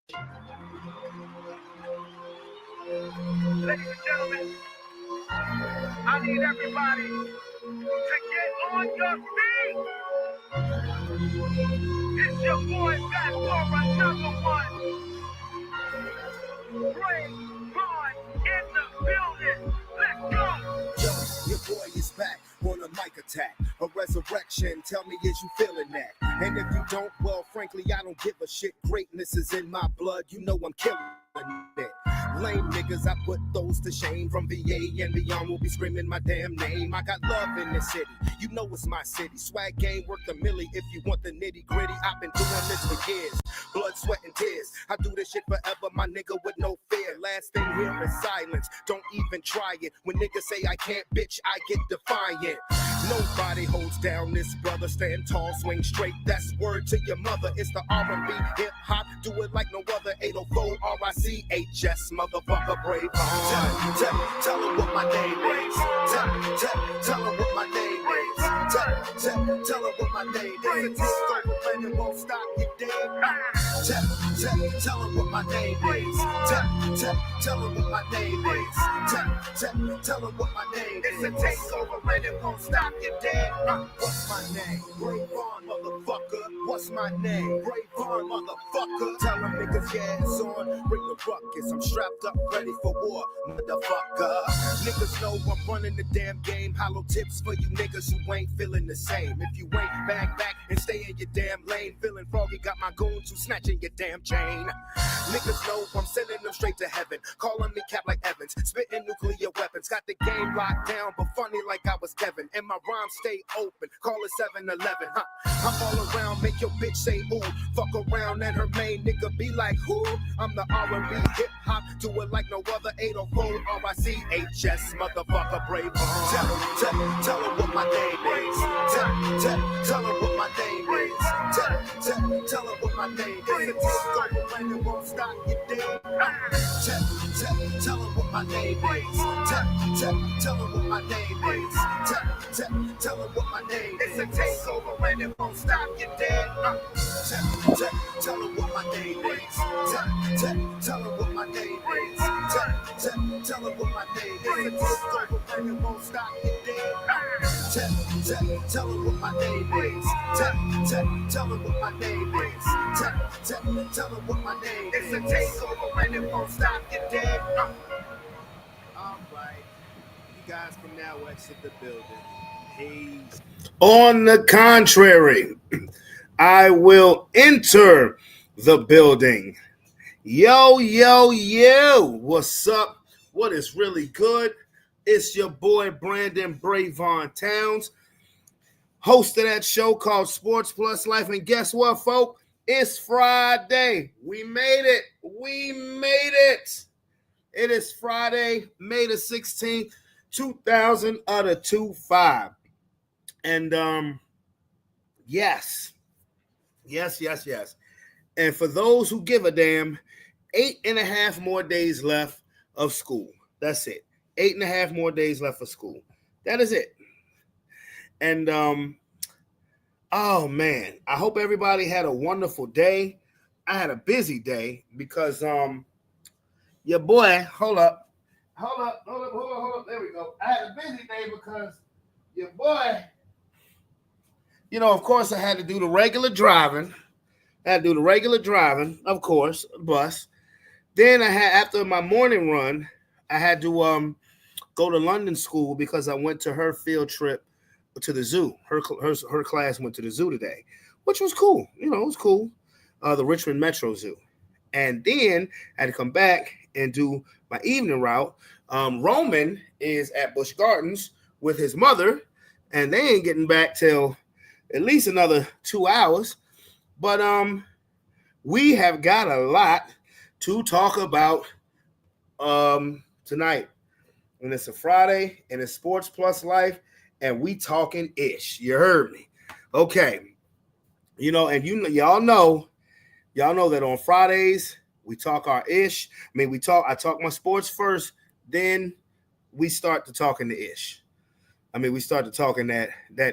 Ladies and gentlemen, I need everybody to get on your feet. It's your boy back for another one. Ray Vaughn in the building. Let's go. Yo, your boy is back on a mic attack. A resurrection. Tell me, is you feeling that? And if you don't, well, frankly, I don't give a shit. Greatness is in my blood. You know I'm killing it. Lame niggas, I put those to shame. From VA and beyond, will be screaming my damn name. I got love in this city. You know it's my city. Swag game, work the milli. If you want the nitty gritty, I've been doing this for years. Blood, sweat, and tears. I do this shit forever, my nigga, with no fear. Last thing here is silence. Don't even try it. When niggas say I can't, bitch, I get defiant. Nobody holds down this brother. Stand tall, swing straight. That's word to your mother. It's the R&B hip hop. Do it like no other. 804 RICHS, motherfucker, brave. Tell her what my name is. Tell her what my name is. Tell her what my name is. And it won't stop you dead. Tell her what my name is. Tell her what my name is. Tell her what my name is. It's a takeover and it won't stop you dead. What's my name? Brave Vaughn, motherfucker. What's my name? Brave Vaughn, motherfucker. Tell them niggas, yeah, it's on. Bring the ruckus. I'm strapped up, ready for war, motherfucker. Niggas know I'm running the damn game. Hollow tips for you niggas who ain't feeling the same. If you ain't back and stay in your damn lane. Feeling froggy, got my goons who snatching your damn chain. Niggas know I'm sending them straight to heaven. Calling me Cap like Evans. Spitting nuclear weapons. Got the game locked down, but funny like I was Kevin. And my rhymes stay open. Call it 7-Eleven, huh? I'm all around, make your bitch say ooh. Fuck around and her main nigga be like who? I'm the R&B hip hop. Do it like no other. 804 RICHS, motherfucker, brave. Tell her what my name is. Tell her what my name is. Tell her what my name is. It's a takeover and it won't stop you dead. Tell her what my name is. Tell her what my name is. Tell her what my name is. It's a takeover and it won't stop you dead. Tell her what my name is. Tell her what my name is. Tell her what my name is. It's a takeover and it won't stop you dead. Tell her what my name is. Tell her what my name is. Tell her what my name is. It's a takeover and it won't stop you dead. All right, you guys can now exit the building. Peace. On the contrary, I will enter the building. Yo, what's up? What is really good? It's your boy Brandon Bravon Towns, host of that show called Sports Plus Life. And guess what, folks? It's Friday. We made it. It is Friday, May the 16th, 2025. And yes. And for those who give a damn, 8.5 more days left of school. That's it. 8.5 more days left of school. That is it. And oh man, I hope everybody had a wonderful day. I had a busy day because your boy, hold up. There we go. I had a busy day because your boy, of course I had to do the regular driving. Of course, bus. Then after my morning run, I had to go to London school because I went to her field trip to the zoo. Her class went to the zoo today, which was cool. It was cool. The Richmond Metro Zoo. And then I had to come back and do my evening route. Roman is at Busch Gardens with his mother, and they ain't getting back till at least another 2 hours. But we have got a lot to talk about tonight. And it's a Friday, and it's Sports Plus Life, and we talking ish. You heard me. Okay. And y'all know that on Fridays we talk our ish. I talk my sports first, then we start to talking the ish. I mean, we started talking that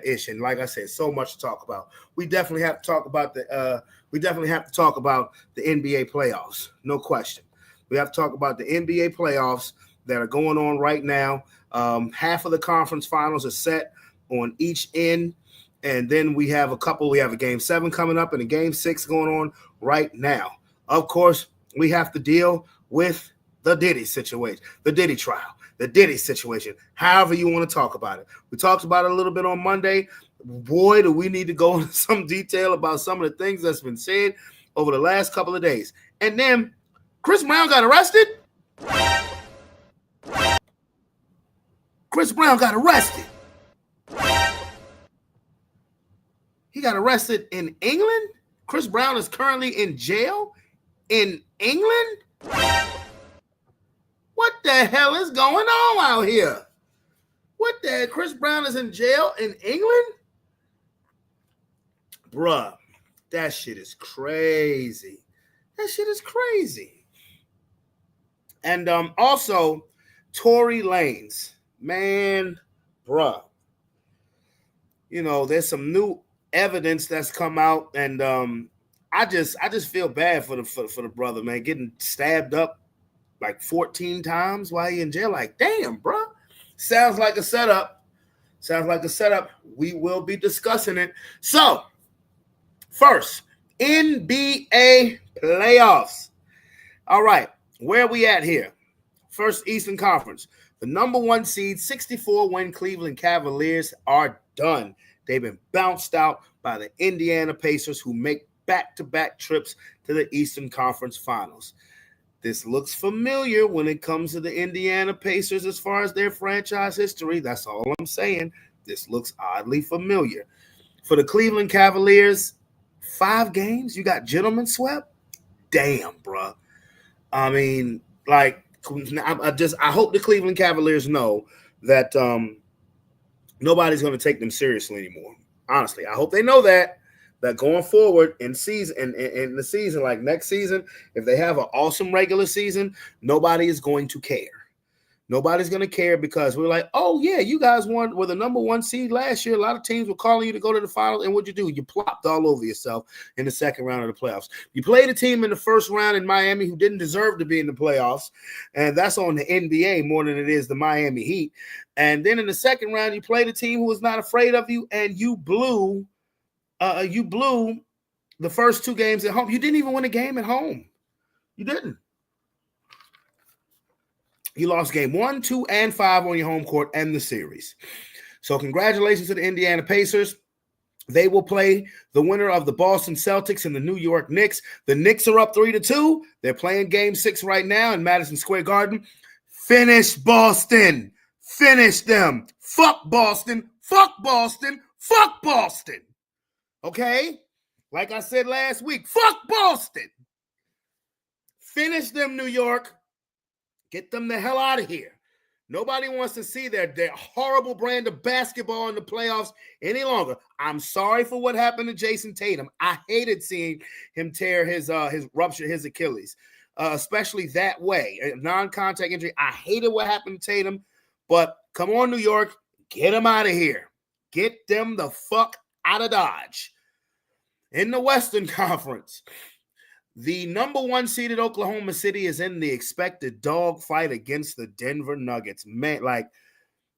issue, and like I said, so much to talk about. We definitely have to talk about the NBA playoffs, no question. We have to talk about the NBA playoffs that are going on right now. Half of the conference finals are set on each end, and then we have a couple. We have a game 7 coming up and a game 6 going on right now. Of course, we have to deal with the Diddy situation, the Diddy trial, the Diddy situation, however you want to talk about it. We talked about it a little bit on Monday. Boy, do we need to go into some detail about some of the things that's been said over the last couple of days. And then Chris Brown got arrested. Chris Brown got arrested. He got arrested in England. Chris Brown is currently in jail in England. What the hell is going on out here? What the? Chris Brown is in jail in England? Bruh, that shit is crazy. That shit is crazy. And also, Tory Lanez. Man, bruh. You know, there's some new evidence that's come out, and I just feel bad for the brother, man, getting stabbed up like 14 times while he in jail. Like, damn, bro. Sounds like a setup. We will be discussing it. So, first, NBA playoffs. All right, where are we at here? First, Eastern Conference. The number 1 seed, 64-win Cleveland Cavaliers are done. They've been bounced out by the Indiana Pacers, who make back-to-back trips to the Eastern Conference Finals. This looks familiar when it comes to the Indiana Pacers as far as their franchise history. That's all I'm saying. This looks oddly familiar. For the Cleveland Cavaliers, 5 games, you got gentlemen swept? Damn, bro. I mean, like, I hope the Cleveland Cavaliers know that nobody's going to take them seriously anymore. Honestly, I hope they know that going forward in the season, like next season, if they have an awesome regular season, nobody is going to care. Nobody's going to care because we're like, oh, yeah, you guys were the number 1 seed last year. A lot of teams were calling you to go to the finals. And what'd you do? You plopped all over yourself in the second round of the playoffs. You played a team in the first round in Miami who didn't deserve to be in the playoffs. And that's on the NBA more than it is the Miami Heat. And then in the second round, you played a team who was not afraid of you, and you blew the first 2 games at home. You didn't even win a game at home. You didn't. You lost game 1, 2, and 5 on your home court and the series. So congratulations to the Indiana Pacers. They will play the winner of the Boston Celtics and the New York Knicks. The Knicks are up 3-2. They're playing game 6 right now in Madison Square Garden. Finish Boston. Finish them. Fuck Boston. Fuck Boston. Fuck Boston. Okay? Like I said last week, fuck Boston. Finish them, New York. Get them the hell out of here. Nobody wants to see their horrible brand of basketball in the playoffs any longer. I'm sorry for what happened to Jason Tatum. I hated seeing him tear his rupture his Achilles, especially that way, a non-contact injury. I hated what happened to Tatum, but come on, New York, get him out of here. Get them the fuck out of Dodge. In the Western Conference, the number 1 seeded Oklahoma City is in the expected dogfight against the Denver Nuggets. Man, like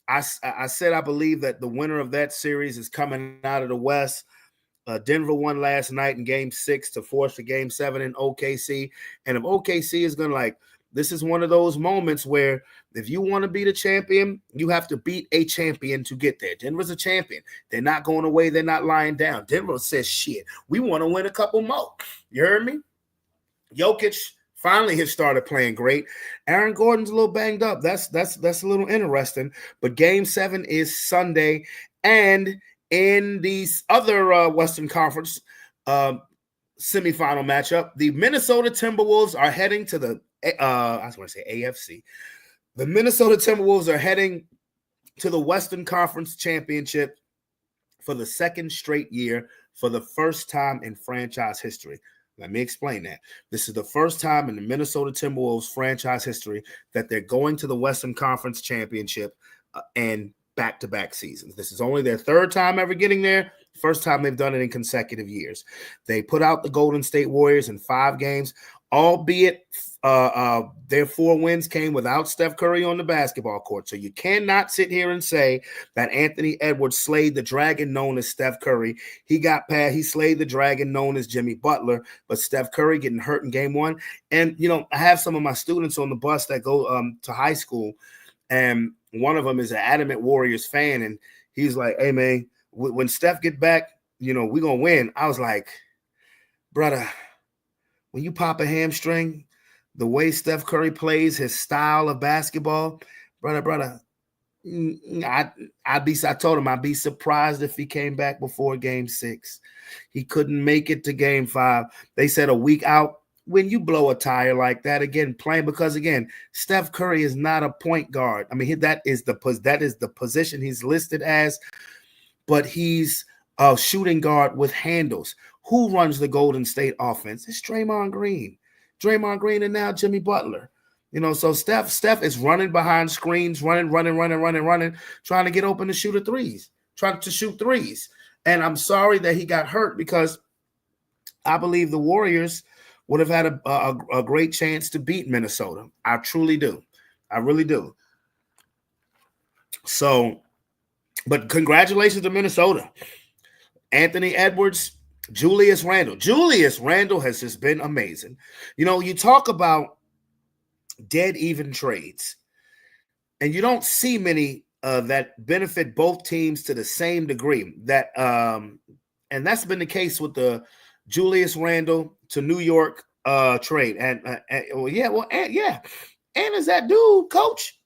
I said, I believe that the winner of that series is coming out of the West. Denver won last night in game 6 to force the game 7 in OKC. And if OKC is going to this is one of those moments where if you want to be the champion, you have to beat a champion to get there. Denver's a champion. They're not going away. They're not lying down. Denver says, shit, we want to win a couple more. You heard me? Jokic finally has started playing great. Aaron Gordon's a little banged up. That's a little interesting. But game 7 is Sunday. And in these other Western Conference semifinal matchup, the Minnesota Timberwolves are heading to the I was going to say AFC. The Minnesota Timberwolves are heading to the Western Conference Championship for the 2nd straight year for the first time in franchise history. Let me explain that. This is the first time in the Minnesota Timberwolves franchise history that they're going to the Western Conference Championship, and back-to-back seasons. This is only their third time ever getting there. First time they've done it in consecutive years. They put out the Golden State Warriors in 5 games, albeit their 4 wins came without Steph Curry on the basketball court. So you cannot sit here and say that Anthony Edwards slayed the dragon known as Steph Curry. He slayed the dragon known as Jimmy Butler, but Steph Curry getting hurt in game 1. And, I have some of my students on the bus that go to high school, and one of them is an adamant Warriors fan, and he's like, hey, man, when Steph get back, we're going to win. I was like, brother, when you pop a hamstring, the way Steph Curry plays, his style of basketball, brother, I told him I'd be surprised if he came back before game 6. He couldn't make it to game 5. They said a week out. When you blow a tire like that, again, playing, because again, Steph Curry is not a point guard. I mean, that is the position he's listed as, but he's a shooting guard with handles. Who runs the Golden State offense? It's Draymond Green. And now Jimmy Butler. So Steph is running behind screens, running, trying to get open to shoot threes. And I'm sorry that he got hurt, because I believe the Warriors would have had a great chance to beat Minnesota. I truly do. I really do. So, but congratulations to Minnesota. Anthony Edwards, Julius Randle. Julius Randle has just been amazing. You talk about dead even trades, and you don't see many that benefit both teams to the same degree. And that's been the case with the Julius Randle to New York trade. And is that dude, coach.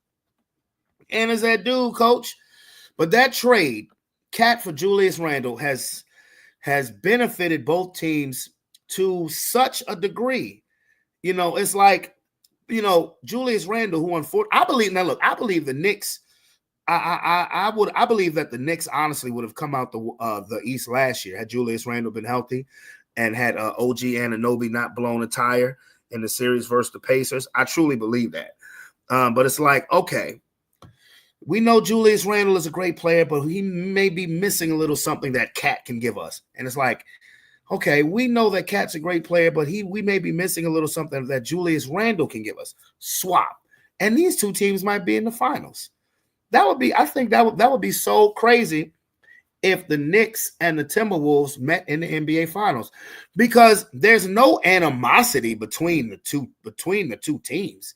But that trade, Cat for Julius Randle, has benefited both teams to such a degree. It's like, Julius Randle, who I believe the Knicks. I believe that the Knicks honestly would have come out the East last year had Julius Randle been healthy, and had OG Anunoby not blown a tire in the series versus the Pacers. I truly believe that. But it's like, okay, we know Julius Randle is a great player, but he may be missing a little something that Cat can give us. And it's like, okay, we know that Cat's a great player, but we may be missing a little something that Julius Randle can give us. Swap. And these two teams might be in the finals. I think that would be so crazy if the Knicks and the Timberwolves met in the NBA Finals, because there's no animosity between the two teams.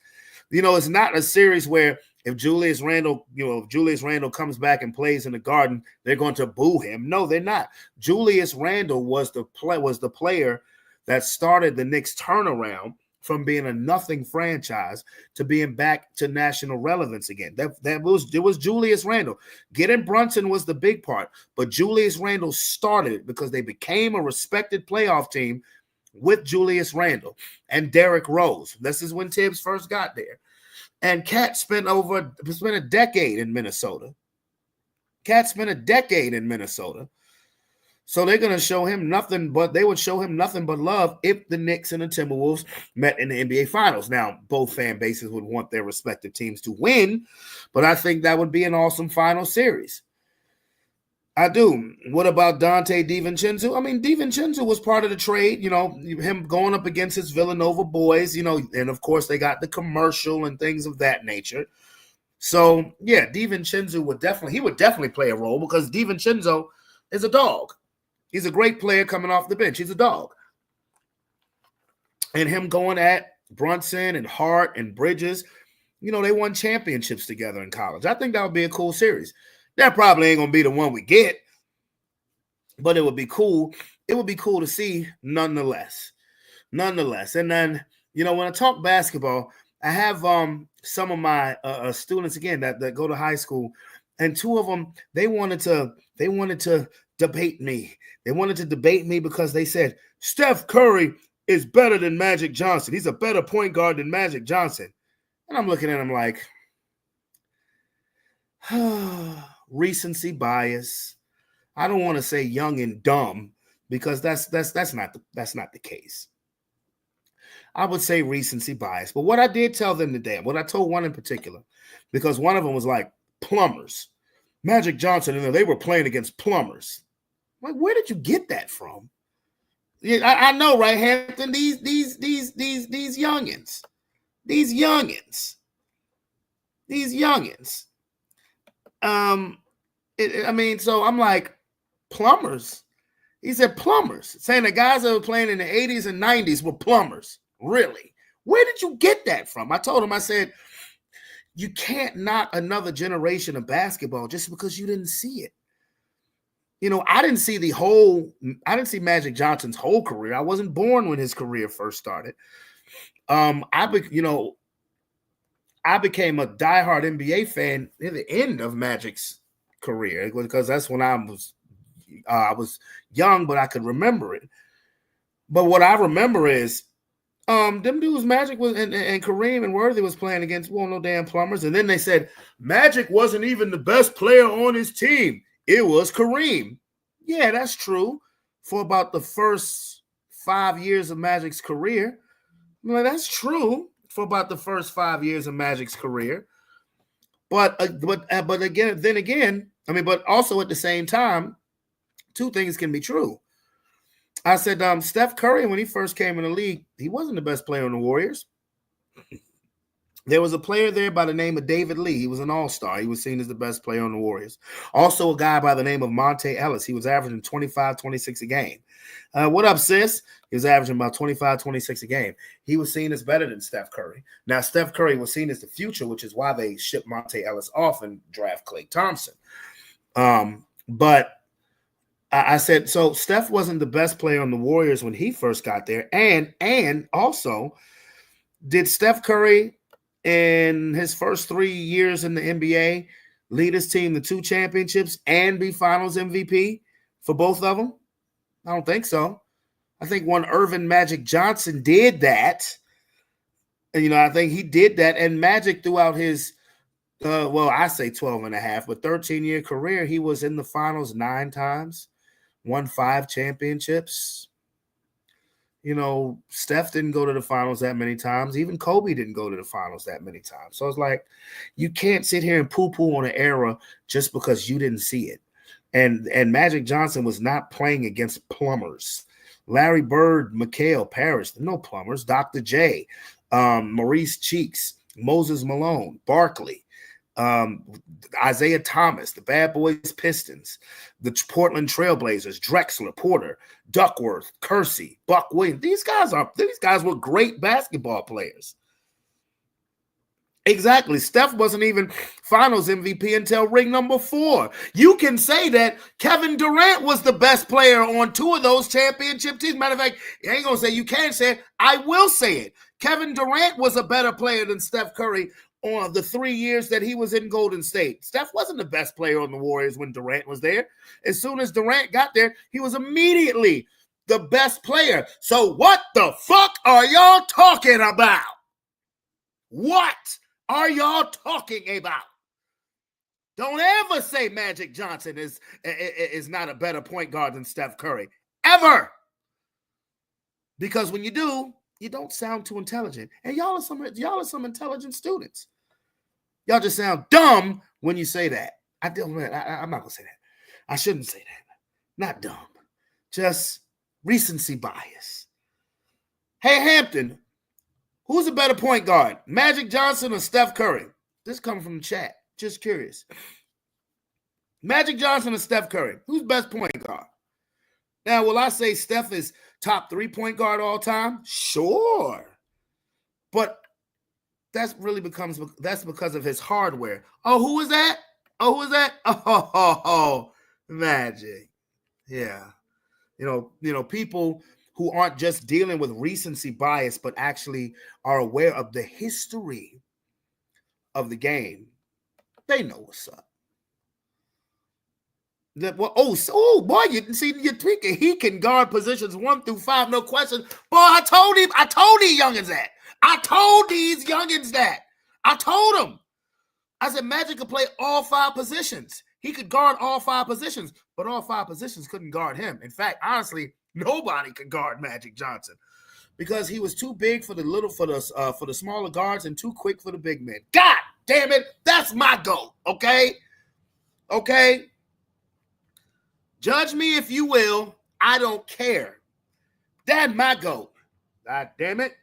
It's not a series where if Julius Randle comes back and plays in the Garden, they're going to boo him. No, they're not. Julius Randle was the player that started the Knicks turnaround from being a nothing franchise to being back to national relevance again. It was Julius Randle. Getting Brunson was the big part, but Julius Randle started it because they became a respected playoff team with Julius Randle and Derrick Rose. This is when Tibbs first got there. And Cat spent a decade in Minnesota. So they're going to show him nothing but love if the Knicks and the Timberwolves met in the NBA Finals. Now, both fan bases would want their respective teams to win, but I think that would be an awesome final series. I do. What about Dante DiVincenzo? I mean, DiVincenzo was part of the trade, him going up against his Villanova boys, and of course they got the commercial and things of that nature. So, yeah, DiVincenzo would definitely play a role, because DiVincenzo is a dog. He's a great player coming off the bench. He's a dog. And him going at Brunson and Hart and Bridges, they won championships together in college. I think that would be a cool series. That probably ain't going to be the one we get, but it would be cool. It would be cool to see nonetheless. And then, when I talk basketball, I have some of my students, again, that go to high school, and 2 of them, they wanted to debate me. They wanted to debate me because they said Steph Curry is better than Magic Johnson. He's a better point guard than Magic Johnson. And I'm looking at him like, recency bias. I don't want to say young and dumb, because that's not the case. I would say recency bias. But what I did tell them today, what I told one in particular, because one of them was like plumbers. Magic Johnson, and they were playing against plumbers. Like, where did you get that from? Yeah, I know, right, Hampton? These youngins. These youngins. So I'm like, plumbers. He said plumbers, saying the guys that were playing in the 80s and 90s were plumbers. Really? Where did you get that from? I told him, I said, you can't knock another generation of basketball just because you didn't see it. I didn't see Magic Johnson's whole career. I wasn't born when his career first started. I became a diehard NBA fan at the end of Magic's career because that's when I was young, but I could remember it. But what I remember is them dudes Magic was and Kareem and Worthy was playing against no damn plumbers. And then they said Magic wasn't even the best player on his team. It was Kareem. Yeah, that's true. For about the first 5 years of Magic's career. Well, that's true for about the first 5 years of Magic's career. But also at the same time, two things can be true. I said, Steph Curry, when he first came in the league, he wasn't the best player on the Warriors. There was a player there by the name of David Lee. He was an all-star. He was seen as the best player on the Warriors. Also a guy by the name of Monte Ellis. He was averaging 25, 26 a game. What up, sis? He was averaging about 25, 26 a game. He was seen as better than Steph Curry. Now, Steph Curry was seen as the future, which is why they shipped Monte Ellis off and draft Klay Thompson. But I said, so Steph wasn't the best player on the Warriors when he first got there. And also, did Steph Curry in his first 3 years in the NBA lead his team to 2 championships and be finals MVP for both of them? I don't think so. I think one Irvin Magic Johnson did that. And, I think he did that. And Magic throughout his, I say 12 and a half, but 13-year career, he was in the finals 9 times, won 5 championships. Steph didn't go to the finals that many times. Even Kobe didn't go to the finals that many times. So it's like, you can't sit here and poo-poo on an era just because you didn't see it. And Magic Johnson was not playing against plumbers. Larry Bird, Mikhail Parrish, no plumbers. Dr. J, Maurice Cheeks, Moses Malone, Barkley, Isaiah Thomas, the Bad Boys Pistons, the Portland Trailblazers, Drexler, Porter, Duckworth, Kersey, Buck Williams. These guys were great basketball players. Exactly. Steph wasn't even finals MVP until ring number 4. You can say that Kevin Durant was the best player on 2 of those championship teams. Matter of fact, I ain't going to say you can say it. I will say it. Kevin Durant was a better player than Steph Curry on the 3 years that he was in Golden State. Steph wasn't the best player on the Warriors when Durant was there. As soon as Durant got there, he was immediately the best player. So what the fuck are y'all talking about? What are y'all talking about? Don't ever say Magic Johnson is not a better point guard than Steph Curry. Ever. Because when you do, you don't sound too intelligent. And y'all are some intelligent students. Y'all just sound dumb when you say that. I'm not going to say that. I shouldn't say that. Not dumb. Just recency bias. Hey, Hampton, who's a better point guard, Magic Johnson or Steph Curry? This comes from the chat. Just curious. Magic Johnson or Steph Curry? Who's best point guard? Now, will I say Steph is top 3 point guard all time? Sure. But that's because of his hardware. Oh, who is that? Oh, Magic. Yeah. People who aren't just dealing with recency bias, but actually are aware of the history of the game, they know what's up. Boy, you're tweaking. He can guard positions 1 through 5, no question. Boy, I told these youngins that. I told them. I said Magic could play all 5 positions. He could guard all 5 positions, but all 5 positions couldn't guard him. In fact, honestly, nobody could guard Magic Johnson because he was too big for the smaller guards and too quick for the big men. God damn it, that's my goal, okay? Okay? Judge me if you will. I don't care. That's my GOAT. God damn it.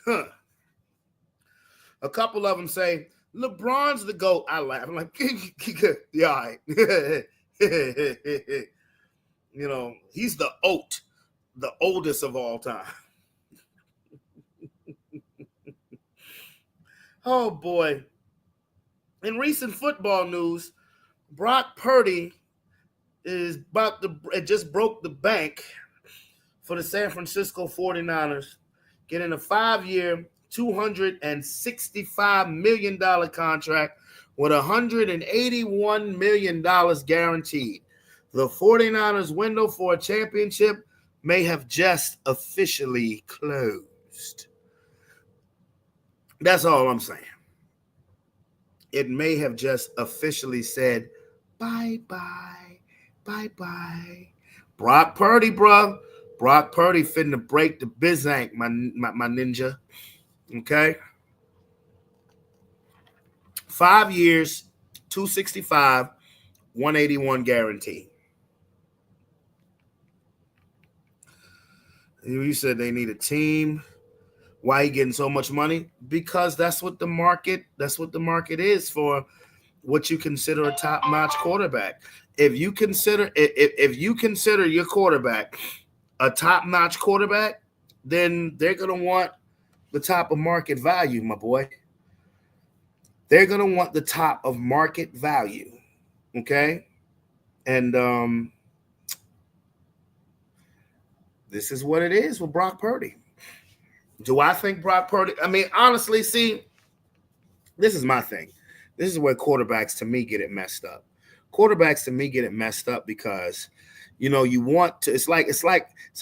Huh. A couple of them say, LeBron's the GOAT. I laugh. I'm like, yeah, all right. You know, he's the OAT, the oldest of all time. Oh, boy. In recent football news, Brock Purdy is about to, it just broke the bank for the San Francisco 49ers, getting a 5-year, $265 million contract with $181 million guaranteed. The 49ers' window for a championship may have just officially closed. That's all I'm saying. It may have just officially said, bye-bye, bye-bye. Brock Purdy, bro. Brock Purdy finna break the bizank, my ninja. Okay? 5 years, 265, 181 guarantee. You said they need a team. Why are you getting so much money? Because that's what the market is for what you consider a top-notch quarterback. If you consider your quarterback a top-notch quarterback, then they're going to want the top of market value, my boy. They're going to want the top of market value, okay? And this is what it is with Brock Purdy. Do I think Brock Purdy? I mean, honestly, see, this is my thing. This is where quarterbacks, to me, get it messed up. Quarterbacks, to me, get it messed up because, you know, you want to. It's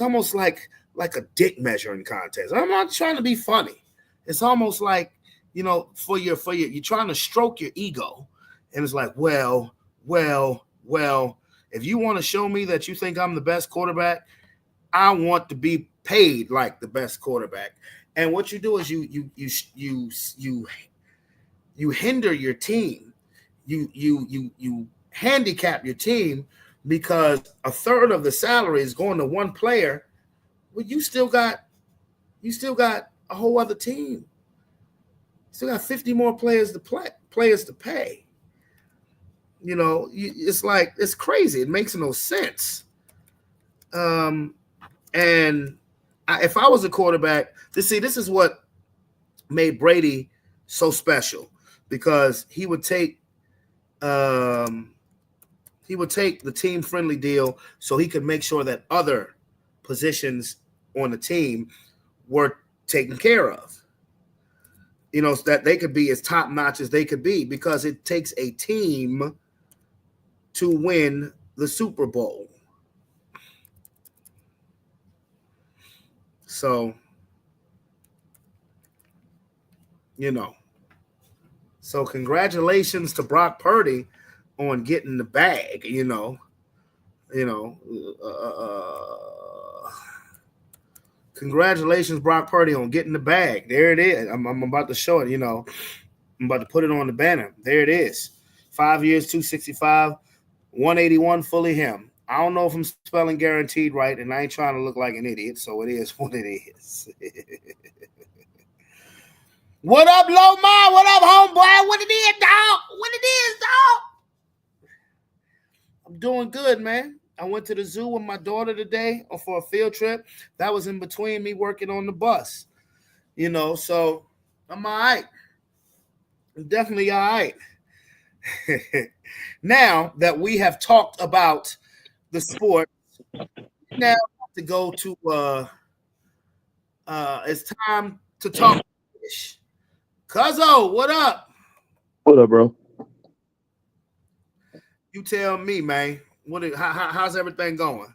almost like a dick measuring contest. I'm not trying to be funny. It's almost like, you know, for your you're trying to stroke your ego, and it's like, well. If you want to show me that you think I'm the best quarterback, I want to be paid like the best quarterback. And what you do is you hinder your team. You handicap your team because a third of the salary is going to one player. Well, you still got a whole other team. Still got 50 more players to pay. You know, it's like, it's crazy. It makes no sense. And if I was a quarterback, this is what made Brady so special, because he would take the team friendly deal so he could make sure that other positions on the team were taken care of. You know, so that they could be as top notch as they could be, because it takes a team to win the Super Bowl. So, you know, so congratulations to Brock Purdy on getting the bag. Congratulations, Brock Purdy, on getting the bag. There it is. I'm about to show it. You know, I'm about to put it on the banner. There it is. 5 years, 265, 181, fully him. I don't know if I'm spelling guaranteed right, and I ain't trying to look like an idiot, so it is what it is. What up, Lomar? What up, homeboy? What it is, dog? What it is, dog? I'm doing good, man. I went to the zoo with my daughter today for a field trip. That was in between me working on the bus. You know, so I'm all right. I'm definitely all right. Now that we have talked about the sport, now to go to it's time to talk fish. Cuzzo, what up? What up, bro? You tell me, man. How's everything going?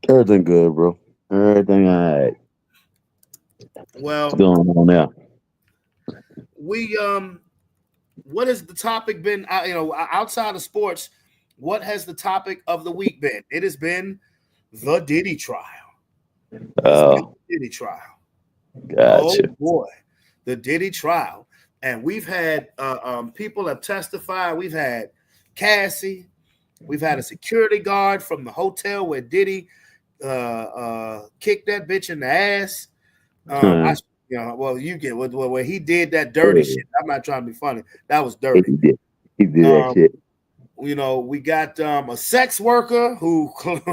Everything good, bro. Everything all right. Well, What's going on now? we what has the topic been? Outside of sports, what has the topic of the week been? It has been the Diddy trial. Oh, Diddy trial. gotcha. Oh boy, the Diddy trial. And we've had people have testified. We've had Cassie. We've had a security guard from the hotel where Diddy kicked that bitch in the ass. Well, you get where he did that dirty shit. I'm not trying to be funny. That was dirty. He did that shit. We got a sex worker who we'll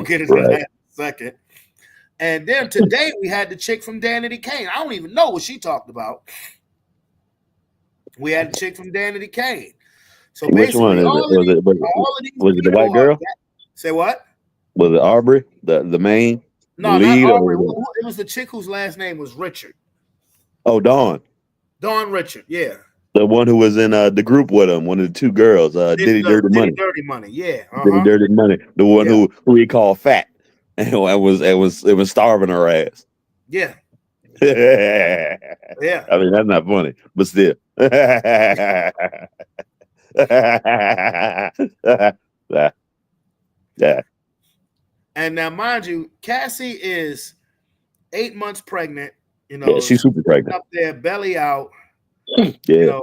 get into that in a second. And then today we had the chick from Danity Kane. I don't even know what she talked about. We had the chick from Danity Kane. So which one is it? Was it the white girl? Say what? Was it Aubrey, the main? No, the lead, not Aubrey. It was the chick whose last name was Richard. Oh, Dawn. Dawn Richard, yeah. The one who was in the group with him, one of the two girls, Diddy Dirty Money. Dirty Money, yeah. Diddy Dirty Money. The one who he called fat. And it was starving her ass. Yeah. Yeah. I mean, that's not funny, but still. Yeah. And now, mind you, Cassie is 8 months pregnant. She's super pregnant. Up there, belly out. Yeah.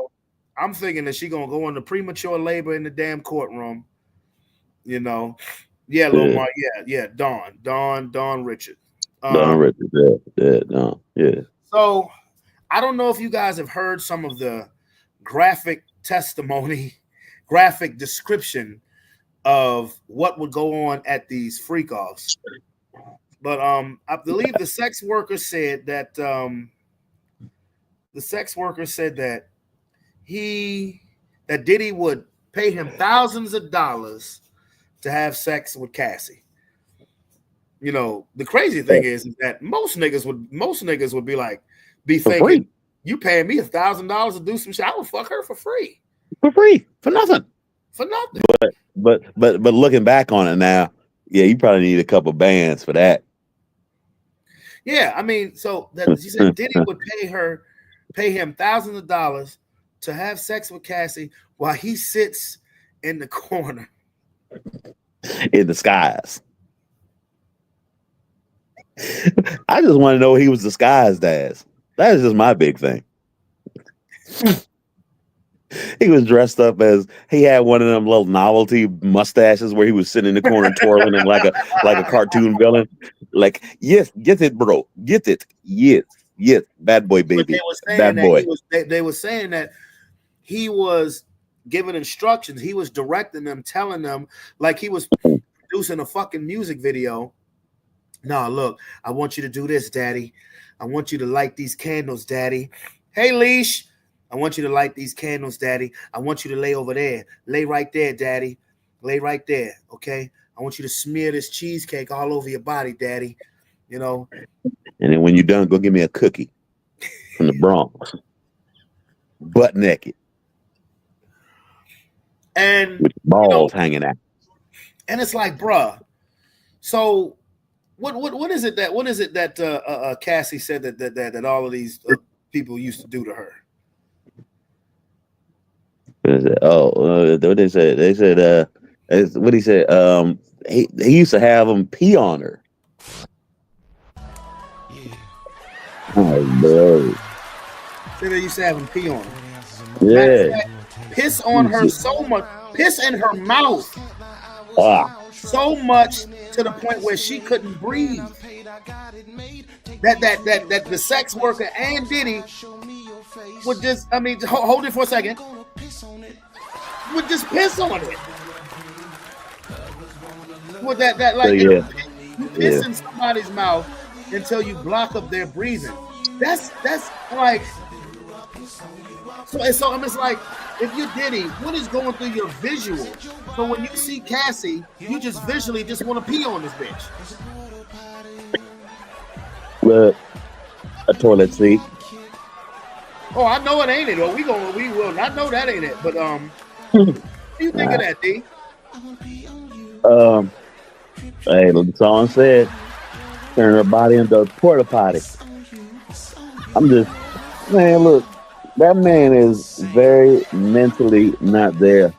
I'm thinking that she's gonna go into premature labor in the damn courtroom. Yeah, Lil Mark. Yeah, Dawn Richard. Dawn Richard. Yeah. So I don't know if you guys have heard some of the graphic testimony, graphic description of what would go on at these freak offs. But I believe the sex worker said that Diddy would pay him thousands of dollars to have sex with Cassie. The crazy thing is that most niggas would be thinking, you paying me $1,000 to do some shit, I would fuck her for free. For nothing. But looking back on it now, yeah, you probably need a couple bands for that. Yeah, I mean, so she said Diddy would pay him thousands of dollars to have sex with Cassie while he sits in the corner. In disguise. I just want to know what he was disguised as. That is just my big thing. He was dressed up as he had one of them little novelty mustaches where he was sitting in the corner twirling it like a cartoon villain. Like, yes, get it, bro. Get it. Yes. Bad boy, baby. Bad boy. They were saying that he was giving instructions. He was directing them, telling them like he was producing a fucking music video. No, look, I want you to do this, Daddy. I want you to light these candles, Daddy. Hey, Leash. I want you to light these candles, Daddy. I want you to lay over there. Lay right there, Daddy. Lay right there, okay? I want you to smear this cheesecake all over your body, Daddy. And then when you're done, go give me a cookie from the Bronx. Butt naked. And with balls hanging out. And it's like, bruh, so what is it that Cassie said that all of these people used to do to her? What they said? They said, what he said? He used to have them pee on her. Oh, bro. So they used to have them pee on her. Yeah. Piss on her so much. Piss in her mouth. So much to the point where she couldn't breathe. That the sex worker and Diddy would just, hold it for a second. Would just piss on it. With that like you piss in somebody's mouth until you block up their breathing. That's like so it's like if you're Diddy, what is going through your visual? So when you see Cassie, you just visually just want to pee on this bitch. Well, a toilet seat. Oh, I know it ain't it. Or we will. I know that ain't it. But what do you think of that, D? Hey, the song said, turn her body into a porta potty. Look, that man is very mentally not there.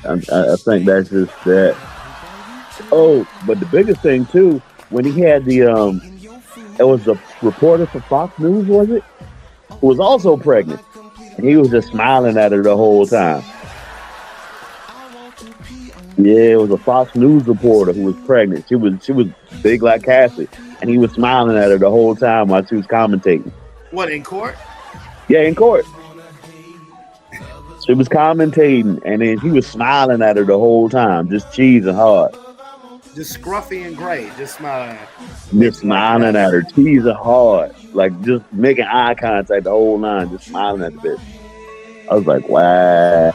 I think that's just that. Oh, but the biggest thing too, when he had it was a reporter for Fox News, was it? who was also pregnant. And he was just smiling at her the whole time. Yeah, it was a Fox News reporter who was pregnant. She was big like Cassie, and he was smiling at her the whole time while she was commentating. What, in court? Yeah, in court. She was commentating, and then he was smiling at her the whole time, just cheesing hard. Just scruffy and gray, just smiling at her. Just smiling at her, cheesing hard, like just making eye contact the whole line, just smiling at the bitch. I was like, wow.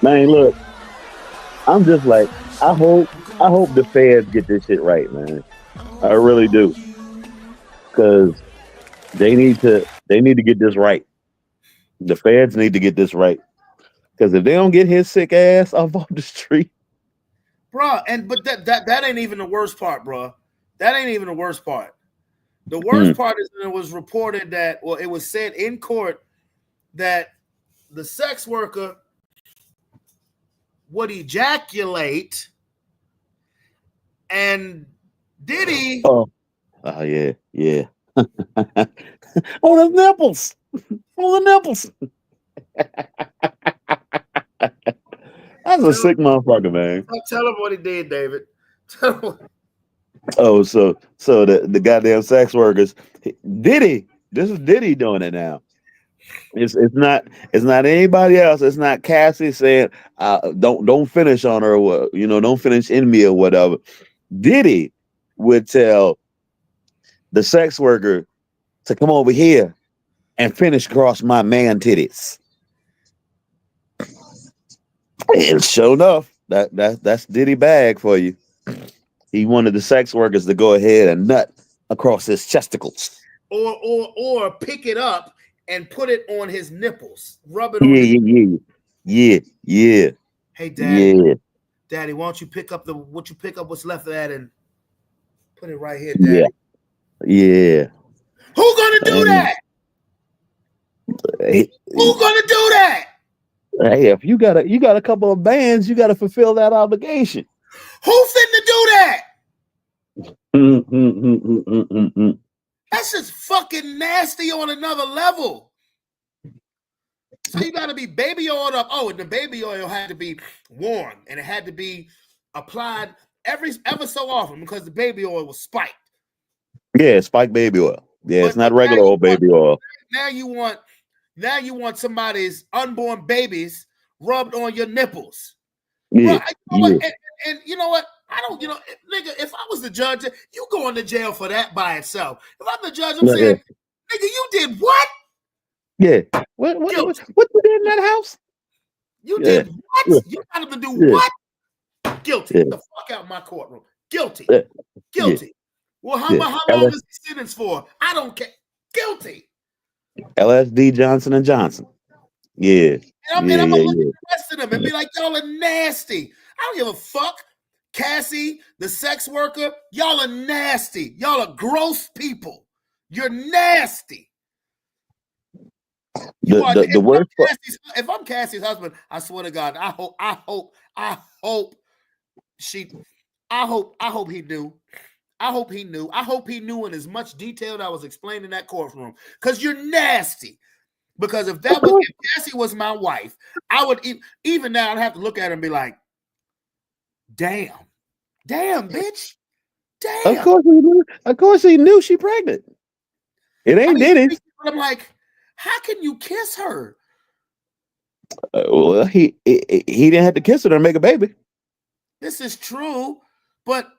Man, look, I'm just like, I hope the feds get this shit right, man. I really do, because they need to get this right. The feds need to get this right, because if they don't get his sick ass off the street, bro. But that ain't even the worst part, bro. That ain't even the worst part. The worst part is that it was reported that, well, it was said in court that the sex worker would ejaculate, and Diddy. Oh yeah. On the nipples. That's a sick motherfucker, man. Tell him what he did, David. Tell him. Oh, so the goddamn sex workers, Diddy. This is Diddy doing it now. It's not anybody else. It's not Cassie saying don't finish on her, or don't finish in me or whatever. Diddy would tell the sex worker to come over here and finish across my man titties. And sure enough, that's Diddy bag for you. He wanted the sex workers to go ahead and nut across his chesticles, or pick it up and put it on his nipples, rub it on. Yeah. Hey, Daddy. Yeah. Daddy, why don't you pick up what's left of that and put it right here, Daddy? Yeah. Who's gonna do that? Who's gonna do that? Hey, if you got a couple of bands, you got to fulfill that obligation. Who finna do that? That's just fucking nasty on another level. So you got to be baby oiled up. Oh, and the baby oil had to be warm, and it had to be applied ever so often because the baby oil was spiked. Yeah, spiked baby oil. Yeah, it's not regular old baby oil. Now you want somebody's unborn babies rubbed on your nipples. Yeah. Bro, and you know what? I don't, nigga, if I was the judge, you going to jail for that by itself. If I'm the judge, I'm saying, nigga, you did what? Yeah. What you did in that house? You did what? Yeah. You got to do what? Guilty. Get the fuck out of my courtroom. Guilty. Guilty. Well, how long is he sentenced for? I don't care. Guilty. LSD Johnson & Johnson. Yeah. And I'm gonna look at the rest of them and be like, y'all are nasty. I don't give a fuck. Cassie, the sex worker, y'all are nasty. Y'all are gross people. You're nasty. The worst part. If I'm Cassie's husband, I swear to God, I hope he knew. I hope he knew. I hope he knew in as much detail that I was explaining in that courtroom. Because you're nasty. Because if Cassie was my wife, I would even now I'd have to look at her and be like, damn, bitch. Damn. Of course he knew she pregnant. It ain't Diddy. I'm like, how can you kiss her? Well, he didn't have to kiss her to make a baby. This is true, but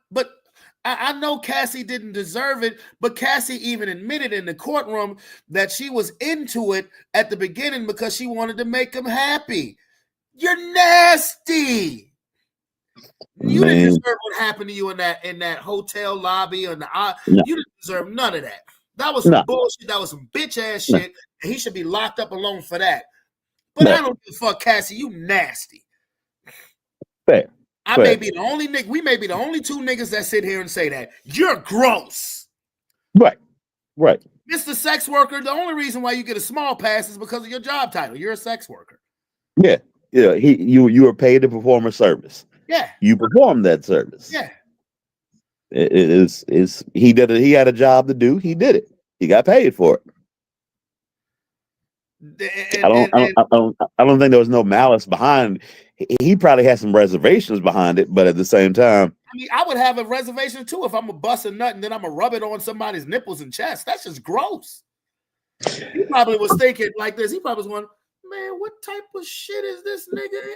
I know Cassie didn't deserve it, but Cassie even admitted in the courtroom that she was into it at the beginning because she wanted to make him happy. You're nasty. You didn't deserve what happened to you in that hotel lobby or you didn't deserve none of that. That was some bullshit. That was some bitch ass shit, and he should be locked up alone for that. But I don't give a fuck, Cassie. You nasty. Fair. I may be the only nigga. We may be the only two niggas that sit here and say that. You're gross. Right. Mr. Sex Worker, the only reason why you get a small pass is because of your job title. You're a sex worker. Yeah. You are paid to perform a service. Yeah. You perform that service. Yeah. He did it. He had a job to do. He did it. He got paid for it. And, and, and I don't think there was no malice behind. He probably had some reservations behind it, but at the same time, I mean, I would have a reservation too if I'm a bust a nut and then I'm gonna rub it on somebody's nipples and chest. That's just gross. He probably was thinking like this. He probably was going, man, what type of shit is this nigga?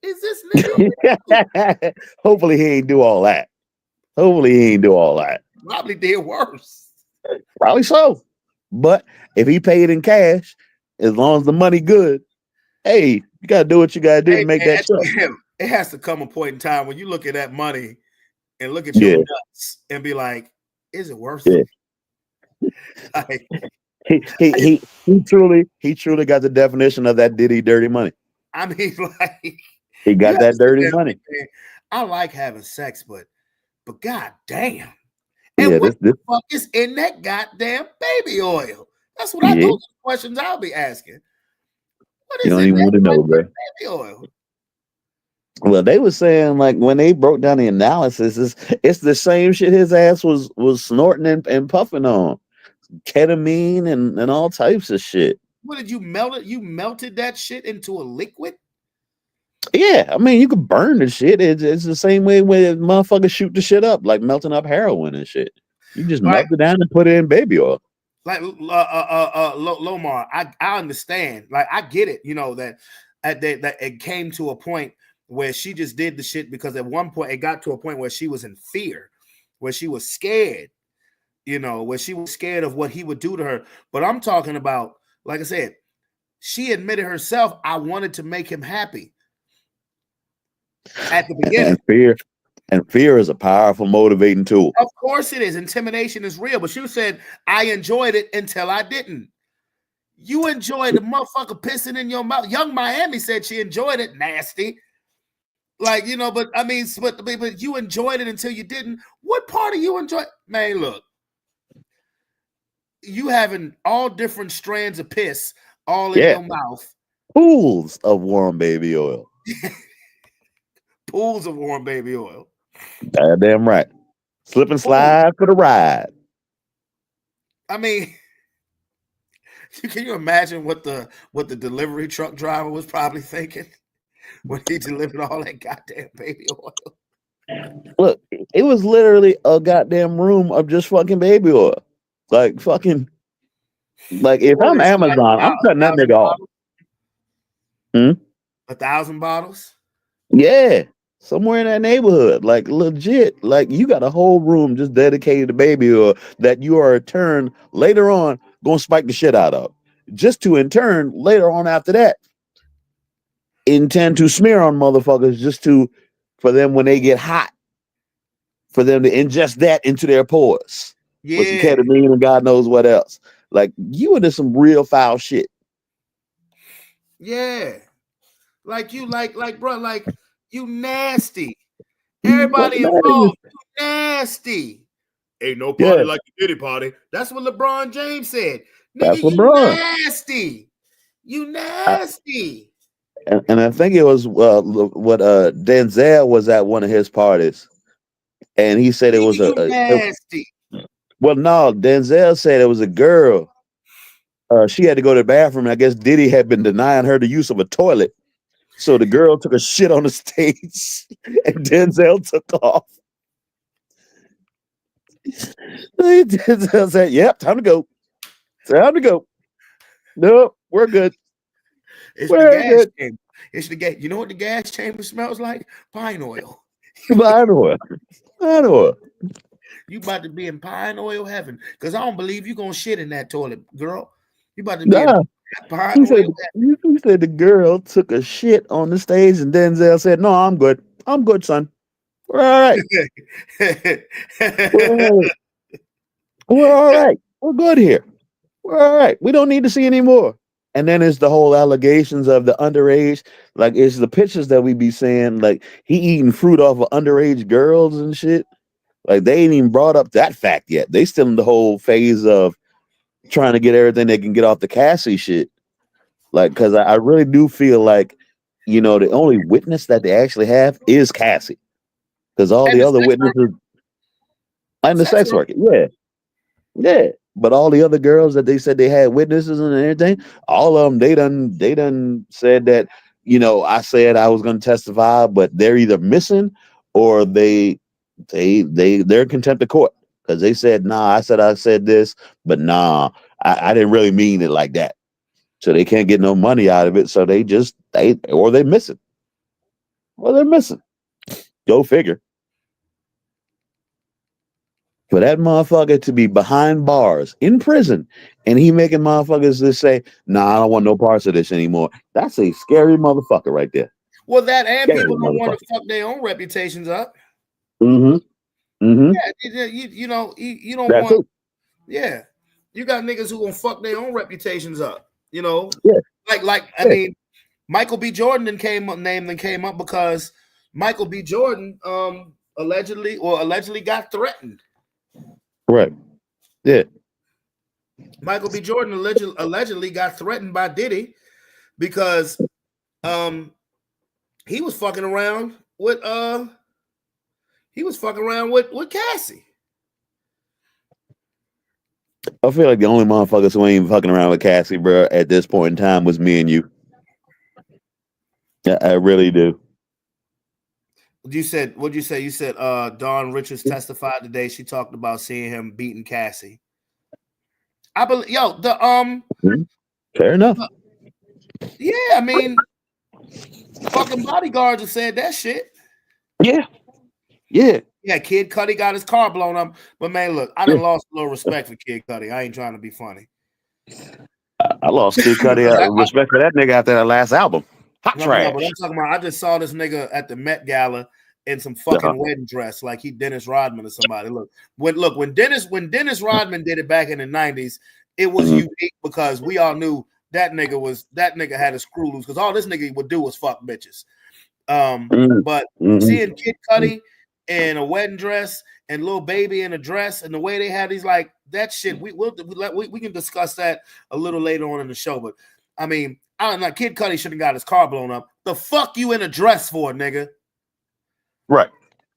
Is this nigga? hopefully he ain't do all that. Hopefully he ain't do all that. Probably did worse. Probably so. But if he paid in cash, as long as the money good, hey, you gotta do what you gotta do to make that shit. It has to come a point in time when you look at that money and look at your nuts and be like, is it worth it? Like, he truly got the definition of that Diddy dirty money. I mean, like, he got that dirty money. I like having sex, but god damn. And what the fuck is in that goddamn baby oil? That's what those are the questions I'll be asking. What is you don't even want to know, bro. Baby oil. Well, they were saying like when they broke down the analysis, it's the same shit his ass was snorting and puffing on. Ketamine and all types of shit. What did you melt it? You melted that shit into a liquid? Yeah, I mean you could burn the shit. It's the same way when motherfuckers shoot the shit up, like melting up heroin and shit. You just melt it down and put it in baby oil. Like Lomar, I understand. Like I get it, you know, that it came to a point where she just did the shit because at one point it got to a point where she was in fear, where she was scared, you know, where she was scared of what he would do to her. But I'm talking about, like I said, she admitted herself, I wanted to make him happy at the beginning. And fear is a powerful motivating tool. Of course it is. Intimidation is real. But she said, I enjoyed it until I didn't. You enjoyed the motherfucker pissing in your mouth. Young Miami said she enjoyed it. Nasty. Like, you know, but I mean, but you enjoyed it until you didn't. What part of you enjoy? Man, look. You having all different strands of piss all in your mouth. Pools of warm baby oil. Pools of warm baby oil. Damn right. Slip and slide for the ride. I mean, can you imagine what the delivery truck driver was probably thinking when he delivered all that goddamn baby oil? Look, it was literally a goddamn room of just fucking baby oil. Like fucking, like if I'm Amazon, I'm cutting that nigga off. 1,000 bottles? Yeah, somewhere in that neighborhood, like legit. Like you got a whole room just dedicated to baby oil that you are in turn later on gonna spike the shit out of, just to in turn later on after that intend to smear on motherfuckers just for them when they get hot, for them to ingest that into their pores. Yeah. With some ketamine and God knows what else. Like you into some real foul shit. Yeah. Like you, bro, like you nasty. Everybody involved, you nasty. Ain't no party like the Diddy party. That's what LeBron James said. Nigga, you nasty. You nasty. And I think it was what Denzel was at one of his parties, and he said it was nasty. Well, no, Denzel said it was a girl. She had to go to the bathroom. And I guess Diddy had been denying her the use of a toilet. So the girl took a shit on the stage and Denzel took off. Denzel said, yep, time to go. Time to go. Nope, we're good. We're good. It's the gas. You know what the gas chamber smells like? Pine oil. Pine oil. Pine oil. You about to be in pine oil heaven because I don't believe you're gonna shit in that toilet, girl. You about to be in pine oil heaven. You said the girl took a shit on the stage and Denzel said, no, I'm good. I'm good, son. We're all right. We're all right. We're good here. We're all right. We don't need to see any more. And then it's the whole allegations of the underage. Like it's the pictures that we be seeing, like he eating fruit off of underage girls and shit. Like they ain't even brought up that fact yet. They still in the whole phase of trying to get everything they can get off the Cassie shit. Like, because I really do feel like, you know, the only witness that they actually have is Cassie. Because all the other witnesses, and the sex worker, yeah. Yeah, but all the other girls that they said they had witnesses and everything, all of them they done said that, I said I was going to testify, but they're either missing or they're in contempt of court because they said nah. I said this, but nah, I didn't really mean it like that. So they can't get no money out of it. So they're missing. Well, they're missing. Go figure. For that motherfucker to be behind bars in prison and he making motherfuckers just say, nah, I don't want no parts of this anymore. That's a scary motherfucker right there. Well, that and Scary people don't want motherfucker. to fuck their own reputations up. Mm-hmm. Mm-hmm. Yeah, you don't That want. too. Yeah, you got niggas who gonna fuck their own reputations up. You know, Yeah. I Yeah. mean, Michael B. Jordan then came up because Michael B. Jordan allegedly got threatened. Right. Yeah. Michael B. Jordan allegedly got threatened by Diddy because he was fucking around with with Cassie. I feel like the only motherfuckers who ain't fucking around with Cassie, bro, at this point in time was me and you. I really do. What'd you say? You said Dawn Richards testified today. She talked about seeing him beating Cassie. I believe Fair enough. yeah, I mean fucking bodyguards have said that shit. Yeah. Yeah. Yeah, Kid Cudi got his car blown up. But man, look, I done lost a little respect for Kid Cudi. I ain't trying to be funny. I lost Kid Cudi respect for that nigga after that last album. Hot trash. No, but I'm talking about I just saw this nigga at the Met Gala in some fucking wedding dress, like he Dennis Rodman or somebody. When Dennis Rodman did it back in the 90s, it was unique because we all knew that nigga had a screw loose because all this nigga would do was fuck bitches. But seeing Kid Cudi in a wedding dress and Lil Baby in a dress and the way they had these like that shit, we can discuss that a little later on in the show. But I mean, I don't know. Kid Cudi shouldn't got his car blown up. The fuck you in a dress for, nigga? Right.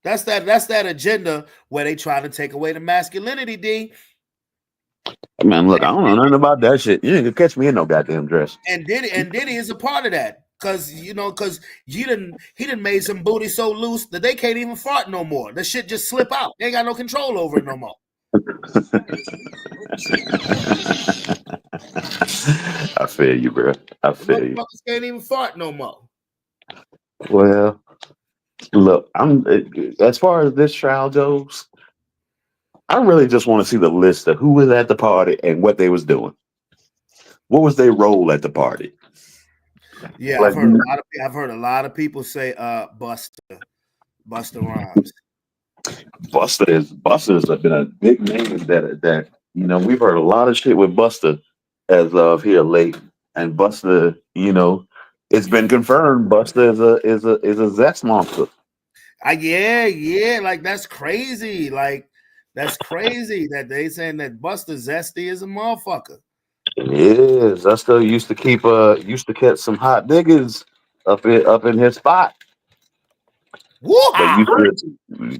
That's that agenda where they try to take away the masculinity, D. Man, look, I don't know nothing about that shit. You ain't gonna catch me in no goddamn dress. And Diddy is a part of that. Cause he done made some booty so loose that they can't even fart no more. The shit just slip out. They ain't got no control over it no more. I feel you, bro. I feel you. Motherfuckers can't even fart no more. Well, look, as far as this trial goes, I really just want to see the list of who was at the party and what they was doing. What was their role at the party? Yeah, I've heard a lot of people say Busta Rhymes. Busta has been a big name that we've heard a lot of shit with Busta as of here late, and Busta, it's been confirmed Busta is a zest monster. Yeah, like that's crazy. Like that's crazy that they saying that Busta Zesty is a motherfucker. It is. Busta used to catch some hot niggas up in his spot.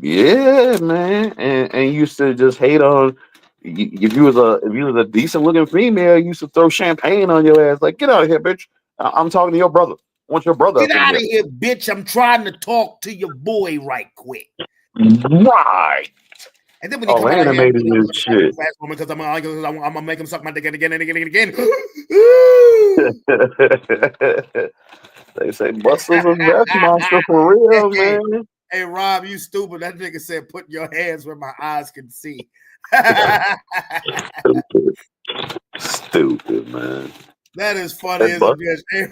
Yeah, man, and used to just hate on if you was a decent looking female, you used to throw champagne on your ass. Like, get out of here, bitch! I'm talking to your brother. I want your brother. Get out of here, bitch! I'm trying to talk to your boy right quick. Right. And then when you come out here, shit. Because I'm gonna make him suck my dick again and again and again. They say Busta's a death monster for real, man. Hey, Rob, you stupid. That nigga said, put your hands where my eyes can see. Stupid, man. That is funny as a bitch. Hey,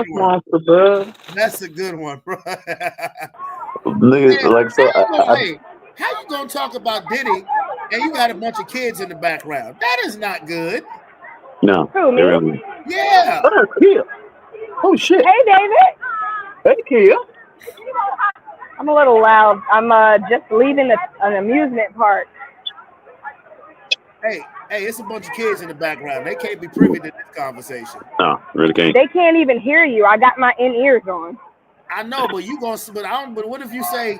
monster, bro. That's a good one, bro. Niggas, like, so how you gonna talk about Diddy and you got a bunch of kids in the background? That is not good. No. Who, me? Really. Yeah. Kia. Oh shit. Hey, David. Hey, Kia. I'm a little loud. I'm just leaving an amusement park. Hey, it's a bunch of kids in the background. They can't be privy to this conversation. No, really can't. They can't even hear you. I got my in-ears on. I know, but but what if you say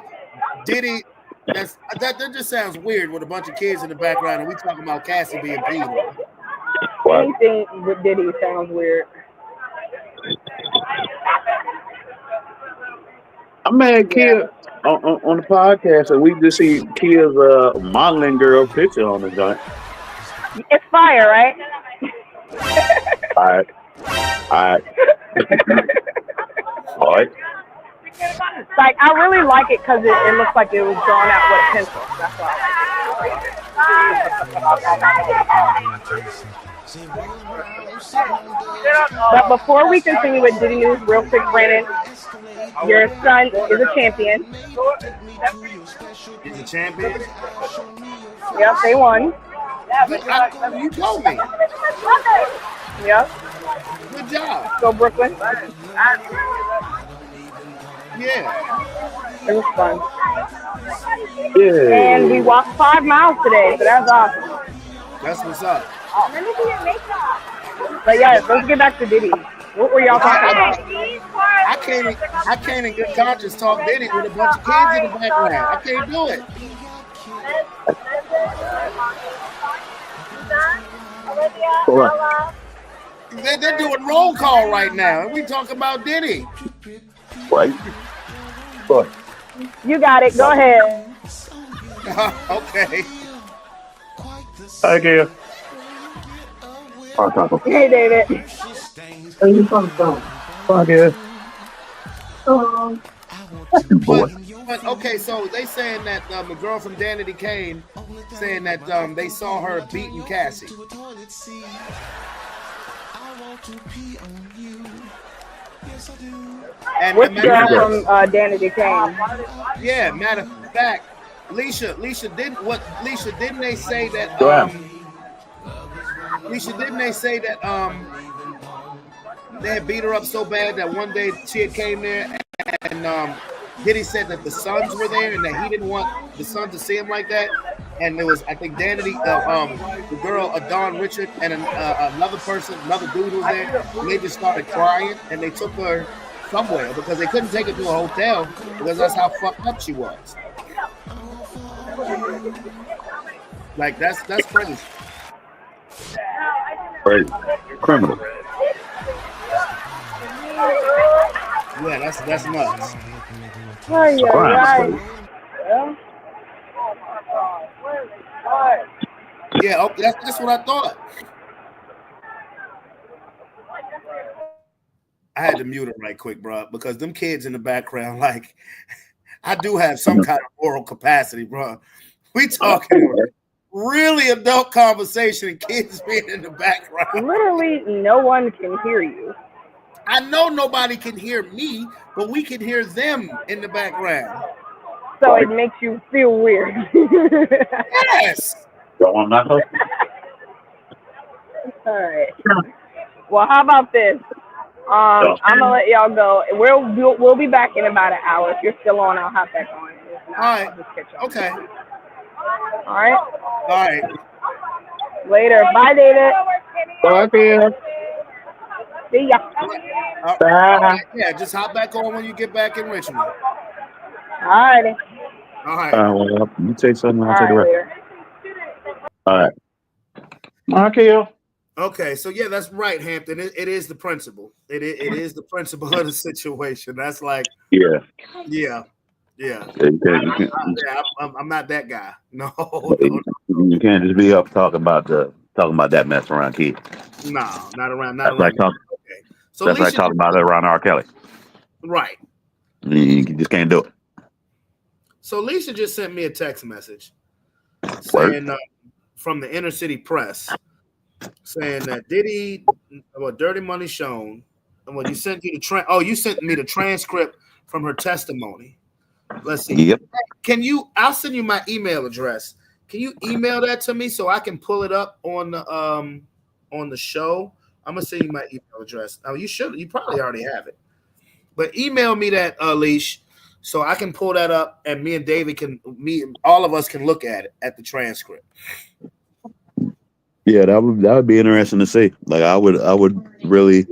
Diddy That just sounds weird with a bunch of kids in the background and we talking about Cassie being beat. Anything with Diddy sounds weird. I'm mad kid on the podcast and we just see Kia's modeling girl picture on the joint. It's fire, right? All right. All right. Like, I really like it because it looks like it was drawn out with a pencil. That's why But before we continue with Diddy News, real quick, Brandon, your son is a champion. He's a champion? Yep, they won. You told me. Yep. Good job. Go Brooklyn. Yeah. It was fun. Yeah. And we walked 5 miles today, so that's awesome. That's what's up. But yeah, let's get back to Diddy. What were y'all talking about? I can't in good conscience talk Diddy with a bunch of kids in the background. I can't do it. They're doing roll call right now, and we talking about Diddy. Right. What? You got it. Go ahead. Okay. Hi, Kia. Hey, David. Where you from? Hi, Kia. But okay, so they saying that the girl from Danity Kane saying that they saw her beating Cassie. And Which girl from Danity Kane? Yeah, matter of fact, Leisha, didn't they say that they had beat her up so bad that one day she had came there and Diddy said that the sons were there and that he didn't want the sons to see him like that. And there was, I think, Danity, the girl, Dawn Richard, and another dude who was there. And they just started crying and they took her somewhere because they couldn't take her to a hotel because that's how fucked up she was. Like that's crazy. Crazy. Criminal. Yeah, that's nuts. Right. Yeah, okay, that's what I thought. I had to mute it right quick, bro, because them kids in the background, like, I do have some kind of moral capacity, bro. We talking really adult conversation and kids being in the background. Literally, no one can hear you. I know nobody can hear me, but we can hear them in the background. So it makes you feel weird. Yes. All right. Well, how about this? I'm gonna let y'all go. We'll be back in about an hour. If you're still on, I'll hop back on. If not, All right. I'll just catch y'all. Okay. All right. All right. Later. Bye, David. Bye, Kia. See ya. Yeah, just hop back on when you get back in Richmond. All righty. All right. Well, you take something, I'll All take the right, rest. later. All right. All right, Kia. Okay, so yeah, that's right, Hampton. It is the principle. It is the principle of the situation. That's like, Yeah. I'm not that guy. No. You can't just be up talking about that mess around kids. No, not around. That's like talking. Okay. So That's like talking about it around R. Kelly. Right. You just can't do it. So Leisha just sent me a text message saying from the Inner City Press saying that Diddy, Dirty Money Shown, and when you sent me the transcript from her testimony. Let's see. Yep. I'll send you my email address. Can you email that to me so I can pull it up on the show? I'm gonna send you my email address. Now you probably already have it. But email me that, Leash, so I can pull that up and me and David all of us can look at it, at the transcript. Yeah, that would be interesting to see. Like I would really,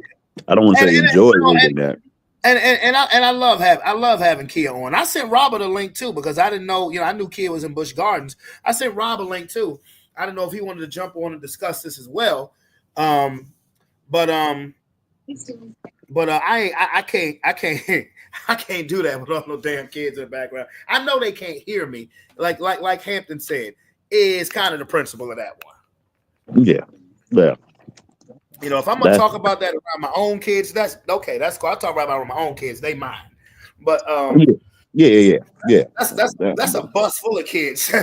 I don't want to say enjoy reading that. I love having Kia on. I sent Robert a link too because I didn't know, I knew Kia was in Busch Gardens. I sent Rob a link too. I didn't know if he wanted to jump on and discuss this as well. But I can't I can't do that with all no damn kids in the background. I know they can't hear me. Like Hampton said, is kind of the principle of that one. Yeah. If I'm gonna talk about that around my own kids, that's okay. That's cool. I talk about it around my own kids; they mine. But yeah. That's a bus full of kids.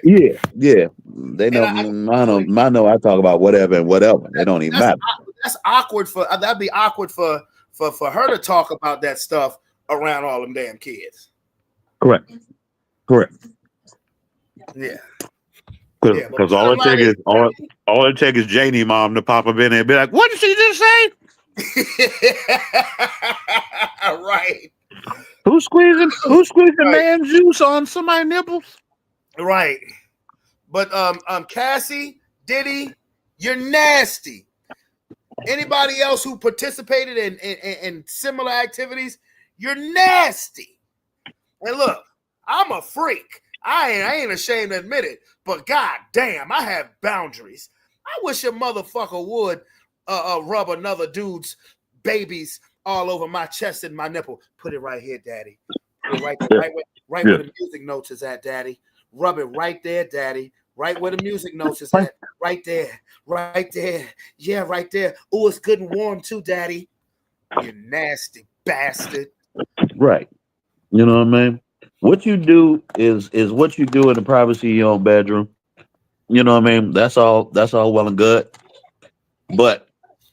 Yeah. They know. I know. I talk about whatever and whatever. They don't even matter. That's awkward that'd be awkward for her to talk about that stuff around all them damn kids. Correct. Yeah. Because all it takes is Janie mom to pop up in there and be like, "What did she just say?" Right. Who's squeezing man juice on somebody's nipples? Right. But Cassie, Diddy, you're nasty. Anybody else who participated in similar activities, you're nasty. And look, I'm a freak. I ain't ashamed to admit it, but god damn, I have boundaries. I wish a motherfucker would rub another dude's babies all over my chest and my nipple. Put it right here, daddy. Put it right there, right where the music notes is at, daddy. Rub it right there, daddy. Right where the music notes is at. Right there. Yeah, right there. Oh, it's good and warm too, daddy. You nasty bastard. Right. You know what I mean? What you do is what you do in the privacy of your own bedroom. You know what I mean? That's all well and good. But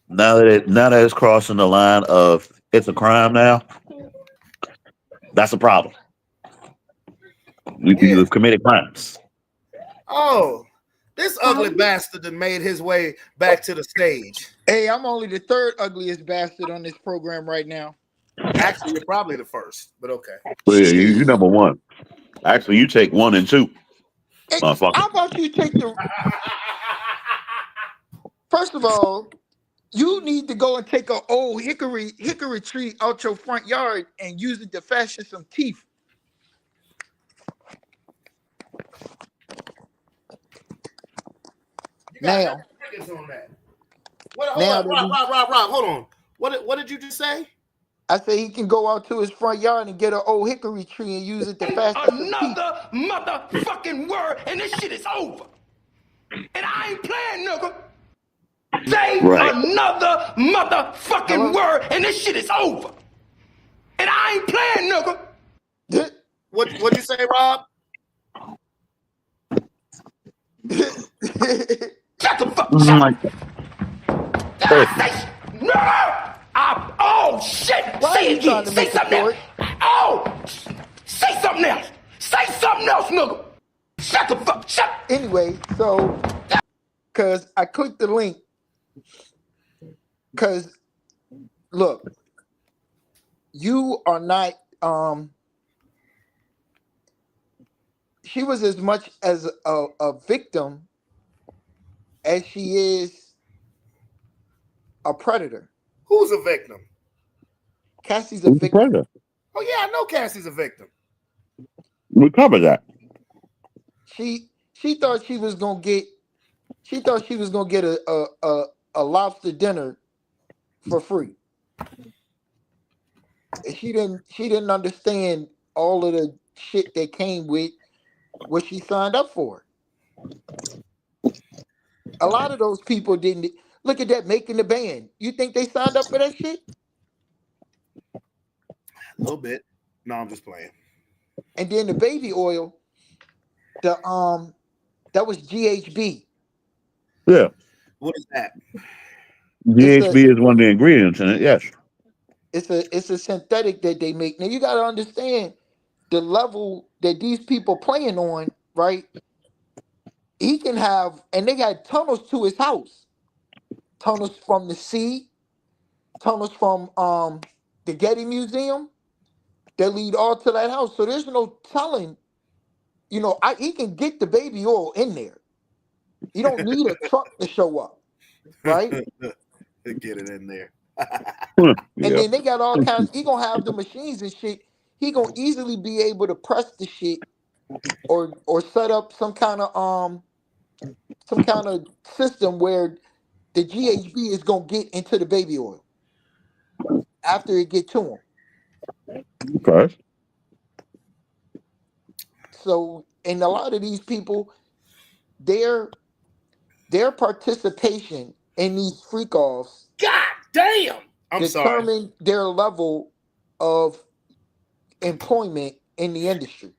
now that it's crossing the line of it's a crime now, that's a problem. You've committed crimes. Oh, this ugly bastard that made his way back to the stage. Hey, I'm only the third ugliest bastard on this program right now. Actually, you're probably the first, but okay. Well, yeah, you're number one. Actually, you take 1 and 2. Hey, how about you take the... First of all, you need to go and take an old hickory tree out your front yard and use it to fashion some teeth. Now, on that. Rob, hold on. What did you just say? I say he can go out to his front yard and get an old hickory tree and use it to fashion some teeth. Another motherfucking word and this shit is over. And I ain't playing, nigga. Say another motherfucking word and this shit is over. And I ain't playing, nigga. What'd you say, Rob? Shut the fuck up. No! Oh shit! Say it again. Say something else. Oh, say something else. Say something else, nigga. Shut the fuck. Shut. Anyway, so because I clicked the link, because look, you are not. She was as much as a victim as she is a predator. Who's a victim? Cassie's a victim. Predator? Oh yeah, I know Cassie's a victim. We covered that. She thought she was gonna get a lobster dinner for free. She didn't understand all of the shit that came with what she signed up for. A lot of those people didn't. Look at that, making the band. You think they signed up for that shit? A little bit. No, I'm just playing. And then the baby oil, that was GHB. Yeah. What is that? GHB is one of the ingredients in it. Yes. It's a synthetic that they make. Now you got to understand the level that these people playing on, right? He can have, and they got tunnels to his house. Tunnels from the sea, tunnels from the Getty Museum that lead all to that house. So there's no telling, he can get the baby oil in there. You don't need a truck to show up, right? Get it in there. And then they got all kinds. He gonna have the machines and shit. He gonna easily be able to press the shit or set up some kind of system where the GHB is gonna get into the baby oil after it get to him. Okay. So, and a lot of these people, their participation in these freak offs God damn. I'm sorry. determine their level of employment in the industry.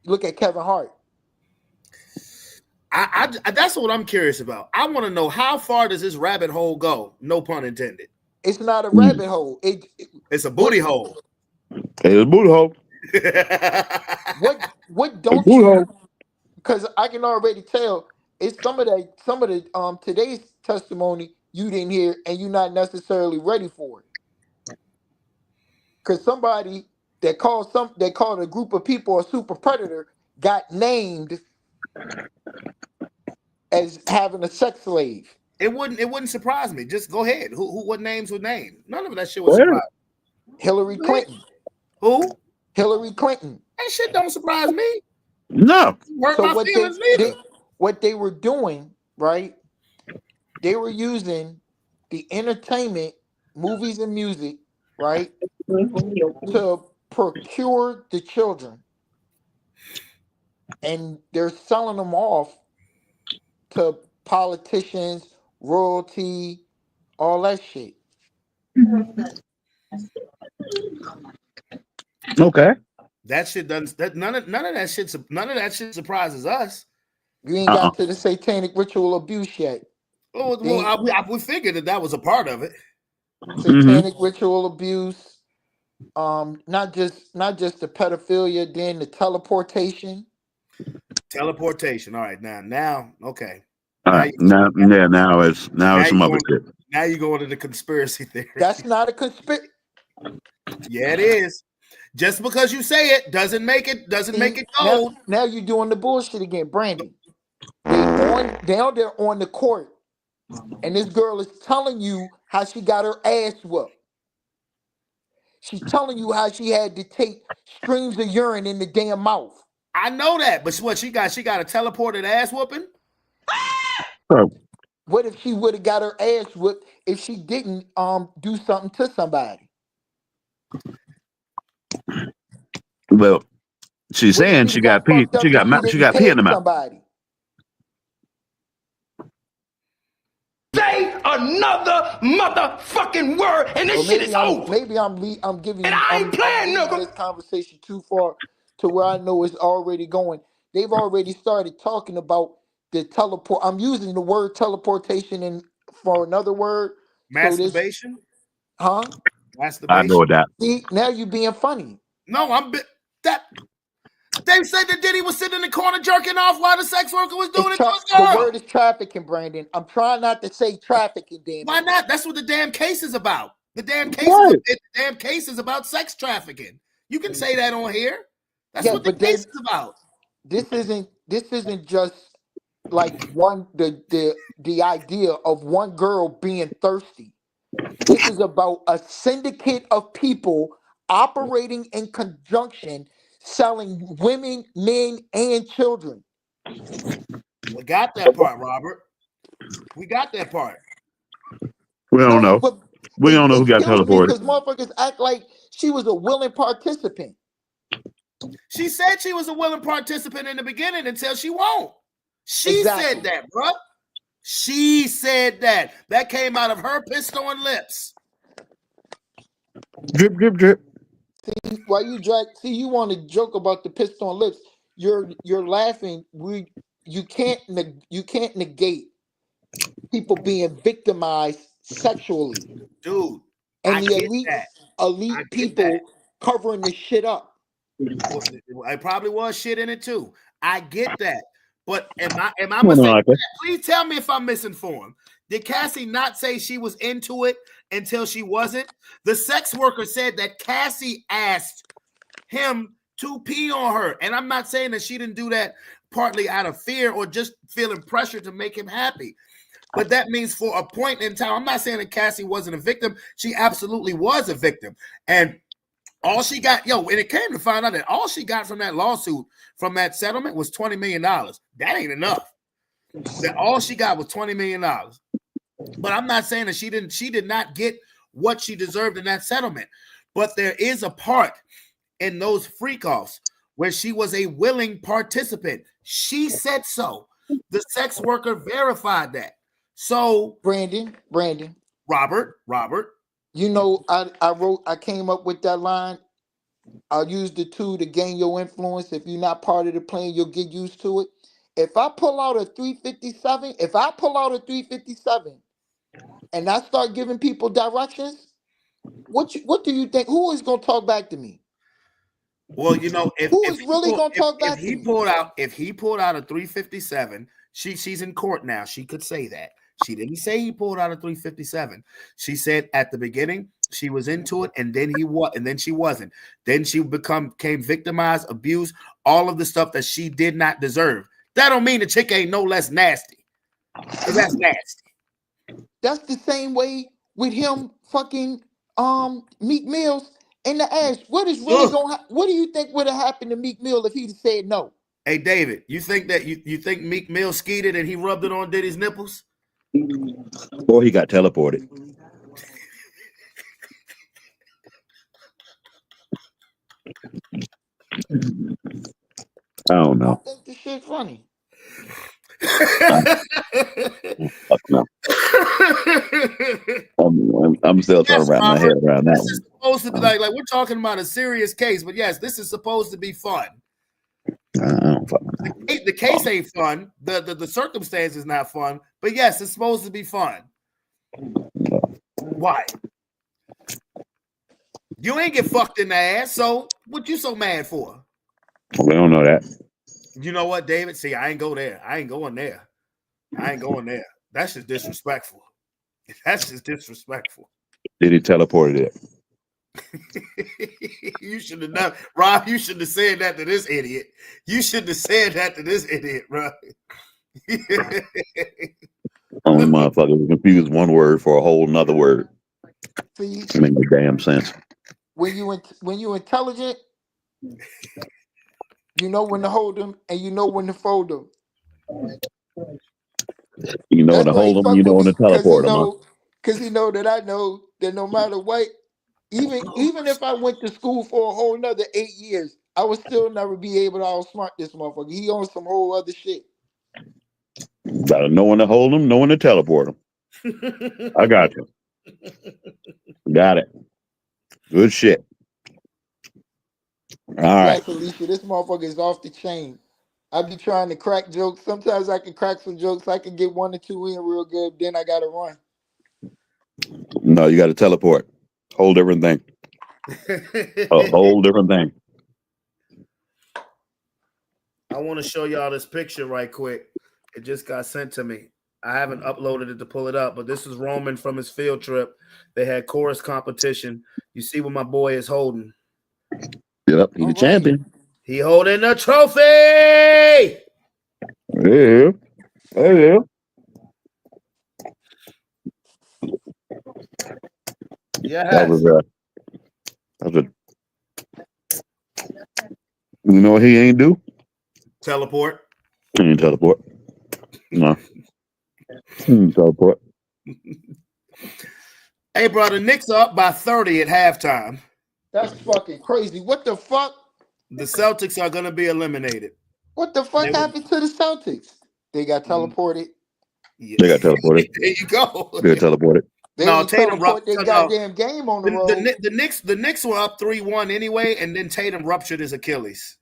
Look at Kevin Hart. I that's what I'm curious about. I want to know how far does this rabbit hole go? No pun intended. It's not a rabbit hole. It's a booty hole. Hey, it's booty hole. What don't you? Because I can already tell it's some of the today's testimony you didn't hear and you're not necessarily ready for it. Because somebody that called a group of people a super predator got named as having a sex slave. It wouldn't surprise me. Just go ahead. Who what names would name? None of that shit would surprise me. Hillary Clinton. Who? Hillary Clinton. That shit don't surprise me. No. Hurt my feelings neither. What they were doing, right? They were using the entertainment, movies and music, right, to procure the children. And they're selling them off to politicians, royalty, all that shit. Okay. That shit doesn't. None of that shit surprises us. You ain't got to the satanic ritual abuse yet. Well, we figured that was a part of it. Satanic ritual abuse, not just the pedophilia, then the teleportation. Teleportation. All right, now, okay. All right, now it's some other shit. Now you go into the conspiracy theory. That's not a conspiracy. Yeah, it is. Just because you say it doesn't make it gold. Now you're doing the bullshit again, Brandon. Down there on the court, and this girl is telling you how she got her ass whooped. She's telling you how she had to take streams of urine in the damn mouth. I know that, but what she got a teleported ass whooping? What if she would have got her ass whooped if she didn't do something to somebody? Well, she's saying she got pee. She got pee in the mouth. Somebody. Say another motherfucking word, and this shit is over. Maybe I'm giving and you. I ain't playing, nigga. This conversation too far to where I know it's already going. They've already started talking about the teleport. I'm using the word teleportation for another word. Masturbation? Masturbation. I know that. See, now you're being funny. No, they said that Diddy was sitting in the corner jerking off while the sex worker was doing it to his girl. The word is trafficking, Brandon. I'm trying not to say trafficking, damn it. Why not? That's what the damn case is about. The damn case is about sex trafficking. You can say that on here. That's what the case is about. This isn't just like the idea of one girl being thirsty. This is about a syndicate of people operating in conjunction, selling women, men, and children. We got that part, Robert. We got that part. We don't know. We don't know who got teleported. Because motherfuckers act like she was a willing participant. She said she was a willing participant in the beginning until she won't. She said that, bro. She said that. That came out of her pistol and lips. Drip, drip, drip. See, while you you want to joke about the pistol and lips. You're laughing. You can't negate people being victimized sexually, dude. And the elite people covering this shit up. It probably was shit in it too. I get that, but am I mistaken? Please tell me if I'm misinformed. Did Cassie not say she was into it until she wasn't? The sex worker said that Cassie asked him to pee on her, and I'm not saying that she didn't do that partly out of fear or just feeling pressure to make him happy. But that means for a point in time, I'm not saying that Cassie wasn't a victim. She absolutely was a victim. And all she got, and it came to find out that all she got from that lawsuit, from that settlement, was $20 million. That ain't enough. That all she got was $20 million. But I'm not saying that she did not get what she deserved in that settlement. But there is a part in those freak-offs where she was a willing participant. She said so. The sex worker verified that. So Brandon. Robert. You know, I came up with that line. I'll use the two to gain your influence. If you're not part of the plan, you'll get used to it. If I pull out a 357, and I start giving people directions, what do you think? Who is gonna talk back to me? Well, if Who is really gonna talk back to he me? pulled out a 357, she's in court now. She could say that. She didn't say he pulled out a 357. She said at the beginning she was into it, and then she wasn't. Then she became victimized, abused, all of the stuff that she did not deserve. That don't mean the chick ain't no less nasty. Because that's nasty. That's the same way with him fucking Meek Mills in the ass. What do you think would have happened to Meek Mill if he'd said no? Hey David, you think that you think Meek Mill skeeted and he rubbed it on Diddy's nipples? Or he got teleported. I don't know. I think this shit funny. Fuck no. I'm still trying to wrap my head around that. This is supposed to be like we're talking about a serious case, but yes, this is supposed to be fun. The case ain't fun. The circumstance is not fun, but yes, it's supposed to be fun. Why? You ain't get fucked in the ass, so what you so mad for? We don't know that. You know what, David? See, I ain't go there. I ain't going there. That's just disrespectful. Did he teleported it? You should have done, Rob. You should have said that to this idiot. Rob. Only motherfucker confused one word for a whole nother word. See, it make no damn sense. When you intelligent, you know when to hold them and you know when to fold them. You know when to hold them, you know when to teleport them. Because he know that I know that no matter what, even if I went to school for a whole nother 8 years, I would still never be able to outsmart this motherfucker. He owns some whole other shit. Gotta know when to hold them, know when to teleport them. I got you. Got it. Good shit. All right. Alicia, this motherfucker is off the chain. I be trying to crack jokes. Sometimes I can crack some jokes. I can get 1 or 2 in real good. Then I gotta run. No, you got to teleport. Whole different thing. A whole different thing. I want to show y'all this picture right quick. It just got sent to me. I haven't uploaded it to pull it up, but this is Roman from his field trip. They had chorus competition. You see what my boy is holding. Yep, he's the champion. He holding the trophy. Yeah. Yeah. That was a. You know what he ain't do? Teleport. He ain't teleport. No. He ain't teleport. Hey, bro, the Knicks are up by 30 at halftime. That's fucking crazy. What the fuck? The Celtics are going to be eliminated. What the fuck happened to the Celtics? They got teleported. Yeah. They got teleported. There you go. They got teleported. They Tatum their goddamn game on the road. The Knicks were up 3-1 anyway, and then Tatum ruptured his Achilles.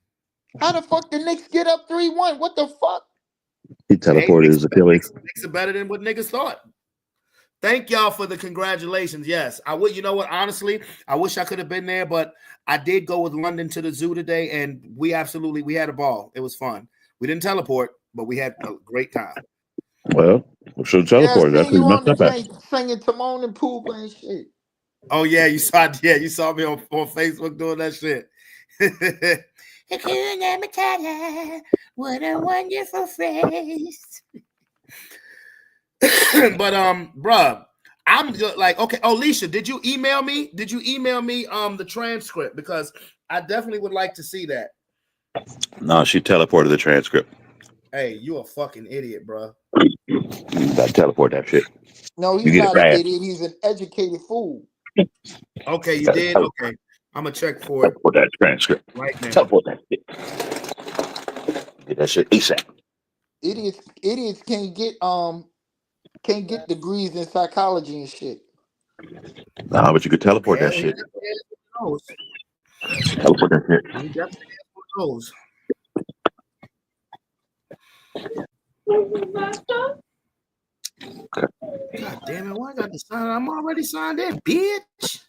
How the fuck the Knicks get up 3-1? What the fuck? He teleported his Achilles. Knicks are better than what niggas thought. Thank y'all for the congratulations. Yes, I would. You know what? Honestly, I wish I could have been there, but I did go with London to the zoo today, and we had a ball. It was fun. We didn't teleport, but we had a great time. Well, we should have teleported. That's what we messed up at. Singing Timon and Pumbaa and shit. Oh yeah, you saw me on Facebook doing that shit. What a wonderful phrase. But bruh, I'm just like, okay. Oh, Leisha, did you email me? Did you email me the transcript? Because I definitely would like to see that. No, she teleported the transcript. Hey, you a fucking idiot, bruh. You gotta teleport that shit. No, You he's get it not an fast. idiot. He's an educated fool. Okay, you Gotta did? Okay. I'm gonna check for it teleport that transcript. right now. Teleport that shit. Get that shit ASAP. Idiots can't get degrees in psychology and shit. Nah, but you could teleport Yeah, that he shit. definitely has one of those. Teleport that shit. He definitely has one of those. God damn it! Why I got to sign? I'm already signed in, bitch.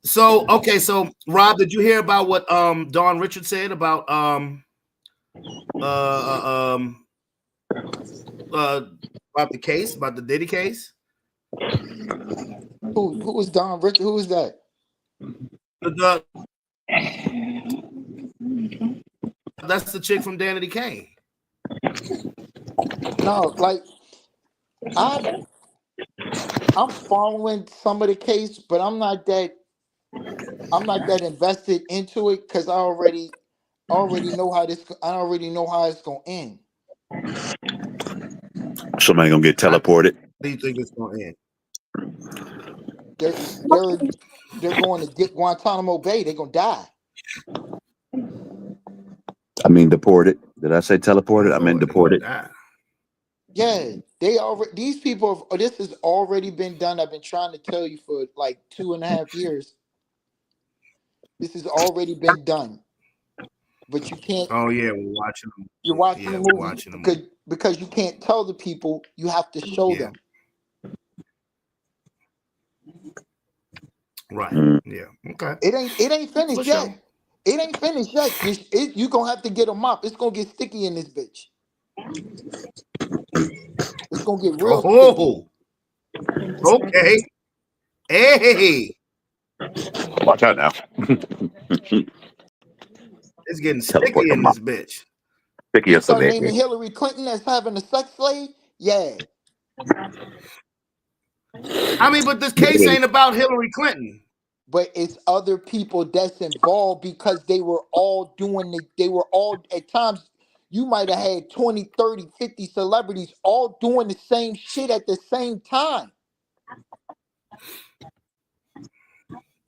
So okay, so Rob, did you hear about what Dawn Richard said about about the case, about the Diddy case? Who was Don Richard? Who is that? That's the chick from Danity Kane. No, like I'm following some of the case, but I'm not that invested into it because I already know how it's gonna end. Somebody gonna get teleported. Do you think it's gonna end? They're going to get Guantanamo Bay. They're gonna die. I mean deported. Did I say teleported? I meant deported. Yeah, these people this has already been done. I've been trying to tell you for like 2.5 years. This has already been done. But you can't. Oh yeah, we're watching them. You're watching the movie watching them. because you can't tell the people. You have to show them. Right. Yeah. Okay. It ain't finished yet. Sure. It ain't finished yet. You gonna have to get a mop. It's gonna get sticky in this bitch. It's gonna get real sticky. Okay. Hey. Watch out now. It's getting sticky in this bitch. Sticky You start naming Hillary Clinton as having a sex slave? Yeah. I mean, but this case ain't about Hillary Clinton. But it's other people that's involved because they were all at times you might have had 20, 30, 50 celebrities all doing the same shit at the same time.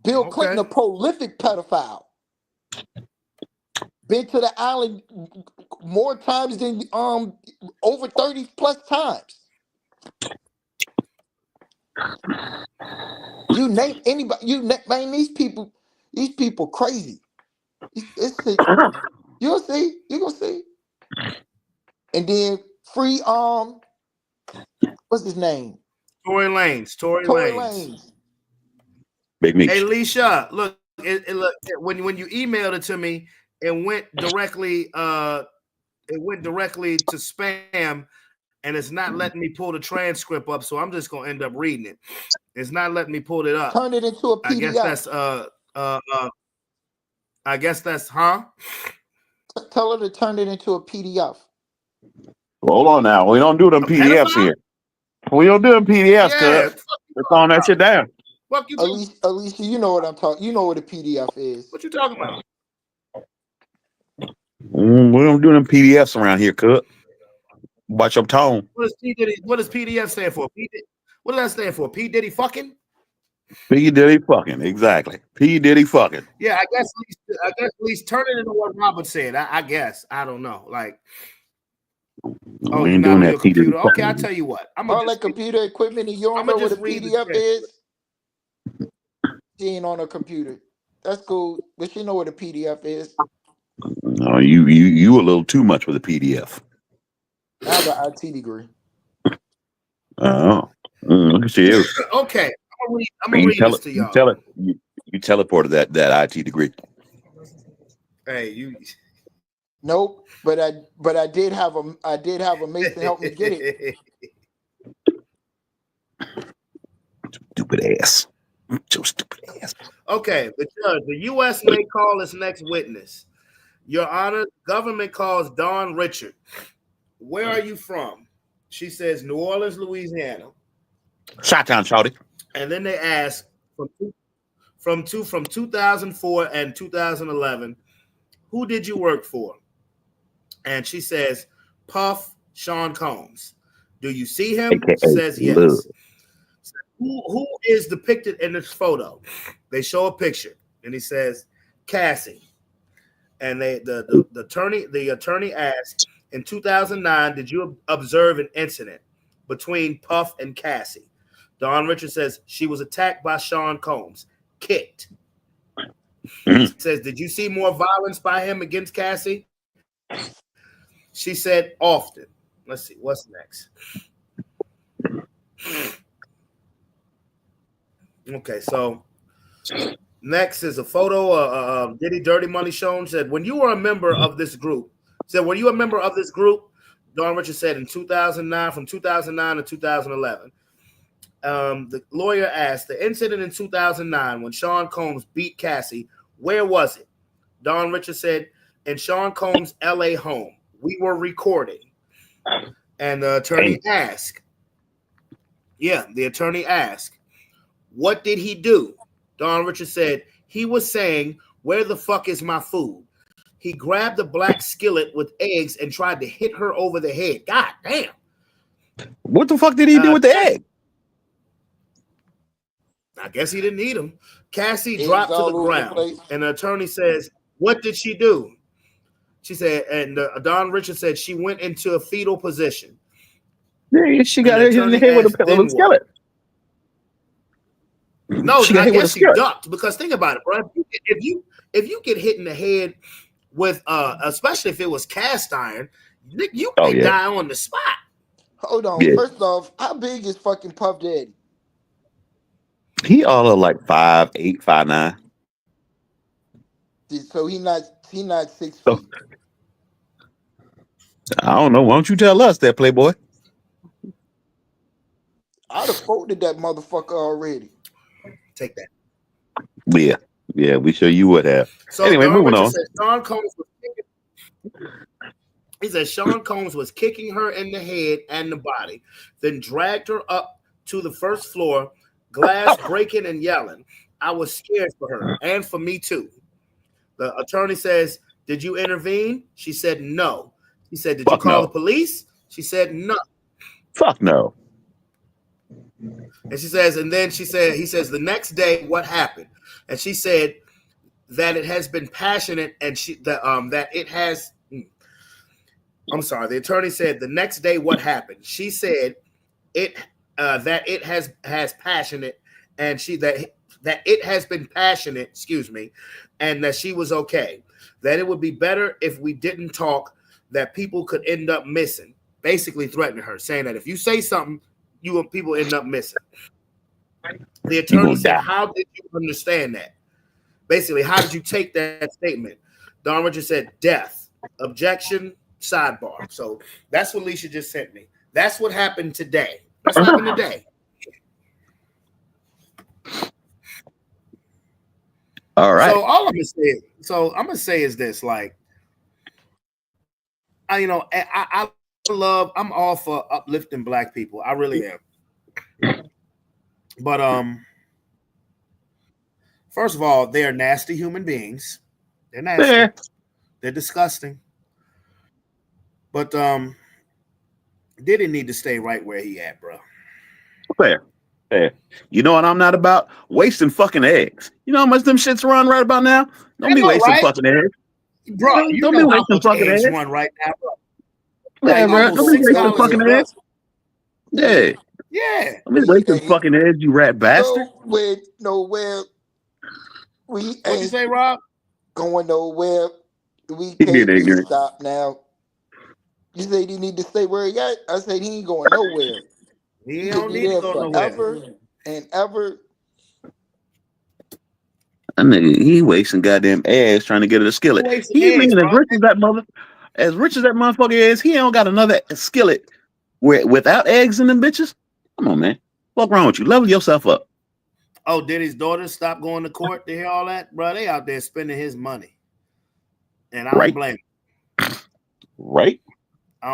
Bill Clinton, a prolific pedophile. Been to the island more times than over 30 plus times. You name anybody, man, these people crazy. You'll see. You're gonna see. And then free what's his name? Tory Lanez. Big Meech. Hey, Leisha, look, look when you emailed it to me, it went directly to spam, and it's not letting me pull the transcript up, so I'm just gonna end up reading it. It's not letting me pull it up. Turn it into a PDF. I guess that's huh? Tell her to turn it into a PDF. Hold on now. We don't do them PDFs here. We don't do them PDFs, cuz. Let's calm that shit down. Fuck you. Alicia, you know what I'm talking. You know what a PDF is. What you talking about? We don't do them PDFs around here, cuz. Watch your tone. What does PDF stand for? What does that stand for? P Diddy fucking? P Diddy fucking, exactly. P Diddy fucking. Yeah, I guess at least turn it into what Robert said. I guess. I don't know. Like, oh, you're not on your computer. Okay, I'll tell you what. I'm all like computer equipment and you don't know what a PDF is. She ain't on her computer. That's cool, but she know what a PDF is. No, you a little too much with a PDF. I have an IT degree. Oh, look at you. Okay, I'm gonna read this to y'all. You teleported that IT degree. Hey, you. Nope, but I did have a Mason help me get it. Stupid ass. So stupid ass. Okay, the judge, the U.S. may call its next witness. Your Honor, government calls Dawn Richard. Where are you from? She says New Orleans, Louisiana. Shot-town, shawty. And then they ask from 2004 and 2011, who did you work for? And she says, Puff Sean Combs. Do you see him? AKA She says yes. Love. Who is depicted in this photo? They show a picture, and he says Cassie. And the attorney asked, in 2009, did you observe an incident between Puff and Cassie? Don Richards says she was attacked by Sean Combs, kicked. He says, did you see more violence by him against Cassie? She said often. Let's see, what's next? Okay, so next is a photo of Diddy Dirty Money shown. Said, when you were a member of this group, were you a member of this group? Don Richards said in 2009, from 2009 to 2011. The lawyer asked, the incident in 2009 when Sean Combs beat Cassie, where was it? Don Richards said, in Sean Combs' LA home. We were recording. And the attorney asked, what did he do? Don Richards said, he was saying, where the fuck is my food? He grabbed a black skillet with eggs and tried to hit her over the head. God damn. What the fuck did he do with the egg? I guess he didn't eat him. Cassie dropped to the ground, and the attorney says, what did she do? She said, and Don Richards said she went into a fetal position. Yeah, she got hit in the head with a skillet. No, I guess she ducked, because think about it, bro. If you get hit in the head with especially if it was cast iron, you may die on the spot. Hold on. Yeah. First off, how big is fucking Puff Daddy? He all of like 5'8", 5'9". So he not 6 feet. I don't know. Why don't you tell us that, Playboy? I'd have folded that motherfucker already. Take that. Yeah, we sure you would have. So anyway, moving on. He said Sean Combs was kicking her in the head and the body, then dragged her up to the first floor, glass breaking and yelling. I was scared for her and for me too. The attorney says, did you intervene? She said no. He said, did you call the police? She said no. Fuck no. And she says, he says, the next day, what happened? And she said that it has been passionate, and that it has. I'm sorry. The attorney said the next day, what happened? She said that it has passionate, and that it has been passionate. Excuse me, and that she was okay. That it would be better if we didn't talk. That people could end up missing. Basically threatening her, saying that if you say something, people end up missing. The attorney said, how did you understand that? Basically, how did you take that statement? Don Richards said, death. Objection, sidebar. So that's what Leisha just sent me. That's what happened today. That's what happened today. All right. So all I'm gonna say is this: like, I'm all for uplifting Black people. I really am. But first of all, they are nasty human beings. They're nasty. Yeah. They're disgusting. But Diddy need to stay right where he at, bro. Fair. You know what I'm not about? Wasting fucking eggs. You know how much them shits run right about now? Don't be wasting fucking eggs. Bro, don't be wasting fucking eggs run right now, bro. Yeah, bro. Don't be wasting fucking eggs. Yeah. Yeah. Don't be wasting fucking eggs, you rat bastard. Nowhere. We what you say, Rob? Going nowhere. We can't stop now. You say he need to stay where he at? I said he ain't going nowhere. He don't need to go nowhere. And ever. I mean, he wasting goddamn eggs trying to get at a skillet. He mean as rich as that motherfucker is, he don't got another skillet without eggs in them bitches. Come on, man. What's wrong with you? Level yourself up. Oh, Diddy's daughters stop going to court to hear all that? Bro, they out there spending his money. And I don't blame him. Right.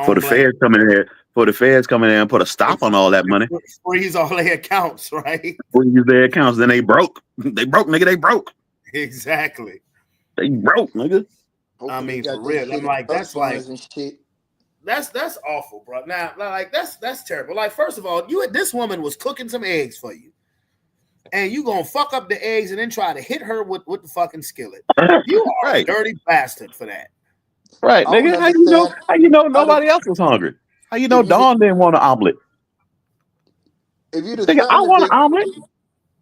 For the feds coming in for the feds coming in and put a stop on all that money. Freeze all their accounts, right? Freeze their accounts, then they broke. They broke, nigga. They broke. Exactly. They broke, nigga. I mean, for real. I'm like, that's like, and shit. that's awful, bro. Now, like, that's terrible. Like, first of all, this woman was cooking some eggs for you, and you gonna fuck up the eggs and then try to hit her with the fucking skillet. You are a dirty bastard for that. Right, nigga. How you know nobody else was hungry? How you know Dawn didn't want an omelet? If you Nigga, I want an omelet.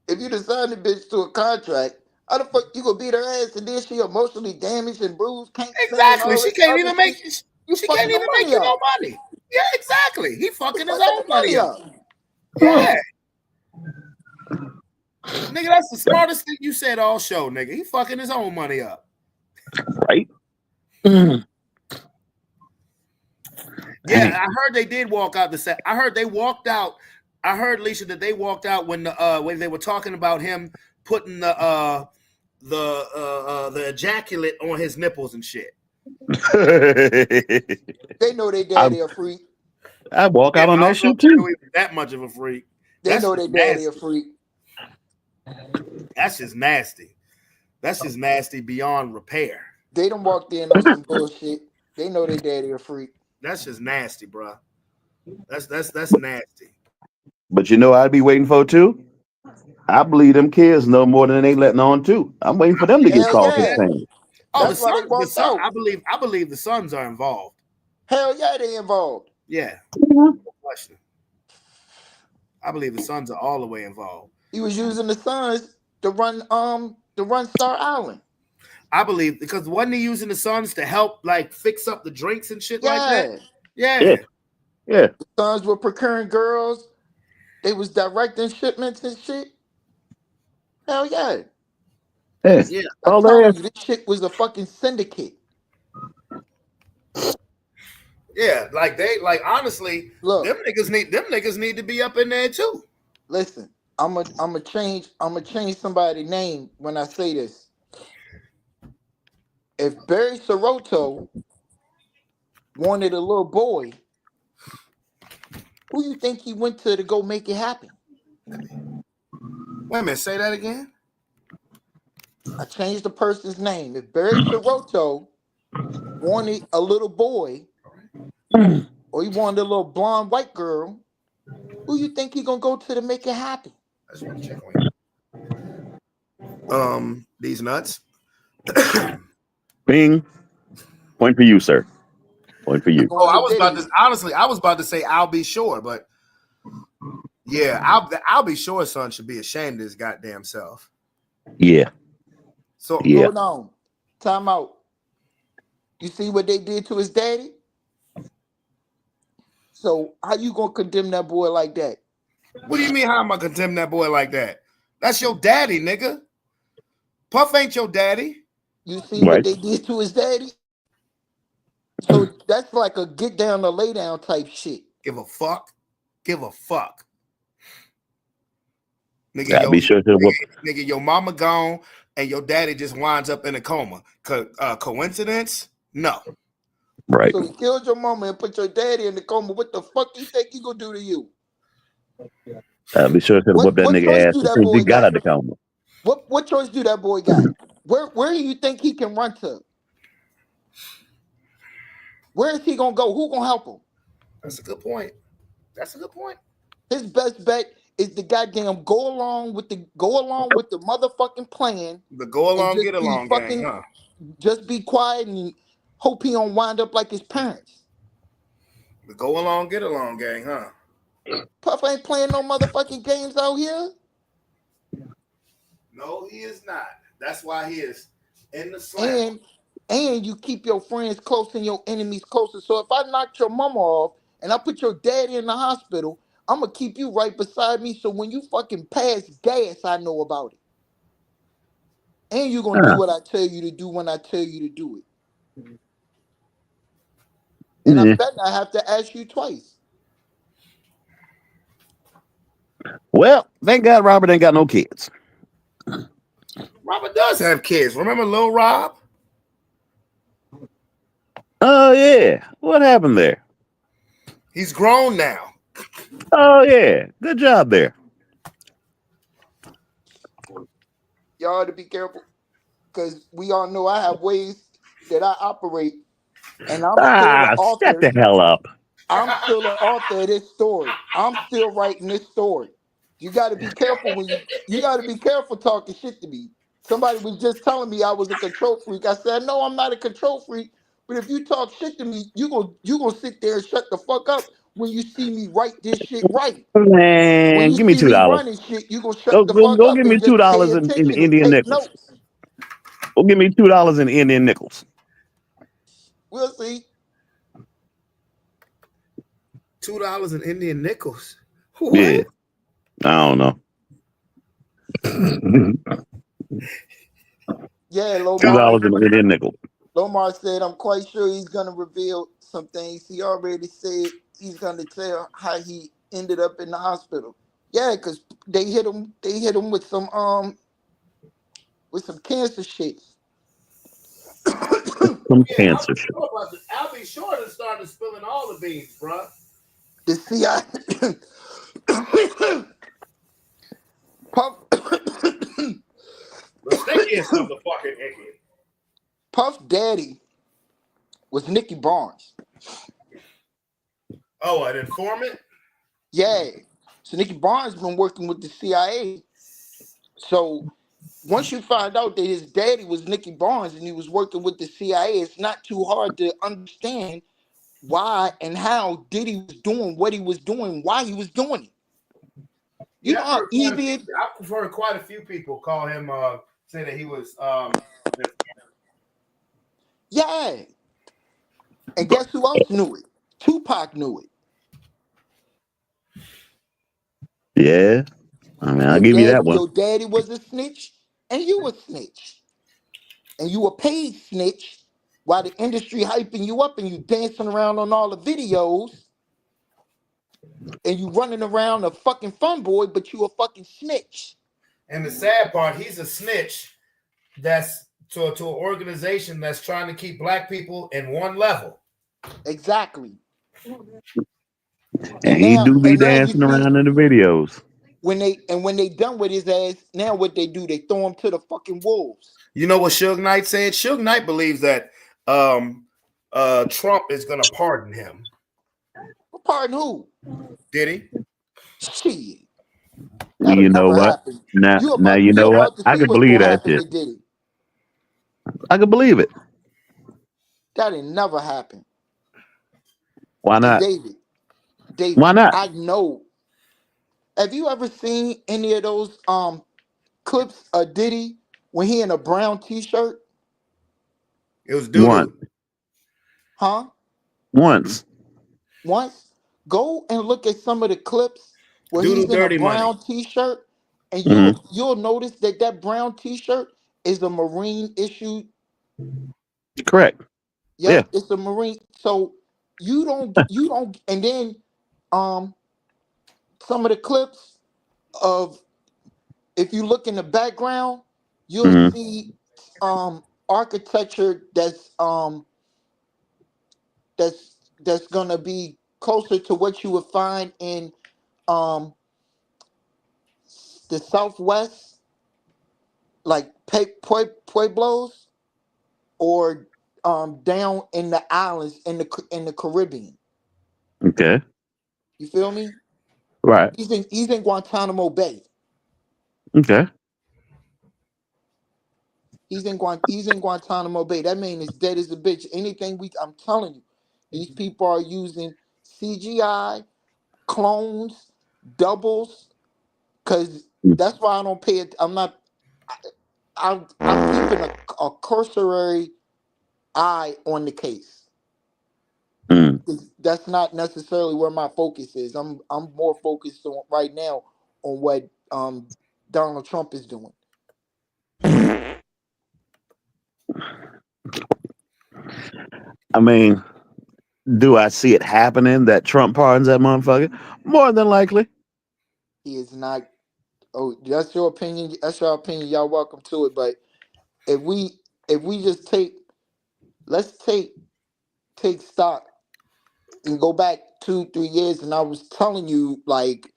If you sign the bitch to a contract, how the fuck you gonna beat her ass and then she emotionally damaged and bruised? Exactly. She can't even make it. She can't even make you no money. Yeah, exactly. He fucking his own money up. Yeah. Nigga, that's the smartest thing you said all show, nigga. He fucking his own money up. Right? Yeah, I heard they did walk out the set. I heard they walked out. I heard, Lisa, that they walked out when they were talking about him putting the ejaculate on his nipples and shit. They know they daddy a freak. I walk out on that shit too. That much of a freak. They know they daddy a freak. That's just nasty. That's just nasty beyond repair. They don't walk in on some bullshit. They know they daddy a freak. That's just nasty, bro. That's nasty. But you know I'd be waiting for too? I believe them kids know more than they letting on too. I'm waiting for them to get called this thing. Oh, the son, I believe the sons are involved. Hell yeah, they involved. Yeah. No question. I believe the sons are all the way involved. He was using the sons to run Star Island. I believe because wasn't he using the sons to help like fix up the drinks and shit like that? Yeah. The sons were procuring girls. They was directing shipments and shit. Hell yeah. Yeah. I'm telling you, this shit was a fucking syndicate. Yeah, honestly, look, them niggas need to be up in there too. Listen, I'm gonna change somebody's name when I say this. If Barry Soroto wanted a little boy, who you think he went to go make it happen? Wait a minute, say that again. I changed the person's name. If Barry Soroto wanted a little boy, or he wanted a little blonde white girl, who you think he gonna go to make it happen? I just want to check on you. These nuts. Bing. Point for you, sir. Point for you. Oh, I was about to say I'll be sure, but yeah, I'll be sure son should be ashamed of his goddamn self. Yeah. So hold on. Time out. You see what they did to his daddy? So how you gonna condemn that boy like that? What do you mean how am I condemn that boy like that? That's your daddy, nigga. Puff ain't your daddy. You see what they did to his daddy? So that's like a get down or lay down type shit. Give a fuck. Nigga, be sure to nigga, your mama gone and your daddy just winds up in a coma. Coincidence? No. Right. So he killed your mama and put your daddy in the coma. What the fuck you think he gonna do to you? Be sure to whip that nigga ass as he got out of the coma. What choice do that boy got? Where do you think he can run to? Where is he gonna go? Who gonna help him? That's a good point. His best bet is the goddamn go along with the motherfucking plan. The go along, get along gang, huh? Just be quiet and hope he don't wind up like his parents. The go along, get along gang, huh? Puff ain't playing no motherfucking games out here. No, he is not. That's why he is in the slam. And you keep your friends close and your enemies closer. So if I knocked your mama off and I put your daddy in the hospital, I'm going to keep you right beside me. So when you fucking pass gas, I know about it. And you're going to do what I tell you to do when I tell you to do it. And I bet I have to ask you twice. Well, thank God Robert ain't got no kids. Robert does have kids. Remember Lil Rob? Oh, yeah. What happened there? He's grown now. Oh yeah, good job there. Y'all ought to be careful because we all know I have ways that I operate, and I'm still the Shut author. the hell up. I'm still the author of this story. I'm still writing this story. You got to be careful when you got to be careful talking shit to me. Somebody was just telling me I was a control freak. I said, no, I'm not a control freak. But if you talk shit to me, you gonna sit there and shut the fuck up when you see me write this shit right. When Man, you give me see me $2. running shit, you gonna shut the fuck Go up give me and two just pay dollars in attention and Indian take nickels. notes. Go give me $2 in Indian nickels. We'll see. $2 in Indian nickels. Yeah, What? I don't know. Yeah, Two Lomar. dollars in Indian nickels. Lomar said, I'm quite sure he's going to reveal some things. He already said he's going to tell how he ended up in the hospital. Yeah, because they hit him with some cancer shit. Some Yeah, cancer shit. I'll be sure to start spilling all the beans, bro. The CIA Puff The stickiest of the fucking icky. Puff Daddy was Nicky Barnes. Oh, an informant? Yeah. So Nicky Barnes been working with the CIA. So once you find out that his daddy was Nicky Barnes and he was working with the CIA, it's not too hard to understand why and how Diddy was doing what he was doing, why he was doing it. You Yeah, know how easy it. I've heard quite a few people call him, say that he was. Yeah. And guess who else knew it? Tupac knew it. Yeah, I mean, I'll give you that one. Your daddy was a snitch, and you a snitch. And you a paid snitch while the industry hyping you up and you dancing around on all the videos and you running around a fucking fun boy, but you a fucking snitch. And the sad part, he's a snitch that's to an organization that's trying to keep black people in one level. Exactly. And he do be now you dancing see around in the videos. when they done with his ass, now what they do, they throw him to the fucking wolves. You know what Suge Knight said? Suge Knight believes that Trump is gonna pardon him. Pardon who? Did he? Shit. That'll You know never what? happen. Now you You know what? about to I see can what's believe gonna that happen shit. to Diddy. I can believe it. That'll never happen. Why And not? David, Why not? I know. Have you ever seen any of those clips of Diddy when he in a brown t-shirt? It was doo-doo. Huh? Once. Once? Go and look at some of the clips where Doo-doo he's in a dirty money. brown t-shirt, and Mhm. you'll notice that brown t-shirt is a Marine issue. Correct. Yeah. Yep, it's a Marine. So you don't, and then some of the clips of, if you look in the background, you'll Mhm. see architecture that's gonna be closer to what you would find in um the Southwest, like Pueblos, or down in the islands in the Caribbean. Okay. You feel me? Right. He's in Guantanamo Bay. Okay. He's in Guantanamo Bay. That man is dead as a bitch. I'm telling you, these people are using CGI, clones, doubles, because that's why I don't pay it. I'm not. I'm keeping a cursory eye on the case. Mm. That's not necessarily where my focus is. I'm more focused on right now on what Donald Trump is doing. I mean, do I see it happening that Trump pardons that motherfucker? More than likely. He is not. Oh, that's your opinion. That's your opinion. Y'all welcome to it. But if we just let's take stock and go back 2-3 years, and I was telling you like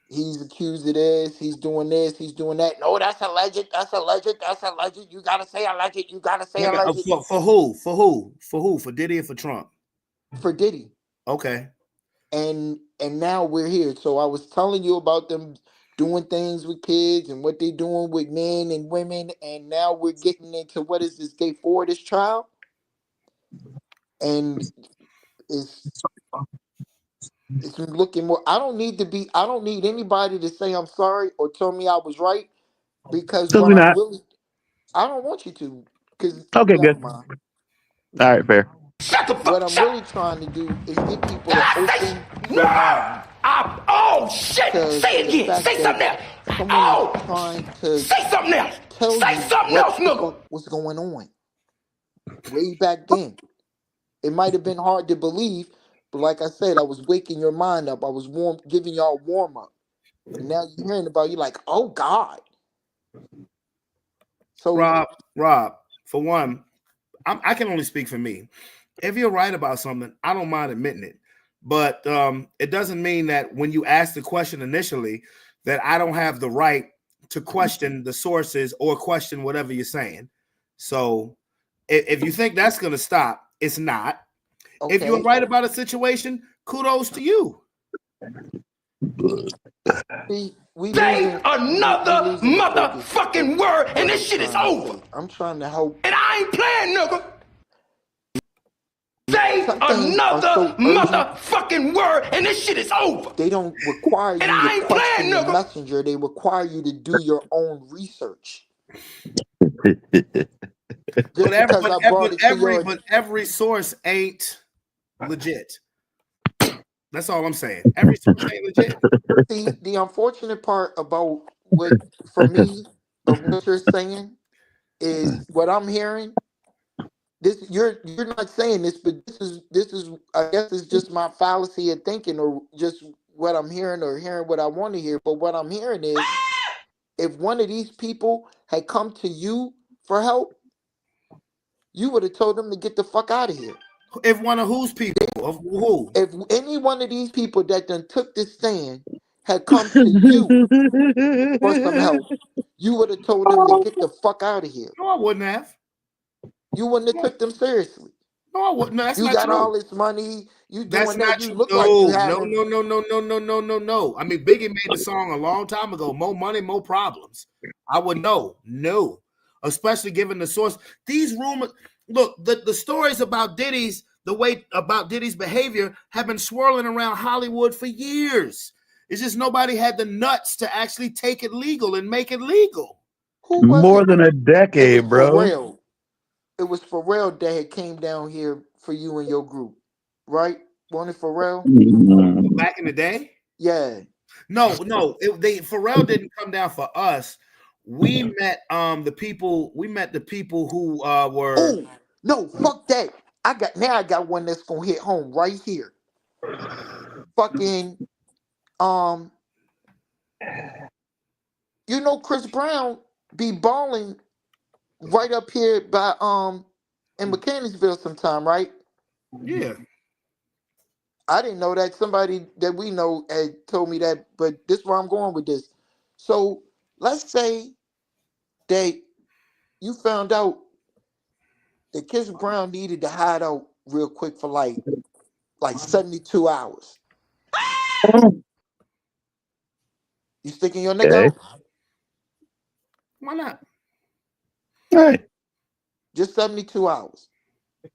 he's accused of this, he's doing this, he's doing that. No, that's alleged. That's alleged. That's alleged. You gotta say alleged. You gotta say Wait a minute, alleged. for who? For who? For who? For Diddy or for Trump? For Diddy. Okay. And now we're here. So I was telling you about them doing things with kids and what they're doing with men and women, and now we're getting into what is this day 4 of this trial, and it's looking more. I don't need anybody to say I'm sorry or tell me I was right, because Because what we're I'm not. really, I don't want you to, because Okay, never good. mind. All right, fair. Shut the What fuck I'm shut. really trying to do is get people And to I say, open no! their mind Oh shit! to Say it the again. fact Say that something else. someone is Oh! trying to Say something else. tell Say you something else, what the nigga. fuck was going on way back then. It might have been hard to believe, but like I said, I was waking your mind up. I was giving y'all a warm up, and now you're hearing about you like, oh God. So Rob, for one, I can only speak for me. If you're right about something, I don't mind admitting it. But it doesn't mean that when you ask the question initially that I don't have the right to question the sources or question whatever you're saying. So if you think that's going to stop, it's not. If you're okay, right about a situation, kudos to you. see, Say we another losing the focus motherfucking of word and what this I'm shit is trying to over. say. I'm trying to help. And I ain't playing, nigga. Say Some things are another so urgent, motherfucking word and this shit is over. they don't require And you to I ain't question playing, the nigga. messenger. They require you to do your own research. Just because I brought it to your But every source ain't legit. That's all I'm saying. Every source ain't legit. see, the unfortunate part about what, for me, of what you're saying is what I'm hearing. This you're not saying this, but this is I guess it's just my fallacy of thinking, or just what I'm hearing, or hearing what I want to hear. But what I'm hearing is, if one of these people had come to you for help, you would have told them to get the fuck out of here. If one of whose people? Of who? If any one of these people that done took this stand had come to you for some help, you would have told them to get the fuck out of here. No, I wouldn't have. You wouldn't have No, took them seriously. no, I wouldn't. No, that's You not got all true. this money, you That's doing that, not you true. look like you No, no, having. no, no, no, no, no, no, no, no. I mean, Biggie made the song a long time ago. More money, more problems. I would know. No. Especially given the source. These rumors, look, the stories about Diddy's, about Diddy's behavior have been swirling around Hollywood for years. It's just nobody had the nuts to actually take it legal and make it legal. Who was More it? than a It was decade, bro. Pharrell. It was Pharrell that had came down here for you and your group, right? Wasn't it Pharrell? Back in the day? Yeah. No. Pharrell didn't come down for us. We met the people. We met the people who were. Oh no, fuck that. I got one that's gonna hit home right here. Fucking um, you know Chris Brown be balling right up here by in Mechanicsville sometime, right? Yeah. I didn't know that. Somebody that we know had told me that, but this is where I'm going with this. So let's say that you found out that Chris Brown needed to hide out real quick for like 72 hours. You sticking your neck Okay. out? Why not? All right. Just 72 hours.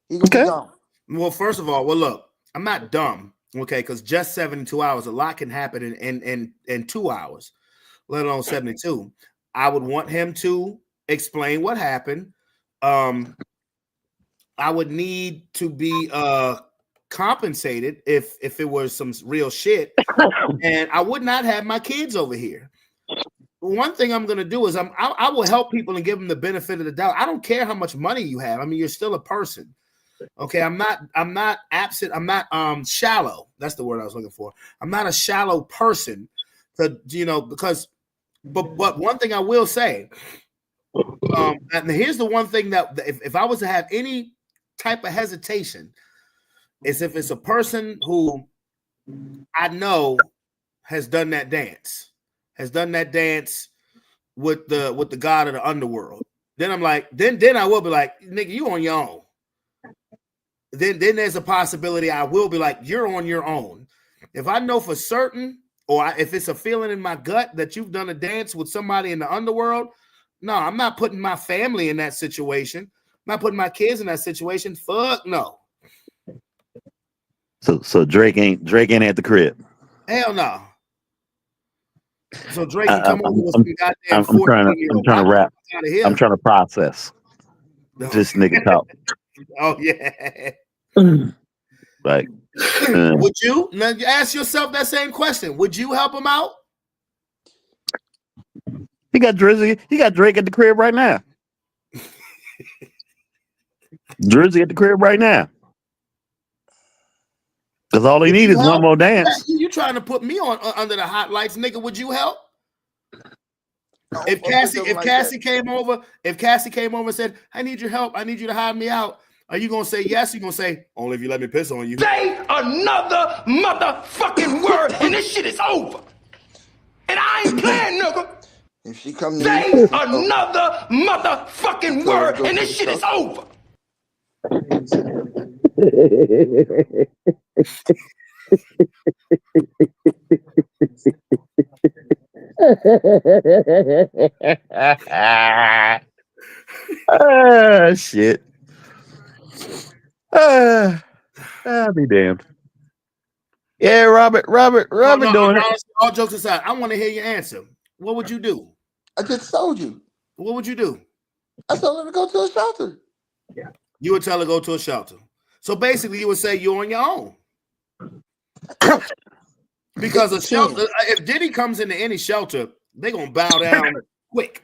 He gonna be Okay. gone. Well, first of all, look, I'm not dumb, okay, because just 72 hours, a lot can happen in 2 hours, let alone 72. I would want him to explain what happened. I would need to be compensated if it was some real shit, and I would not have my kids over here. One thing I'm going to do is I will help people and give them the benefit of the doubt. I don't care how much money you have. I mean, you're still a person. Okay, I'm not absent. I'm not shallow. That's the word I was looking for. I'm not a shallow person, because but one thing I will say, and here's the one thing that if I was to have any type of hesitation is if it's a person who I know has done that dance with the god of the underworld. Then I'm like, then I will be like, nigga, you on your own. Then there's a possibility I will be like, you're on your own. If I know for certain, or if it's a feeling in my gut that you've done a dance with somebody in the underworld, no, I'm not putting my family in that situation. I'm not putting my kids in that situation. Fuck no. So Drake ain't at the crib. Hell no. So Drake can come over with I'm some goddamn 14-year-old. I'm trying to rap. I'm trying to process this nigga talk. Oh yeah. Like, would you now ask yourself that same question? Would you help him out? He got Drizzy. He got Drake at the crib right now. Drizzy at the crib right now. Because all he needs is one more dance. You trying to put me on under the hot lights, nigga? Would you help? If Cassie came over and said, "I need your help. I need you to hide me out," are you gonna say yes? You gonna say only if you let me piss on you? Say another motherfucking word, and this shit is over. And I ain't playing, nigga. If she come to Say me, another motherfucking word, and this shit is over. Shit. I'll be damned. Yeah, Robert doing it. Honestly, all jokes aside, I want to hear your answer. What would you do? I just told you. What would you do? I told her to go to a shelter. Yeah. You would tell her to go to a shelter. So basically, you would say you're on your own. Because a shelter, if Diddy comes into any shelter, they're going to bow down quick.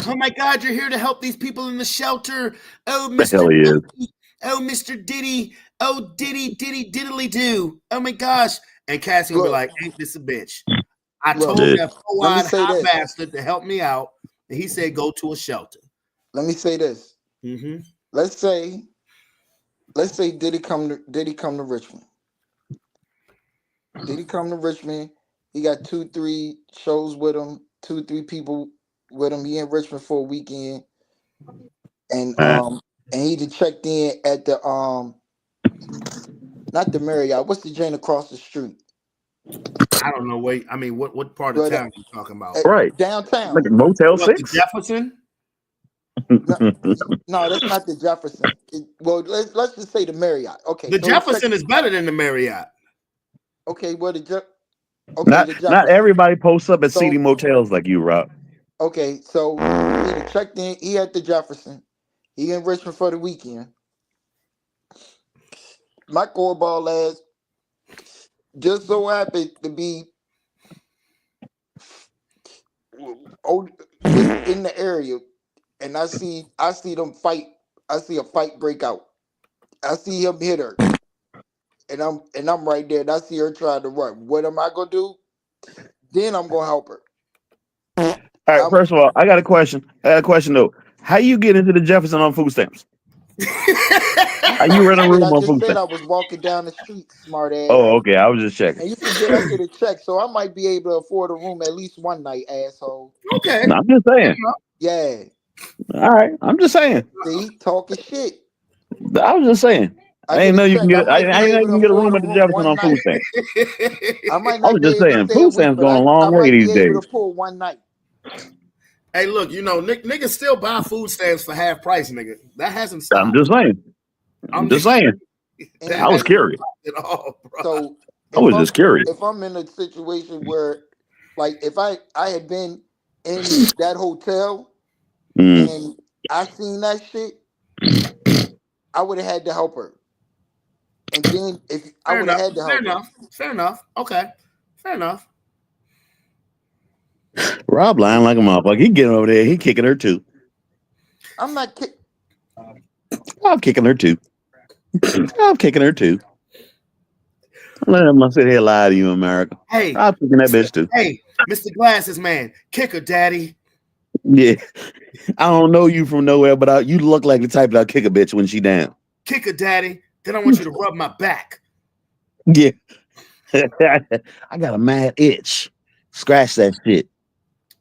Oh my God, you're here to help these people in the shelter. Oh, Mr. Oh, Mr. Diddy. Oh, Diddy, diddly do. Oh my gosh. And Cassie will be like, ain't this a bitch? I told that four-eyed hot bastard to help me out. And he said, go to a shelter. Let me say this. Mm-hmm. Let's say Diddy come to Richmond. Diddy come to Richmond. He got 2-3 shows with him, 2-3 people with him. He in Richmond for a weekend. And he just checked in at the not the Marriott. What's the joint across the street? I don't know. What part of town are you talking about? Right. Downtown. Like Motel 6? Jefferson? No, that's not the Jefferson. Let's just say the Marriott. Okay. The Jefferson is better than the Marriott. Okay, well not everybody posts up at seedy motels like you, Rob. Okay, so he checked in. He at the Jefferson. He in Richmond for the weekend. My cornball ass just so happened to be in the area, and I see them fight. I see a fight break out. I see him hit her, and I'm right there, and I see her trying to run. What am I gonna do? Then I'm gonna help her. All right. First of all, I got a question. Though. How you get into the Jefferson on food stamps? How you rent a room on food stamps? I was walking down the street, smart ass. Oh, okay. I was just checking. And you can get under the check, so I might be able to afford a room at least one night, asshole. Okay. I'm just saying. Yeah. All right. I'm just saying. See, talking shit. I was just saying. I ain't know you can get. I ain't know you can get a room at the Jefferson on food stamps. I was just saying. Food stamps going a long way these days. To pull one night. Hey, look, niggas still buy food stamps for half price, nigga. That hasn't stopped. I'm just saying. I was curious. All, so I was just curious. If I'm in a situation where, like, if I had been in that hotel and I seen that shit, I would have had to help her. And then I would have had to help her. Fair enough. Okay. Fair enough. Rob lying like a motherfucker. He getting over there. He kicking her too. I'm not kicking. I'm kicking her too. I'm kicking her too. Let him sit here lie to you, America. Hey, I'm kicking that bitch too. Hey, Mr. Glasses man, kick her, daddy. Yeah, I don't know you from nowhere, but you look like the type that'll kick a bitch when she down. Kick her, daddy. Then I want you to rub my back. Yeah. I got a mad itch. Scratch that shit.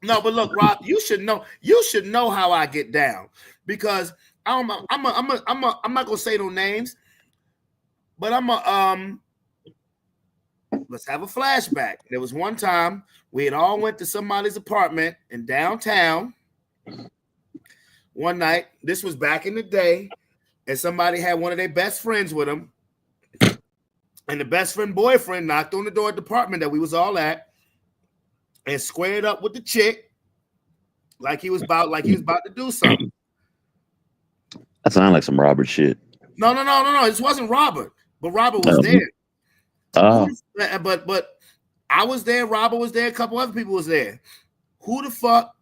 No, but look, Rob, you should know. You should know how I get down because I'm not gonna say no names, but let's have a flashback. There was one time we had all went to somebody's apartment in downtown one night. This was back in the day, and somebody had one of their best friends with them, and the best friend boyfriend knocked on the door at the apartment that we was all at and squared up with the chick. Like he was about to do something. That sounds like some Robert shit. No. This wasn't Robert, but Robert was there. Oh. But I was there. Robert was there. A couple other people was there. Who the fuck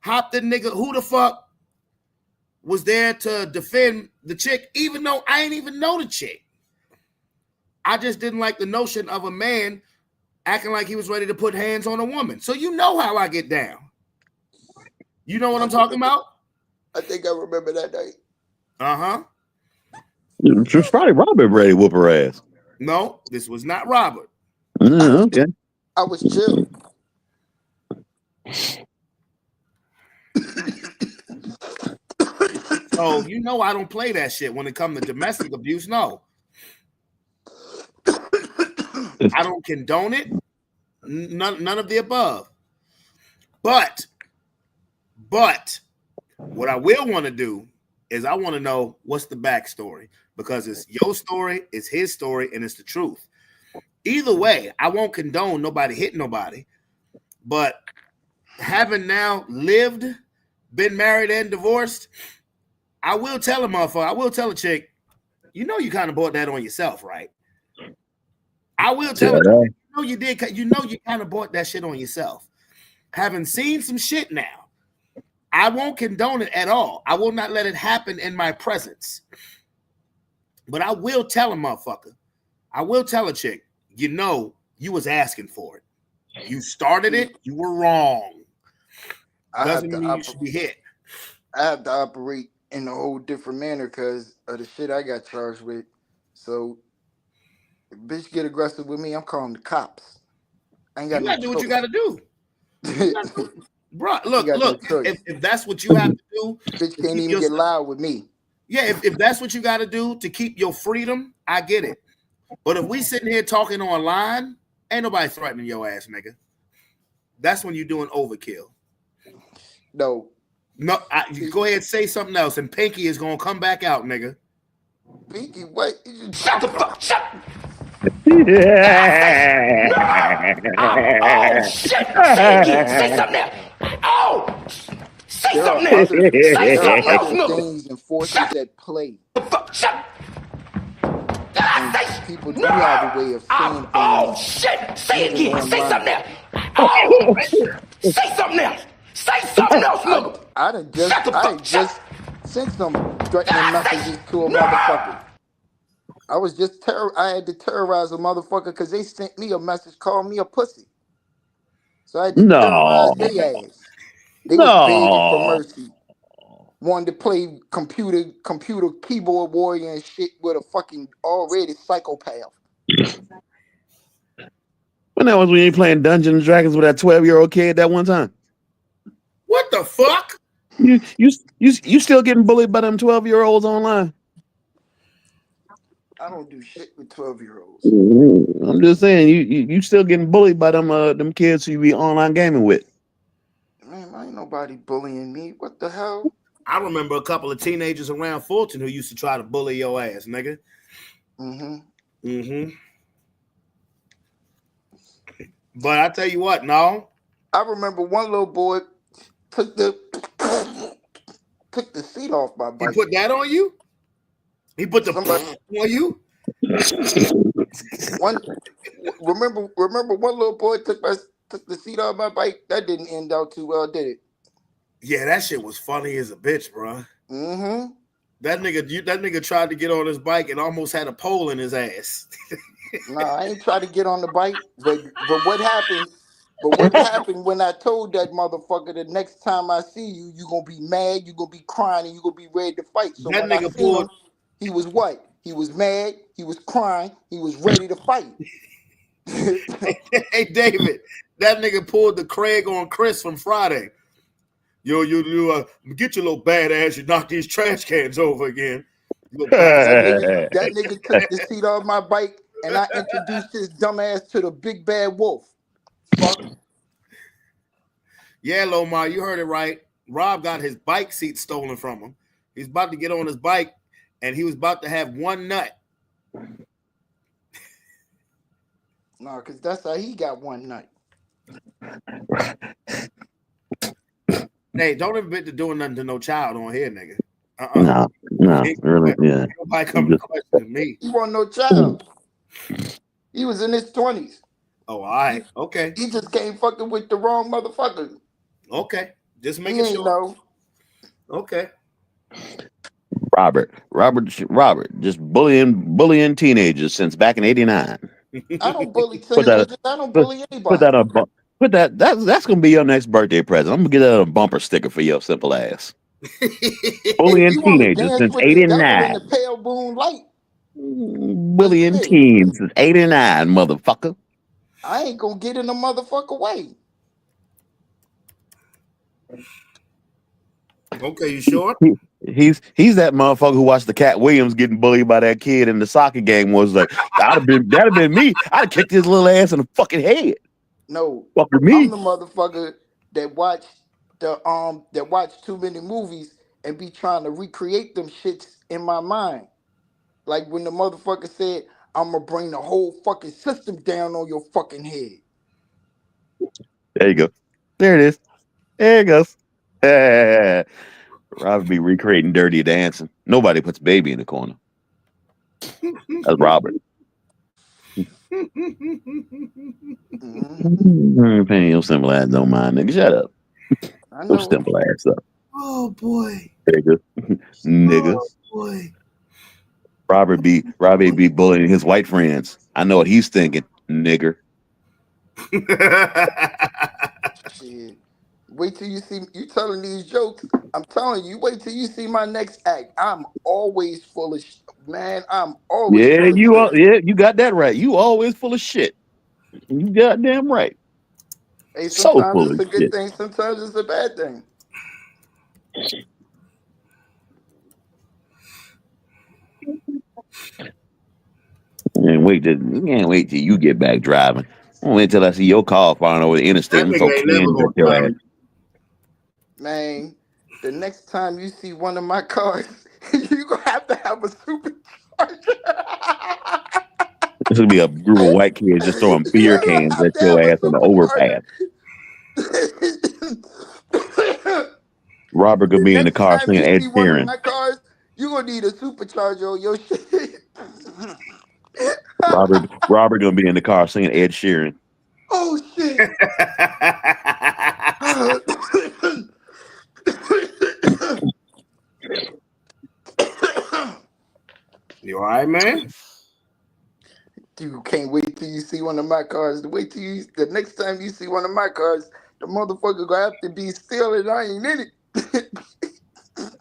hopped the nigga? Who the fuck was there to defend the chick? Even though I ain't even know the chick, I just didn't like the notion of a man acting like he was ready to put hands on a woman. So you know how I get down. You know what I'm talking about? I think I remember that night. Uh-huh. It was probably Robert ready to whoop her ass. No, this was not Robert. Okay. I was chill. So you know I don't play that shit when it comes to domestic abuse. No. I don't condone it. None of the above. But what I will want to do is I want to know what's the backstory, because it's your story, it's his story, and it's the truth. Either way, I won't condone nobody hitting nobody, but having now lived, been married, and divorced, I will tell a motherfucker, I will tell a chick, you know you kind of bought that on yourself, right? I will tell her, you know you did, you know you kind of bought that shit on yourself. Having seen some shit now, I won't condone it at all. I will not let it happen in my presence. But I will tell a motherfucker, I will tell a chick, you know, you was asking for it. You started it, you were wrong. Doesn't mean you should be hit. I have to operate in a whole different manner because of the shit I got charged with. So, if bitch get aggressive with me, I'm calling the cops. I ain't got You no gotta do what you gotta do. Bro, look, if that's what you have to do, bitch can't even get loud with me. Yeah, if that's what you got to do to keep your freedom, I get it. But if we sitting here talking online, ain't nobody threatening your ass, nigga. That's when you're doing overkill. No, you go ahead and say something else, and Pinky is gonna come back out, nigga. Pinky, what? Shut the fuck! Shut. Yeah. Oh shit! Say again. Say something else. Oh, say something else. Say something else, nigga. Things and forces at play. The fuck! Shut. And people do have a way of saying things. Oh shit! Say it again. Say something else. Oh, say something else. Say something else, nigga. I just sent some threatening messages to a motherfucker. I was just I had to terrorize a motherfucker because they sent me a message calling me a pussy. So I had to terrorize their ass. They was begging for mercy. Wanted to play computer keyboard warrior and shit with a fucking already psychopath. When that was when you playing Dungeons and Dragons with that 12-year-old kid that one time. What the fuck? You still getting bullied by them 12-year-olds online? I don't do shit with 12-year-olds. I'm just saying, you still getting bullied by them kids who you be online gaming with. Man, ain't nobody bullying me. What the hell? I remember a couple of teenagers around Fulton who used to try to bully your ass, nigga. But I tell you what, no. I remember one little boy took the seat off my bike. He put that on you? He put the on you? Remember one little boy took the seat off my bike? That didn't end out too well, did it? Yeah, that shit was funny as a bitch, bro. That nigga tried to get on his bike and almost had a pole in his ass. Nah, I ain't trying to get on the bike, but what happened? But what happened when I told that motherfucker the next time I see you, you gonna be mad, you gonna be crying, and you gonna be ready to fight. So that when nigga I seen him, he was what? He was mad. He was crying. He was ready to fight. Hey, David, that nigga pulled the Craig on Chris from Friday. You get your little bad ass. You knock these trash cans over again. That nigga took the seat off my bike, and I introduced his dumb ass to the big bad wolf. Fuck. Yeah, Lomar, you heard it right. Rob got his bike seat stolen from him. He's about to get on his bike, and he was about to have one nut. No, because that's how he got one nut. Hey, don't admit to doing nothing to no child on here, nigga. No, really, yeah. Nobody come to question me. He wasn't no child. He was in his 20s. Oh, all right. Okay. He just came fucking with the wrong motherfucker. Okay. Just making sure. Know. Okay. Robert, just bullying teenagers since back in '89. I don't bully teenagers. I don't bully anybody. Put that on. That's gonna be your next birthday present. I'm gonna get that a bumper sticker for your simple ass. Bullying teenagers since '89. The pale moonlight. Bullying teens since '89, motherfucker. I ain't gonna get in the motherfucker way. Okay, you sure? He's that motherfucker who watched the Cat Williams getting bullied by that kid in the soccer game. Was like, that'd have been me. I'd have kicked his little ass in the fucking head. No, fucking me. I'm the motherfucker that watched too many movies and be trying to recreate them shits in my mind. Like when the motherfucker said, "I'm gonna bring the whole fucking system down on your fucking head." There you go. There it is. There it goes. Robert be recreating Dirty Dancing. Nobody puts Baby in the corner. That's Robert. Paying your simple ass don't mind, nigga. Shut up. I know. Your simple ass up. Oh boy. Niggas. Oh boy. Robert be bullying his white friends. I know what he's thinking, nigger. Shit. Wait till you see you telling these jokes. I'm telling you, wait till you see my next act. I'm always full of shit, man. I'm always you got that right. You always full of shit. You goddamn right. Hey, sometimes it's a good shit. thing, sometimes it's a bad thing. And can't wait till you get back driving. I wait till I see your car flying over the interstate. Man, the next time you see one of my cars, you're gonna have a supercharger. This will be a group of white kids just throwing beer cans at your ass on the overpass. Robert gonna be in the car singing Ed Sheeran. You're gonna need a supercharger on your shit. Robert gonna be in the car singing Ed Sheeran. Oh shit. You all right, man? You can't wait till you see one of my cars. The next time you see one of my cars, the motherfucker gonna have to be still and I ain't in it.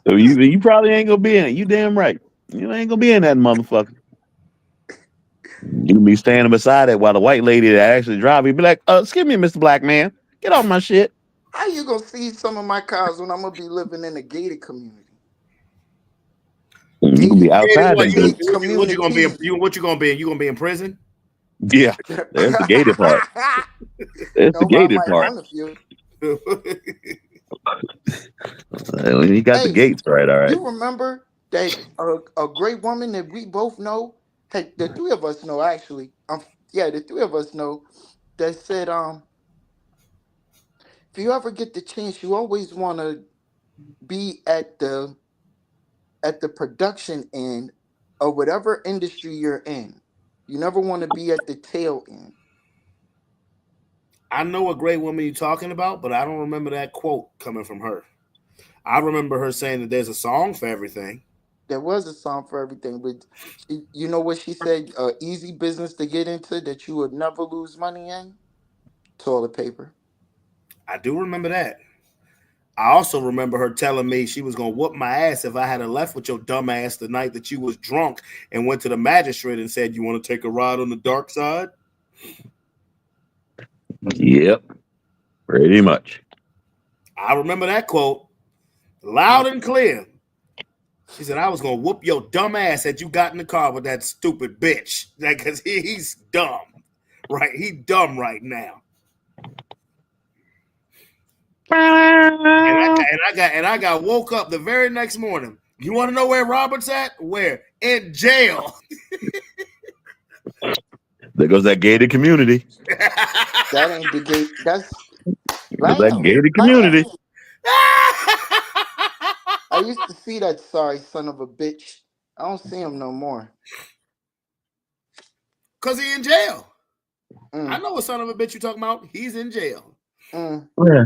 So you probably ain't gonna be in it. You damn right. You ain't gonna be in that motherfucker. You be standing beside it while the white lady that actually drive, you be like, excuse me, Mr. Black Man, get off my shit. How you gonna see some of my cars when I'm gonna be living in a gated community? You gonna be outside. What you gonna be? What you gonna be? You gonna be in prison? Yeah, there's the gated part. There's the gated part. You got the gates right. All right. You remember that a great woman that we both know? The three of us know actually. The three of us know that said, if you ever get the chance, you always want to be at the production end of whatever industry you're in. You never want to be at the tail end. I know a great woman you're talking about, but I don't remember that quote coming from her. I remember her saying that there's a song for everything. There was a song for everything, but you know what she said? Easy business to get into that you would never lose money in? Toilet paper. I do remember that. I also remember her telling me she was gonna whoop my ass if I had left with your dumb ass the night that you was drunk and went to the magistrate and said, "You want to take a ride on the dark side?" Yep, pretty much. I remember that quote loud and clear. She said, "I was gonna whoop your dumb ass that you got in the car with that stupid bitch, because he's dumb, right? He dumb right now." And I got woke up the very next morning. You want to know where Robert's at? Where? In jail. There goes that gated community. That ain't the gate. That's That gated community. I used to see that sorry son of a bitch. I don't see him no more. Cause he in jail. I know what son of a bitch you talking about. He's in jail. Yeah.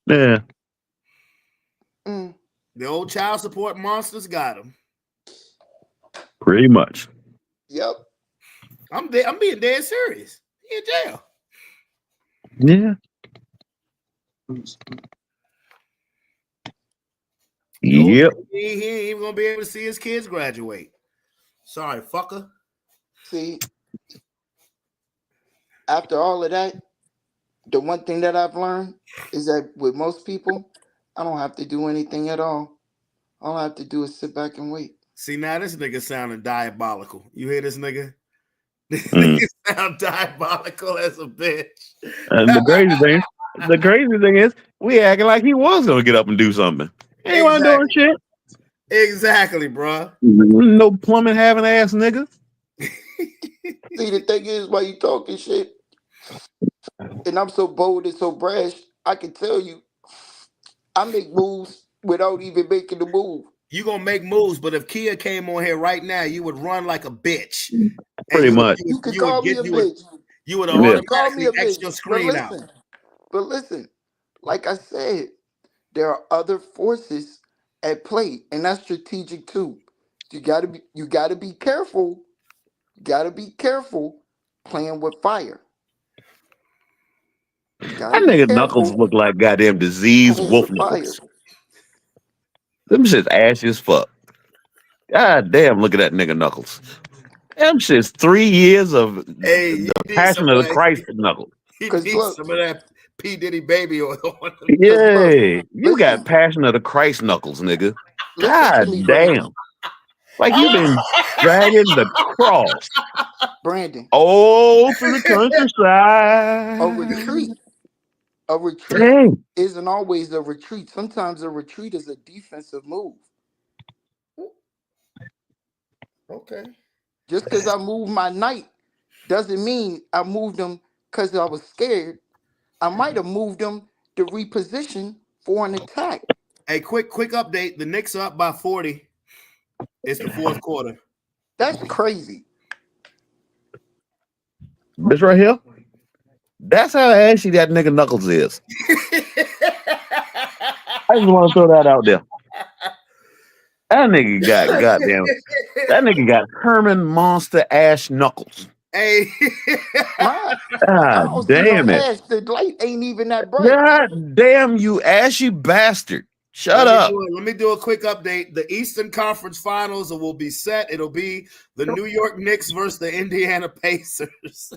The old child support monsters got him. Pretty much. Yep. I'm being dead serious. He in jail. Yeah. Yep. He ain't even gonna be able to see his kids graduate. Sorry, fucker. See, after all of that, the one thing that I've learned is that with most people, I don't have to do anything at all. All I have to do is sit back and wait. See, now this nigga sounding diabolical. You hear this nigga? This nigga sound diabolical as a bitch. And the crazy thing is, we acting like he was gonna get up and do something. He ain't want doing shit. Exactly, bro. No plumbing having ass nigga. See, the thing is, while you talking shit, and I'm so bold and so brash, I can tell you, I make moves without even making the move. You gonna make moves, but if Kia came on here right now, you would run like a bitch. Pretty much. You could call me a bitch. You would call me automatically a X bitch. your screen out. But listen, like I said, there are other forces at play, and that's strategic too. You gotta be careful. Gotta be careful playing with fire. That nigga Knuckles look like goddamn diseased wolf knuckles. Them shit's ashy as fuck. God damn, look at that nigga Knuckles. Them shit's 3 years of the Passion of the Christ Knuckles. He needs some of that P. Diddy baby oil on him. Yeah, you got Passion of the Christ Knuckles, nigga. God damn. Like you been dragging the cross. Brandon. Oh, through the countryside. A retreat isn't always a retreat. Sometimes a retreat is a defensive move. Okay. Just because I moved my knight doesn't mean I moved them because I was scared. I might have moved them to reposition for an attack. Hey, quick update. The Knicks are up by 40. It's the fourth quarter. That's crazy. This right here. That's how ashy that nigga Knuckles is. I just want to throw that out there. That nigga got Herman Monster Ash Knuckles. Hey. God damn it. Ash. The light ain't even that bright. God damn you ashy bastard. Shut up. Let me do a quick update. The Eastern Conference Finals will be set. It'll be the New York Knicks versus the Indiana Pacers.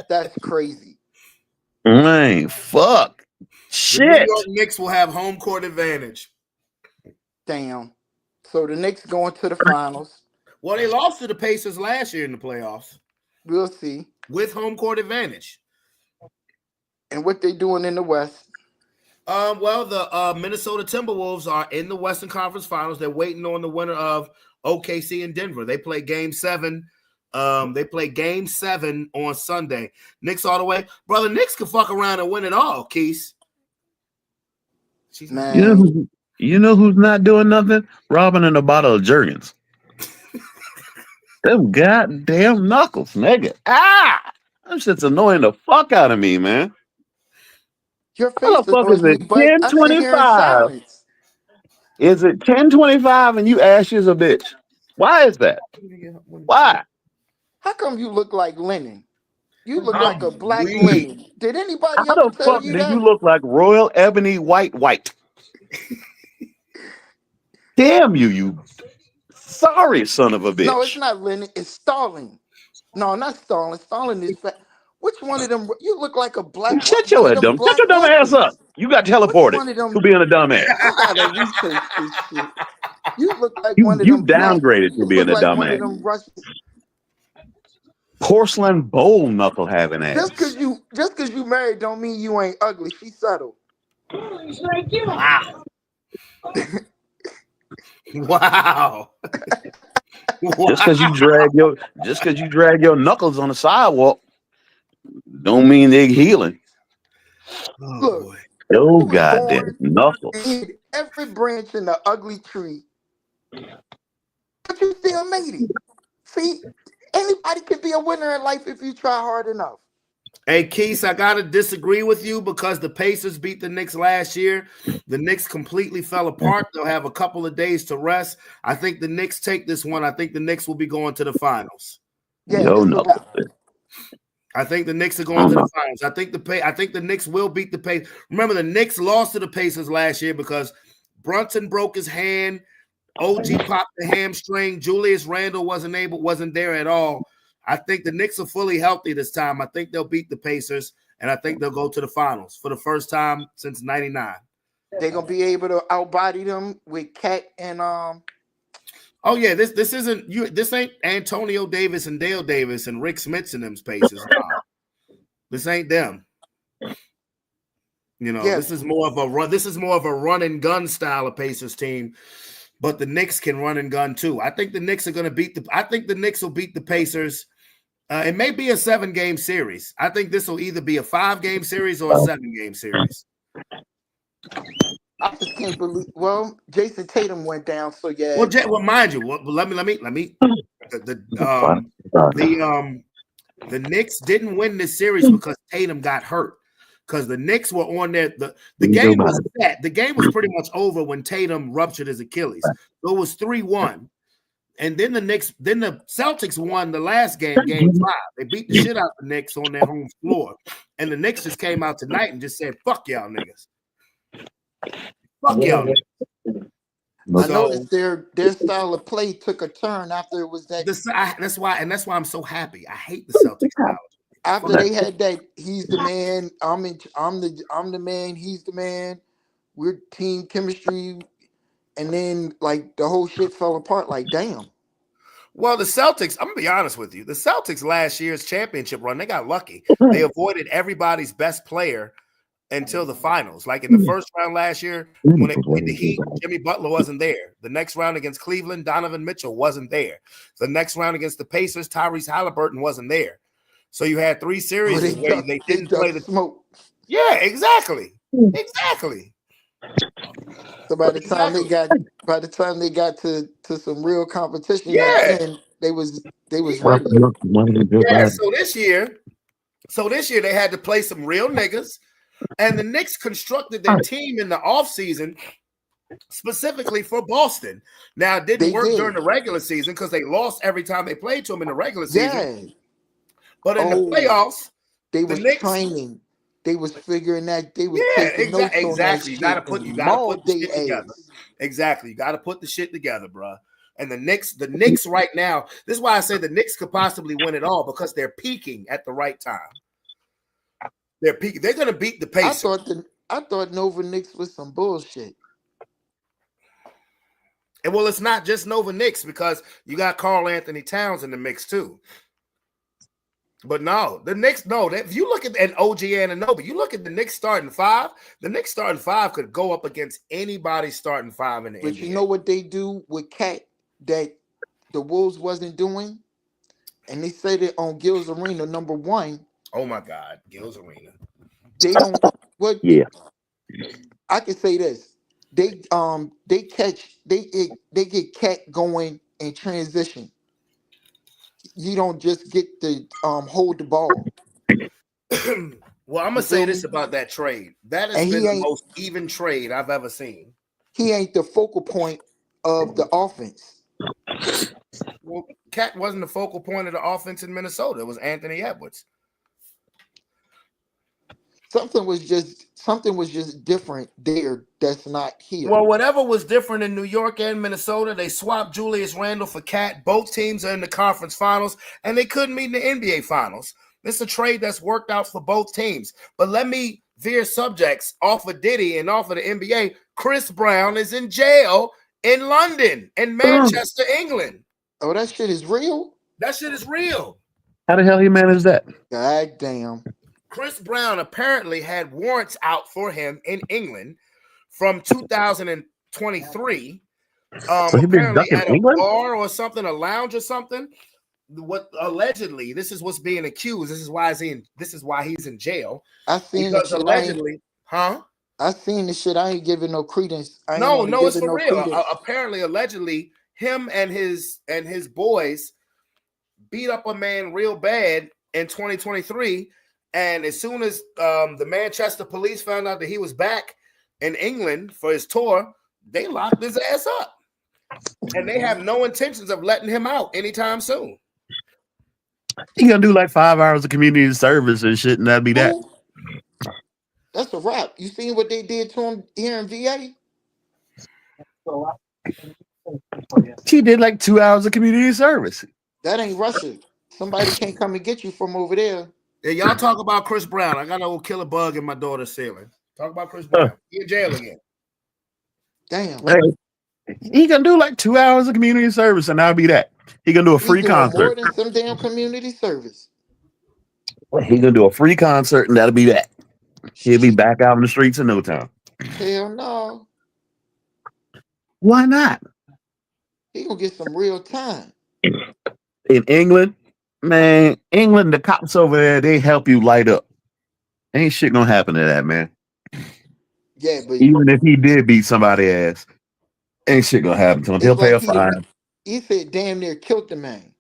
That's crazy. Man, fuck. Shit. The New York Knicks will have home court advantage. Damn. So the Knicks going to the finals. Well, they lost to the Pacers last year in the playoffs. We'll see. With home court advantage. And what they doing in the West? Well, the Minnesota Timberwolves are in the Western Conference Finals. They're waiting on the winner of OKC and Denver. They play Game 7. They play Game 7 on Sunday. Knicks all the way. Brother, Knicks can fuck around and win it all, Keith. Man. You know who's not doing nothing? Robbing in a bottle of Jergens. Them goddamn Knuckles, nigga. That shit's annoying the fuck out of me, man. Your face How the fuck is it 10:25? Is it 10:25 and you ashy as a bitch? Why is that? Why? How come you look like Lennon? You look like a black weak. lady. Did anybody How ever the tell fuck you do that? you look like Royal Ebony White? Damn you, you sorry son of a No, it's bitch. not Lennon. It's Stalin. No, not Stalin. Stalin is fat. Which one of them? You look like a black. Shut One of your them dumb, shut black your dumb ass up. Russians. You got Which teleported one of them? to being a dumbass. I gotta research this shit. You look like one of You them black. downgraded to You being look a like one of dumbass. them Russian. Porcelain bowl knuckle having Just ass. cause you married don't mean you ain't ugly. She settled. Wow. Wow. Just cause you drag your knuckles on the sidewalk, don't mean they're healing. Oh Look, boy. Oh you was goddamn born knuckles. and hit every branch in the ugly tree, but you still made it. See, anybody can be a winner in life if you try hard enough. Hey, Keith, I gotta disagree with you because the Pacers beat the Knicks last year. The Knicks completely fell apart. They'll have a couple of days to rest. I think the Knicks take this one. I think the Knicks will be going to the finals. Yeah, Yo it's a knuckles. wrap. I think the Knicks are going to the finals. I think the Knicks will beat the Pacers. Remember, the Knicks lost to the Pacers last year because Brunson broke his hand. OG popped the hamstring. Julius Randle wasn't there at all. I think the Knicks are fully healthy this time. I think they'll beat the Pacers, and I think they'll go to the finals for the first time since '99. They're gonna be able to outbody them with Cat and Oh yeah, this isn't you. This ain't Antonio Davis and Dale Davis and Rick Smits and them's Pacers. Nah. This ain't them. You know, yeah. this is more of a run. This is more of a run and gun style of Pacers team. But the Knicks can run and gun too. I think the Knicks are going to beat the. I think the Knicks will beat the Pacers. It may be a 7-game series. I think this will either be a 5-game series or a 7-game series. I just can't believe. Well, Jason Tatum went down, so yeah. Well, mind you, let me. The Knicks didn't win this series because Tatum got hurt. Because the Knicks were on there. The game was set. The game was pretty much over when Tatum ruptured his Achilles. So it was 3-1. And then the Celtics won the last game, game 5. They beat the shit out of the Knicks on their home floor. And the Knicks just came out tonight and just said, fuck y'all niggas. Fuck y'all niggas. I noticed their style of play took a turn after it was that. That's why I'm so happy. I hate the Celtics style. After they had that, he's the man. I'm the man. He's the man. We're team chemistry, and then like the whole shit fell apart. Like damn. Well, the Celtics. I'm gonna be honest with you. The Celtics last year's championship run, they got lucky. They avoided everybody's best player until the finals. Like in the first round last year, when they played the Heat, Jimmy Butler wasn't there. The next round against Cleveland, Donovan Mitchell wasn't there. The next round against the Pacers, Tyrese Halliburton wasn't there. So you had 3 series where they didn't play the smoke. Yeah, exactly. Exactly. So by the time they got to some real competition, they was ready. Yeah, so this year they had to play some real niggas. And the Knicks constructed their team in the offseason specifically for Boston. Now, it didn't work during the regular season because they lost every time they played to them in the regular season. Yeah. But in the playoffs, they was training. They was figuring that they was taking notes on that You gotta put the shit together. Exactly. You gotta put the shit together, bro. And the Knicks right now, this is why I say the Knicks could possibly win it all because they're peaking at the right time. They're peaking. They're gonna beat the Pacers. I thought Nova Knicks was some bullshit. And well, it's not just Nova Knicks because you got Karl Anthony Towns in the mix too. But no, the Knicks, if you look at an OG Anunoby, you look at the Knicks starting 5, the Knicks starting 5 could go up against anybody starting 5 in the NBA. But you know what they do with Cat that the Wolves wasn't doing? And they said it on Gil's Arena, number 1. Oh my God, Gil's Arena. They don't Yeah. I can say this. They get Cat going in transition. You don't just get to hold the ball. Well, I'm gonna say this about that trade. That has been the most even trade I've ever seen. He ain't the focal point of the offense. Well, Cat wasn't the focal point of the offense in Minnesota. It was Anthony Edwards. something was just different there that's not here. Well, whatever was different in New York and Minnesota, they swapped Julius Randle for Cat. Both teams are in the conference finals, and they couldn't meet in the NBA finals. This is a trade that's worked out for both teams. But let me veer subjects off of Diddy and off of the NBA. Chris Brown is in jail in London, in Manchester, England. Oh, that shit is real? That shit is real. How the hell he managed that? God damn. Chris Brown apparently had warrants out for him in England from 2023. So he been Apparently ducking at a England? bar or something, a lounge or something. What allegedly, this is what's being accused. This is why he's in jail. I seen Because the shit. allegedly, I seen the shit. I ain't giving no credence. No, it's for real. Apparently, allegedly, him and his boys beat up a man real bad in 2023. And as soon as the Manchester police found out that he was back in England for his tour, they locked his ass up. And they have no intentions of letting him out anytime soon. He gonna do like 5 hours of community service and shit, and that'd be that. That's a wrap. You seen what they did to him here in VA? He did like 2 hours of community service. That ain't Russia. Somebody can't come and get you from over there. Yeah, y'all talk about Chris Brown. I got a old killer bug in my daughter's ceiling. Talk about Chris Brown. He in jail again. Damn. Hey, he gonna do like 2 hours of community service, and that'll be that. He gonna do a free concert. More than some damn community service. He gonna do a free concert, and that'll be that. He'll be back out in the streets in no time. Hell no. Why not? He gonna get some real time. In England, man, the cops over there, they help you light up. Ain't shit gonna happen to that, man. Yeah, but even if he did beat somebody's ass, ain't shit gonna happen to him. He'll pay a fine. He said damn near killed the man.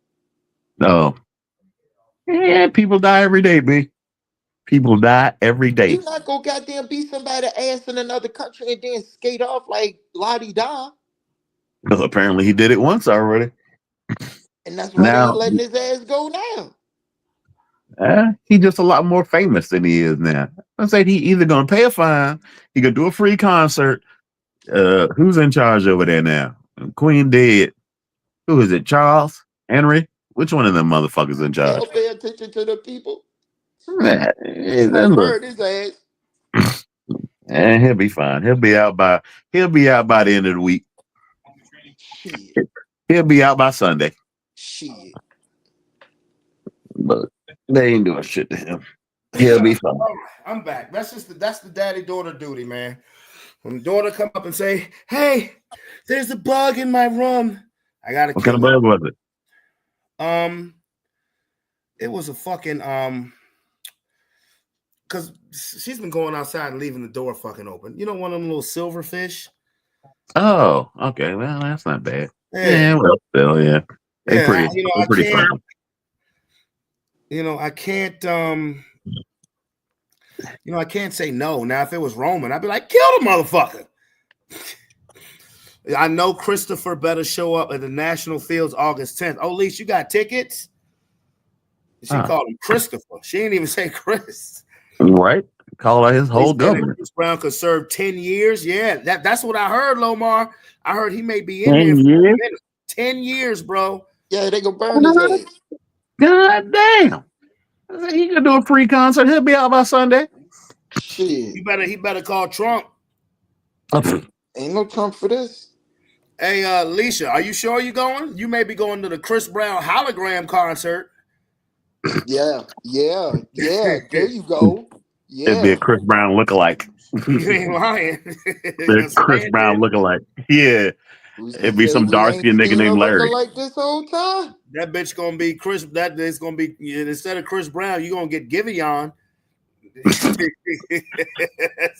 No. Yeah, people die every day, B. People die every day. You not gonna goddamn beat somebody's ass in another country and then skate off like la-di-da. Because apparently he did it once already. And that's why they ain't letting his ass go now. He's just a lot more famous than he is now. I said he either gonna pay a fine, he gonna do a free concert. Who's in charge over there now? Queen dead. Who is it? Charles? Henry? Which one of them motherfuckers in charge? Don't pay attention to the people. Look, his ass. And he'll be fine. He'll be out by the end of the week. Shit. He'll be out by Sunday. Shit. But they ain't doing shit to him. He'll be fine. I'm back. That's the daddy-daughter duty, man. When the daughter come up and say, "Hey, there's a bug in my room," I gotta. What kind of bug was it? It was a fucking because she's been going outside and leaving the door fucking open. You know, one of them little silverfish. Oh, okay. Well, that's not bad. Yeah, well, still, yeah. They're pretty. I pretty fun. I can't. I can't say no. Now, if it was Roman, I'd be like, kill the motherfucker. I know Christopher better show up at the National Fields August 10th. Oh, Leash, you got tickets? She called him Christopher. She didn't even say Chris. Right. Call out his whole government. Chris Brown could serve 10 years. Yeah, that's what I heard, Lomar. I heard he may be in 10 there for years? 10 years, bro. Yeah, they gonna burn his ass. God damn. He could do a free concert. He'll be out by Sunday. Shit. He better call Trump. Ain't no Trump for this. Hey, Leisha, are you sure you're going? You may be going to the Chris Brown hologram concert. Yeah. There you go. Yeah. It'd be a Chris Brown lookalike. You ain't lying. Chris Brown lookalike. Yeah. It'd be some dark-skinned nigga named Larry. Like this whole time. That bitch gonna be Chris. That is gonna be instead of Chris Brown, you gonna get Giveon. That's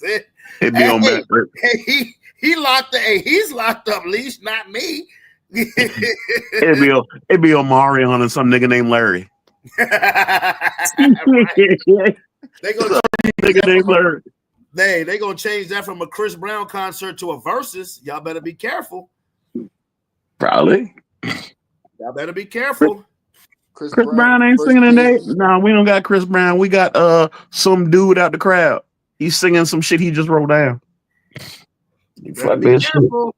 it. It'd be on that. He locked. He's locked up. Leash, not me. It'd be Omarion and some nigga named Larry. They gonna nigga named Larry. They gonna change that from a Chris Brown concert to a versus. Y'all better be careful. Probably. Y'all better be careful. Chris Chris Brown ain't first singing in there. kids. No, we don't got Chris Brown. We got some dude out the crowd. He's singing some shit he just wrote down. Fuck Be this shit. careful.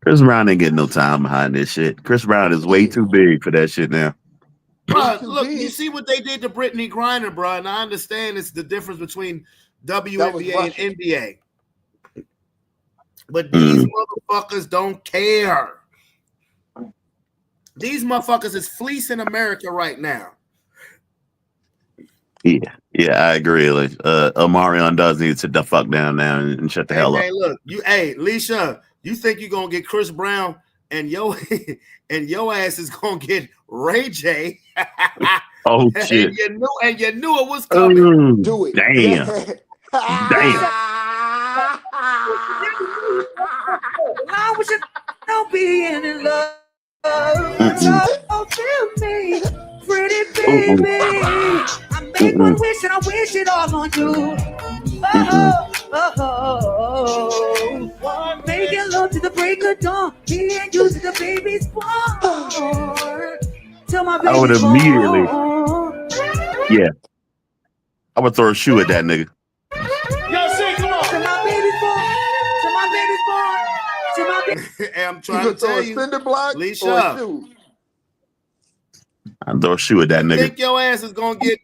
Chris Brown ain't getting no time behind this shit. Chris Brown is way too big for that shit now. Bruh, too look, big. you see what they did to Brittany Griner, bro, and I understand it's the difference between WNBA Russian. and NBA. But these motherfuckers don't care. These motherfuckers is fleecing America right now. Yeah, I agree. Like, Omarion does need to sit the fuck down now and shut the hell up. Hey, look, Leisha, you think you're gonna get Chris Brown and your ass is gonna get Ray J? Oh shit! And you knew it was coming. Do it. Damn. Damn. I wish it don't be in love. Oh, feel me, pretty baby. I make one wish and I wish it all on you. Making love to the break of dawn. Me and you to the baby's born. Till my baby's I would immediately. born. Yeah. I would throw a shoe at that nigga. Yo, say, come on. Till my baby's born. Till my baby's born. Till my baby. I'm trying to tell you, cinder block Leisha, or a shoe? I'd throw a shoe at that nigga. think your ass is gonna get?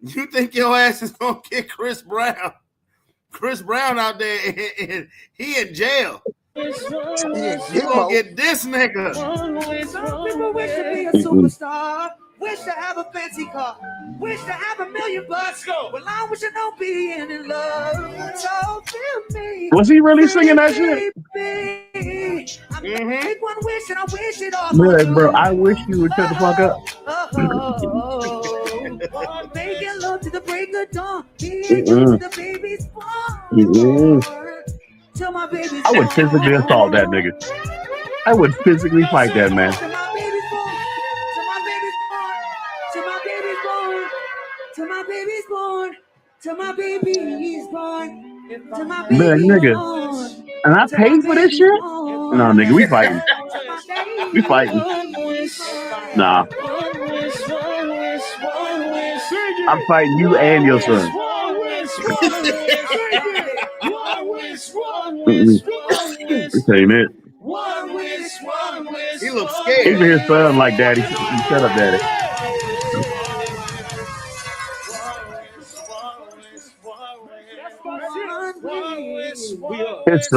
You think your ass is gonna get Chris Brown? Chris Brown out there, and he in jail. You gonna get this nigga? Some people wish to be a superstar. Wish to have a fancy car. Wish to have $1 million bucks. Well, I wish I don't be in love. So feel me. Was he really singing that shit? I make one wish and I wish it all. Yeah, bro, I wish you would shut the fuck up. Making love to the break of dawn. The baby's born. Till my baby's I would physically assault that nigga. I would physically fight that man. Till my baby's born. Till my baby's born. Till my baby's born. Till my baby's born. Till my baby's born. Man, nigga. And I paid for this shit? No, nigga, we fighting. We fighting. Nah. I'm fighting you and your son. This ain't it. He looks scared. Even his son like daddy. Shut up, daddy. His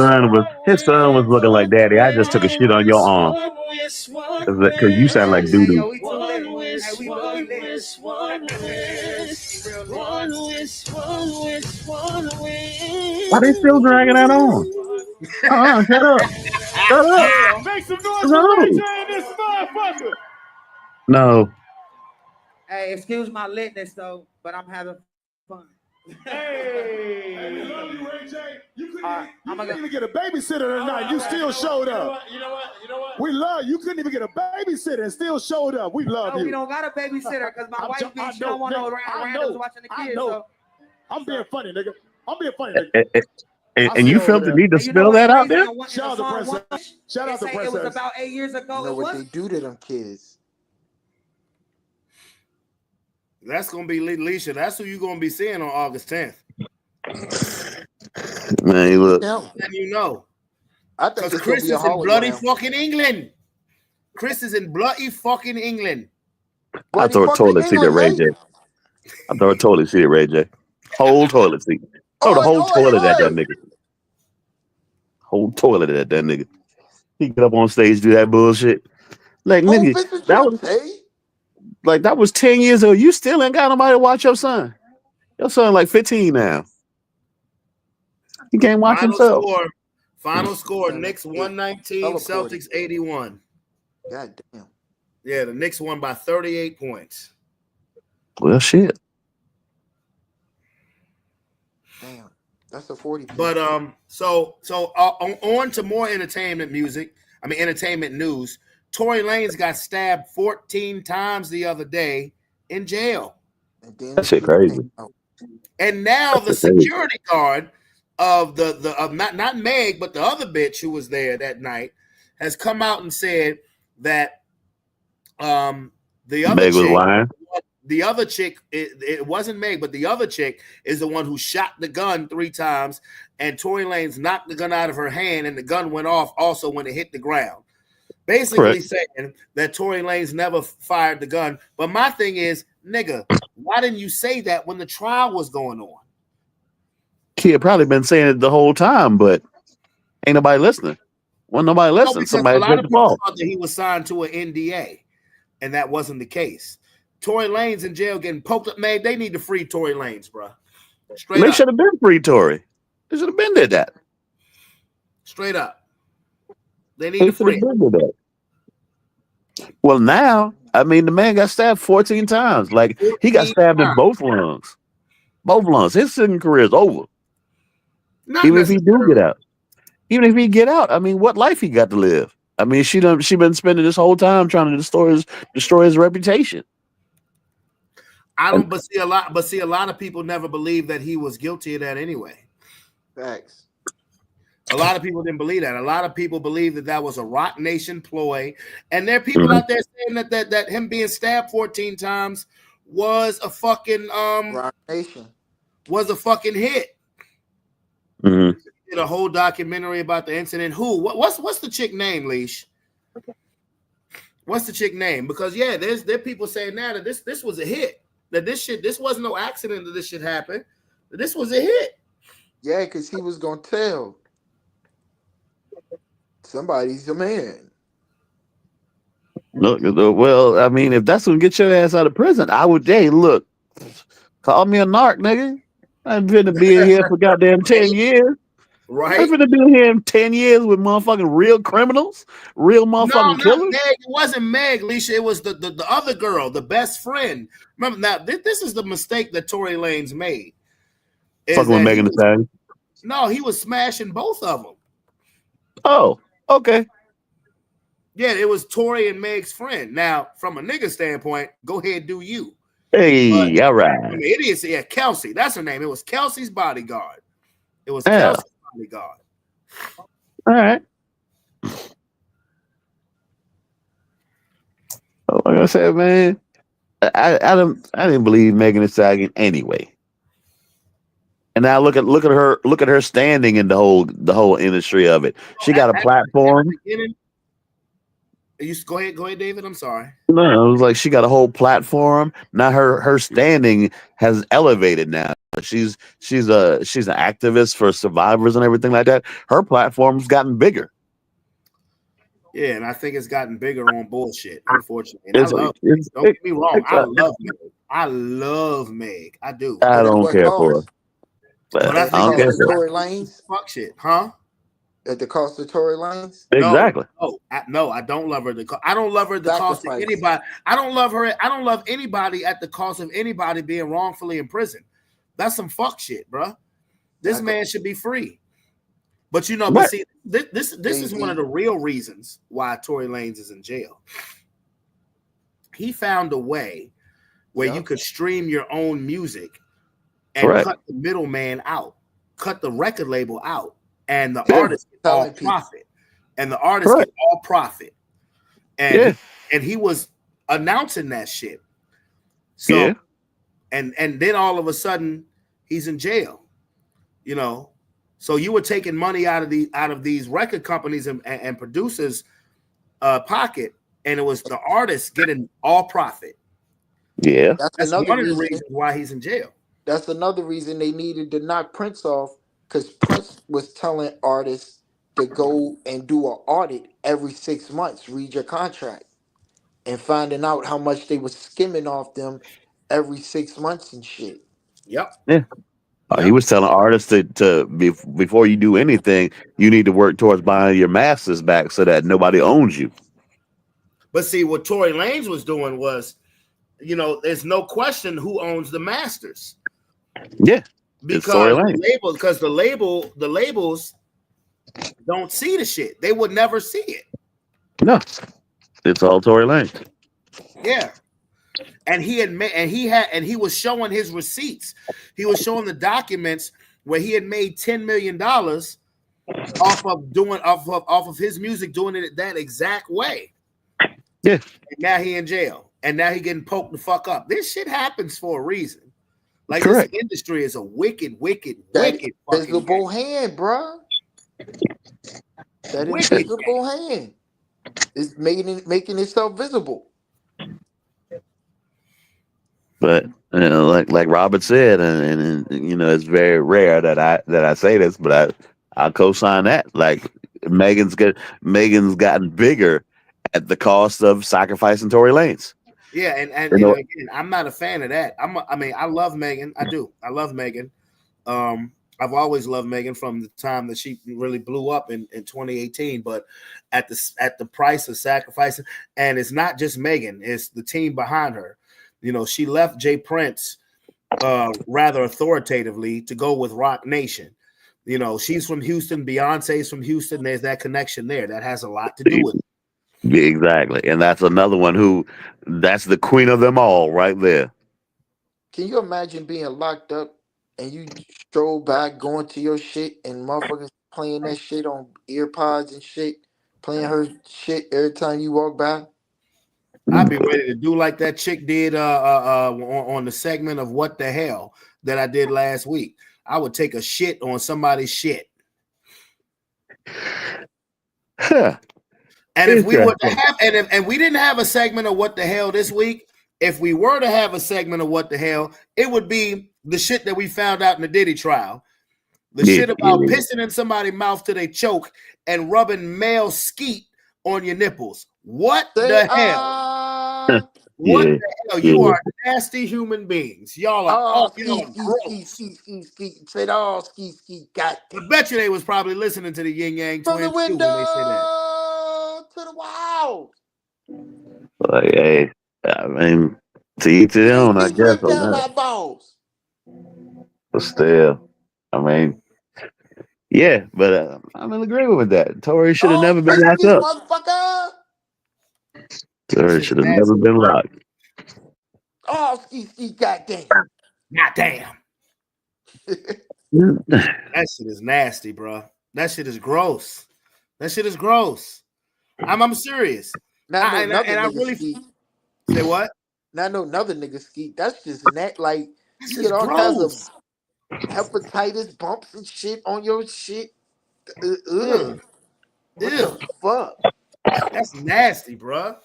son was looking like daddy. I just took a shit on your arm. Cause you sound like doo doo. Why they still dragging that on? Shut up. Shut up. Make some noise for Ray J in this motherfucker. No. Hey, excuse my litness though, but I'm having fun. Hey, we love you, Ray J. You couldn't even get a babysitter tonight. You still showed up. You know what? We love you. You couldn't even get a babysitter and still showed up. We love you. We don't got a babysitter because my wife she don't want no randoms watching the kids. So. I'm being funny, nigga. And you felt the need to spill that out there? Shout out to Princess. Shout out to Princess. It was about 8 years ago. You know what they do to them kids. That's gonna be Leisha. That's who you're gonna be seeing on August 10th. Man, look. And you know, I think Chris is in bloody fucking England. Chris is in bloody fucking England. I throw a toilet seat at Ray J. I throw a toilet seat at Ray J. Whole toilet seat. Throw the whole toilet at that nigga. Whole toilet at that nigga. He get up on stage, do that bullshit. Like, nigga, that was 10 years ago. You still ain't got nobody to watch your son. Your son like 15 now. He can't watch himself. Final score, Knicks 119, Celtics 81. God damn. Yeah, the Knicks won by 38 points. Well, shit. Damn. That's a 40. But so on to more entertainment news. Tory Lanez got stabbed 14 times the other day in jail. That shit crazy. And now the security guard of not Meg, but the other bitch who was there that night has come out and said that The other Meg was chick, lying. the other chick, it wasn't Meg, but the other chick is the one who shot the gun 3 times, and Tory Lanez knocked the gun out of her hand, and the gun went off also when it hit the ground. Basically saying that Tory Lanez never fired the gun. But my thing is, nigga, why didn't you say that when the trial was going on? He had probably been saying it the whole time, but ain't nobody listening. Well, nobody No, listened. because Somebody a lot took of the people fall. thought that he was signed to an NDA, and that wasn't the case. Tory Lanez in jail getting poked up. Man, they need to free Tory Lanez, bro. Straight They up. should have been free Tory. They should have been did that. Straight up. They need They to should have free. been did that. Well, now, I mean, the man got stabbed 14 times. Like, he got 14 stabbed in times. both lungs. Both lungs. His singing career is over. Not Even if he do necessarily. get out. Even if he get out, I mean, what life he got to live? I mean, she been spending this whole time trying to destroy his reputation. I don't, but see, a lot of people never believed that he was guilty of that anyway. Facts. A lot of people didn't believe that. A lot of people believe that that was a Rock Nation ploy, and there are people out there saying that him being stabbed 14 times was a fucking Rock Nation was a fucking hit. Mm-hmm. Did a whole documentary about the incident. What's the chick name, Leash? What's the chick name? Because yeah, there are people saying now that this was a hit. That this wasn't no accident that this shit happened. That this was a hit. Yeah, because he was gonna tell somebody's a man. Look, well, I mean, if that's gonna get your ass out of prison, I would. Hey, look, call me a narc, nigga. I'm finna be in here for goddamn 10 years. Right? I'm finna be in here in 10 years with motherfucking real criminals, real No, motherfucking not killers. Meg. It wasn't Meg, Leisha. It was the other girl, the best friend. Remember now, this is the mistake that Tory Lanez made. Is Fucking with that Megan Thee Stallion. no, he was smashing both of them. Oh, okay. Yeah, it was Tory and Meg's friend. Now, from a nigga standpoint, go ahead, do you. Hey, But all right. from the idiocy, yeah, Kelsey, that's her name. It was Kelsey's bodyguard. It was Yeah. Kelsey's bodyguard. All right. Like I said, man, I didn't believe Megan Thee Stallion anyway. And now look at her standing in the whole industry of it. She got a platform. You go ahead, David. I'm sorry. No, it was like she got a whole platform. Now her standing has elevated now. She's an activist for survivors and everything like that. Her platform's gotten bigger. Yeah, and I think it's gotten bigger on bullshit, unfortunately. And don't get me wrong, I love Meg. I do. I don't care for her. But I At the think cost of Tory Lanez? Fuck shit, huh? At the cost of Tory Lanez? Exactly. No, I don't love her. I don't love her at the cost of anybody. I don't love her. I don't love anybody at the cost of anybody being wrongfully in prison. That's some fuck shit, bro. This man should be free. But you know, but see, this is one of the real reasons why Tory Lanez is in jail. He found a way where you could stream your own music and cut the middleman out, cut the record label out, and the artist get all profit. And the artist get all profit. And he was announcing that shit. So and then all of a sudden he's in jail. You know. So you were taking money out of these record companies and producers' pocket, and it was the artist getting all profit. Yeah, that's one of the reasons why he's in jail. That's another reason they needed to knock Prince off, because Prince was telling artists to go and do an audit every 6 months, read your contract, and finding out how much they was skimming off them every 6 months and shit. Yep. Yeah. He was telling artists to before you do anything, you need to work towards buying your masters back so that nobody owns you. But see, what Tory Lanez was doing was, you know, there's no question who owns the masters. Yeah, because the labels don't see the shit. They would never see it. No, it's all Tory Lanez. Yeah. And he was showing his receipts. He was showing the documents where he had made $10 million off of his music, doing it that exact way. Yeah. And now he in jail. And now he getting poked the fuck up. This shit happens for a reason. Like Correct. this industry is a wicked fucking invisible game. hand, bro. That Wicked invisible hand is making itself visible. But like Robert said, and it's very rare that I say this, but I co-sign that. Like Megan's gotten bigger at the cost of sacrificing Tory Lanez. Yeah, and You know, again, I'm not a fan of that. I love Megan. I do. I love Megan. I've always loved Megan from the time that she really blew up in 2018. But at the price of sacrificing, and it's not just Megan, it's the team behind her. She left Jay Prince rather authoritatively to go with Rock Nation. She's from Houston. Beyonce's from Houston. There's that connection there. That has a lot to do with it. exactly, and that's another one that's the queen of them all right there. Can you imagine being locked up and you stroll back going to your shit and motherfuckers playing that shit on earpods and shit, playing her shit every time you walk by? I'd be ready to do like that chick did on the segment of What the Hell that I did last week. I would take a shit on somebody's shit. Huh. And if we were to have, and we didn't have a segment of What the Hell this week, if we were to have a segment of What the Hell, it would be the shit that we found out in the Diddy trial. The shit about pissing in somebody's mouth till they choke and rubbing male skeet on your nipples. What the hell? What the hell? You are nasty human beings. Y'all are gross. Ski. Said all ski. Got. I bet you they was probably listening to the Yin Yang From Twins the window too when they said that. to the wild. Like, hey, I mean, to each his own, I guess. Down my balls. But still, I mean, yeah, but I'm in agreement with that. Tory should have never been locked up. Motherfucker. Tory should have never been locked. Oh, ski, goddamn. Goddamn. That shit is nasty, bro. That shit is gross. I'm serious. I really say what? Not no another nigga ski. That's just like this you get all gross. kinds of hepatitis bumps and shit on your shit. What the fuck? That's nasty, bro.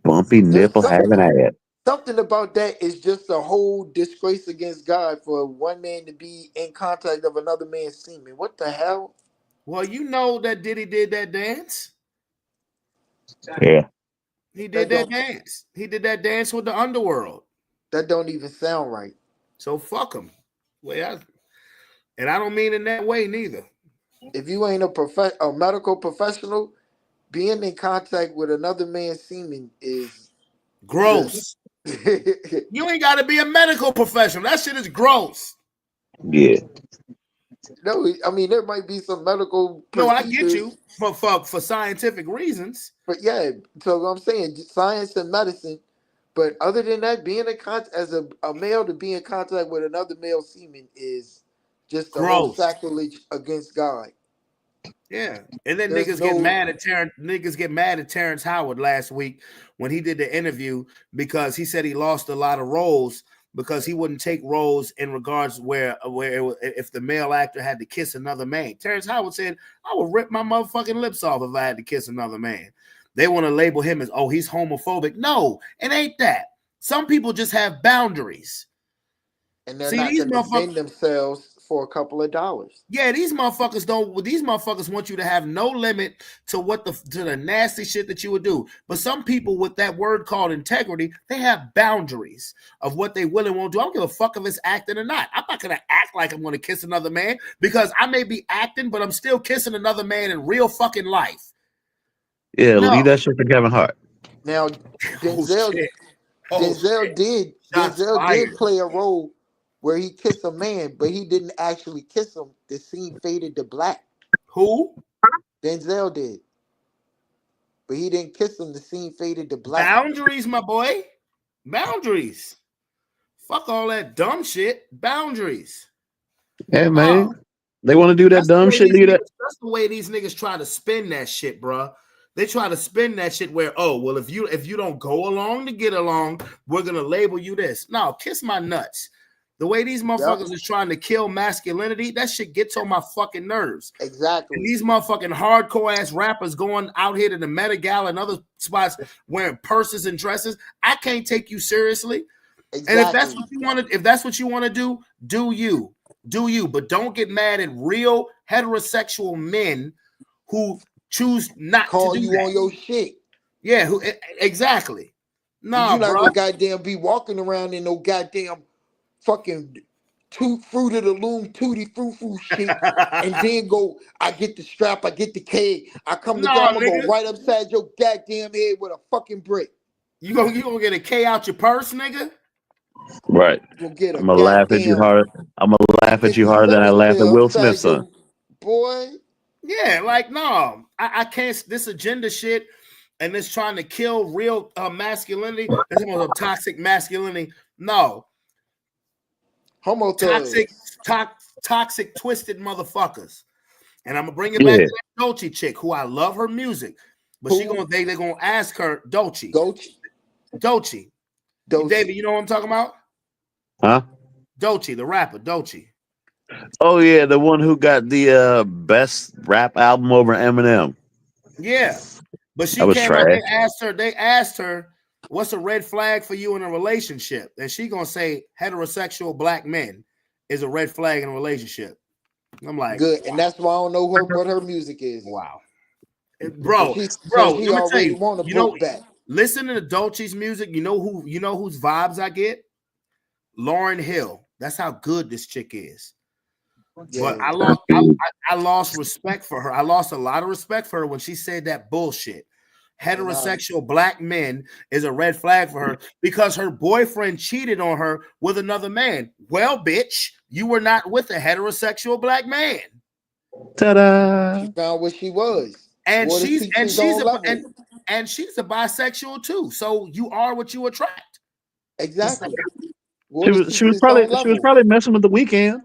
Bumpy nipple having ass. Something about that is just a whole disgrace against God for one man to be in contact of another man's semen. What the hell? Well, you know that Diddy did that dance. Yeah. He did that dance. He did that dance with the underworld. That don't even sound right. So fuck him. And I don't mean in that way neither. If you ain't a medical professional, being in contact with another man's semen is gross. You ain't got to be a medical professional. That shit is gross. Yeah. No, I mean there might be some medical. No, I get you for scientific reasons. But yeah, so I'm saying science and medicine. But other than that, being in contact as a male to be in contact with another male semen is just a whole sacrilege against God. Yeah, and then niggas get mad at Terrence Howard last week when he did the interview because he said he lost a lot of roles because he wouldn't take roles in regards where if the male actor had to kiss another man. Terrence Howard said, "I would rip my motherfucking lips off if I had to kiss another man." They want to label him as, "Oh, he's homophobic." No, it ain't that. Some people just have boundaries, and they're not going to defend themselves for a couple of dollars. Yeah, these motherfuckers don't. These motherfuckers want you to have no limit to the nasty shit that you would do. But some people with that word called integrity, they have boundaries of what they will and won't do. I don't give a fuck if it's acting or not. I'm not gonna act like I'm gonna kiss another man because I may be acting, but I'm still kissing another man in real fucking life. Yeah, leave that shit to Kevin Hart. Now, Denzel did play a role where he kissed a man, but he didn't actually kiss him. The scene faded to black. Who? Denzel did. But he didn't kiss him. The scene faded to black. Boundaries, my boy. Boundaries. Fuck all that dumb shit. Boundaries. Yeah, man. They want to do that dumb shit. That's the way these niggas try to spin that shit, bro. They try to spin that shit where, oh, well, if you don't go along to get along, we're gonna label you this. No, kiss my nuts. The way these motherfuckers is trying to kill masculinity, that shit gets on my fucking nerves. Exactly. And these motherfucking hardcore ass rappers going out here to the Met Gala and other spots wearing purses and dresses. I can't take you seriously. Exactly. And if that's what you want to do, do you. But don't get mad at real heterosexual men who choose not call to do you that. on your shit. Yeah, exactly. No, you not bro. gonna goddamn be walking around in no goddamn fucking fruit of the loom tutti frou shit, and then go. I get the strap, I get the K, I come to I'm gonna go right upside your goddamn head with a fucking brick. You gonna get a K out your purse, nigga? Right. You'll get I'm gonna laugh at you hard. I'm gonna laugh at you harder than I laughed at Will Smith's son. Boy. Yeah, like no, I can't. This agenda shit, and this trying to kill real masculinity. This is toxic masculinity. No, toxic, twisted motherfuckers. And I'm gonna bring it back to that Dolce chick, who I love her music, but they're gonna ask her Dolce. David, you know what I'm talking about? Huh? Dolce, the rapper, Dolce. Oh yeah, the one who got the best rap album over Eminem. Yeah, but she came out. They asked her, "What's a red flag for you in a relationship?" And she gonna say, "Heterosexual black men is a red flag in a relationship." I'm like, good, wow. And that's why I don't know what her music is. Wow, bro, let me tell you. Back. Listen to the Dolce's music. You know whose vibes I get? Lauryn Hill. That's how good this chick is. Yeah. But I lost respect for her. I lost a lot of respect for her when she said that bullshit. Heterosexual black men is a red flag for her because her boyfriend cheated on her with another man. Well, bitch, you were not with a heterosexual black man. Ta-da! She found what she was. And she's a bisexual too. So you are what you attract. Exactly. She was probably messing with The Weeknd.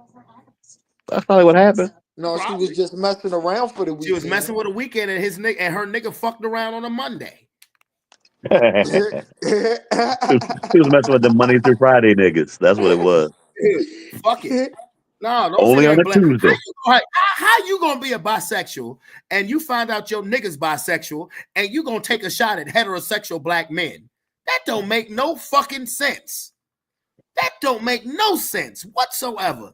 That's probably what happened. No, probably. She was just messing around for the weekend. She was messing with a weekend, and her nigga fucked around on a Monday. She was messing with the Monday through Friday niggas. That's what it was. Fuck it. No, don't only on a Tuesday. How you gonna be a bisexual and you find out your nigga's bisexual and you gonna take a shot at heterosexual black men? That don't make no fucking sense. That don't make no sense whatsoever.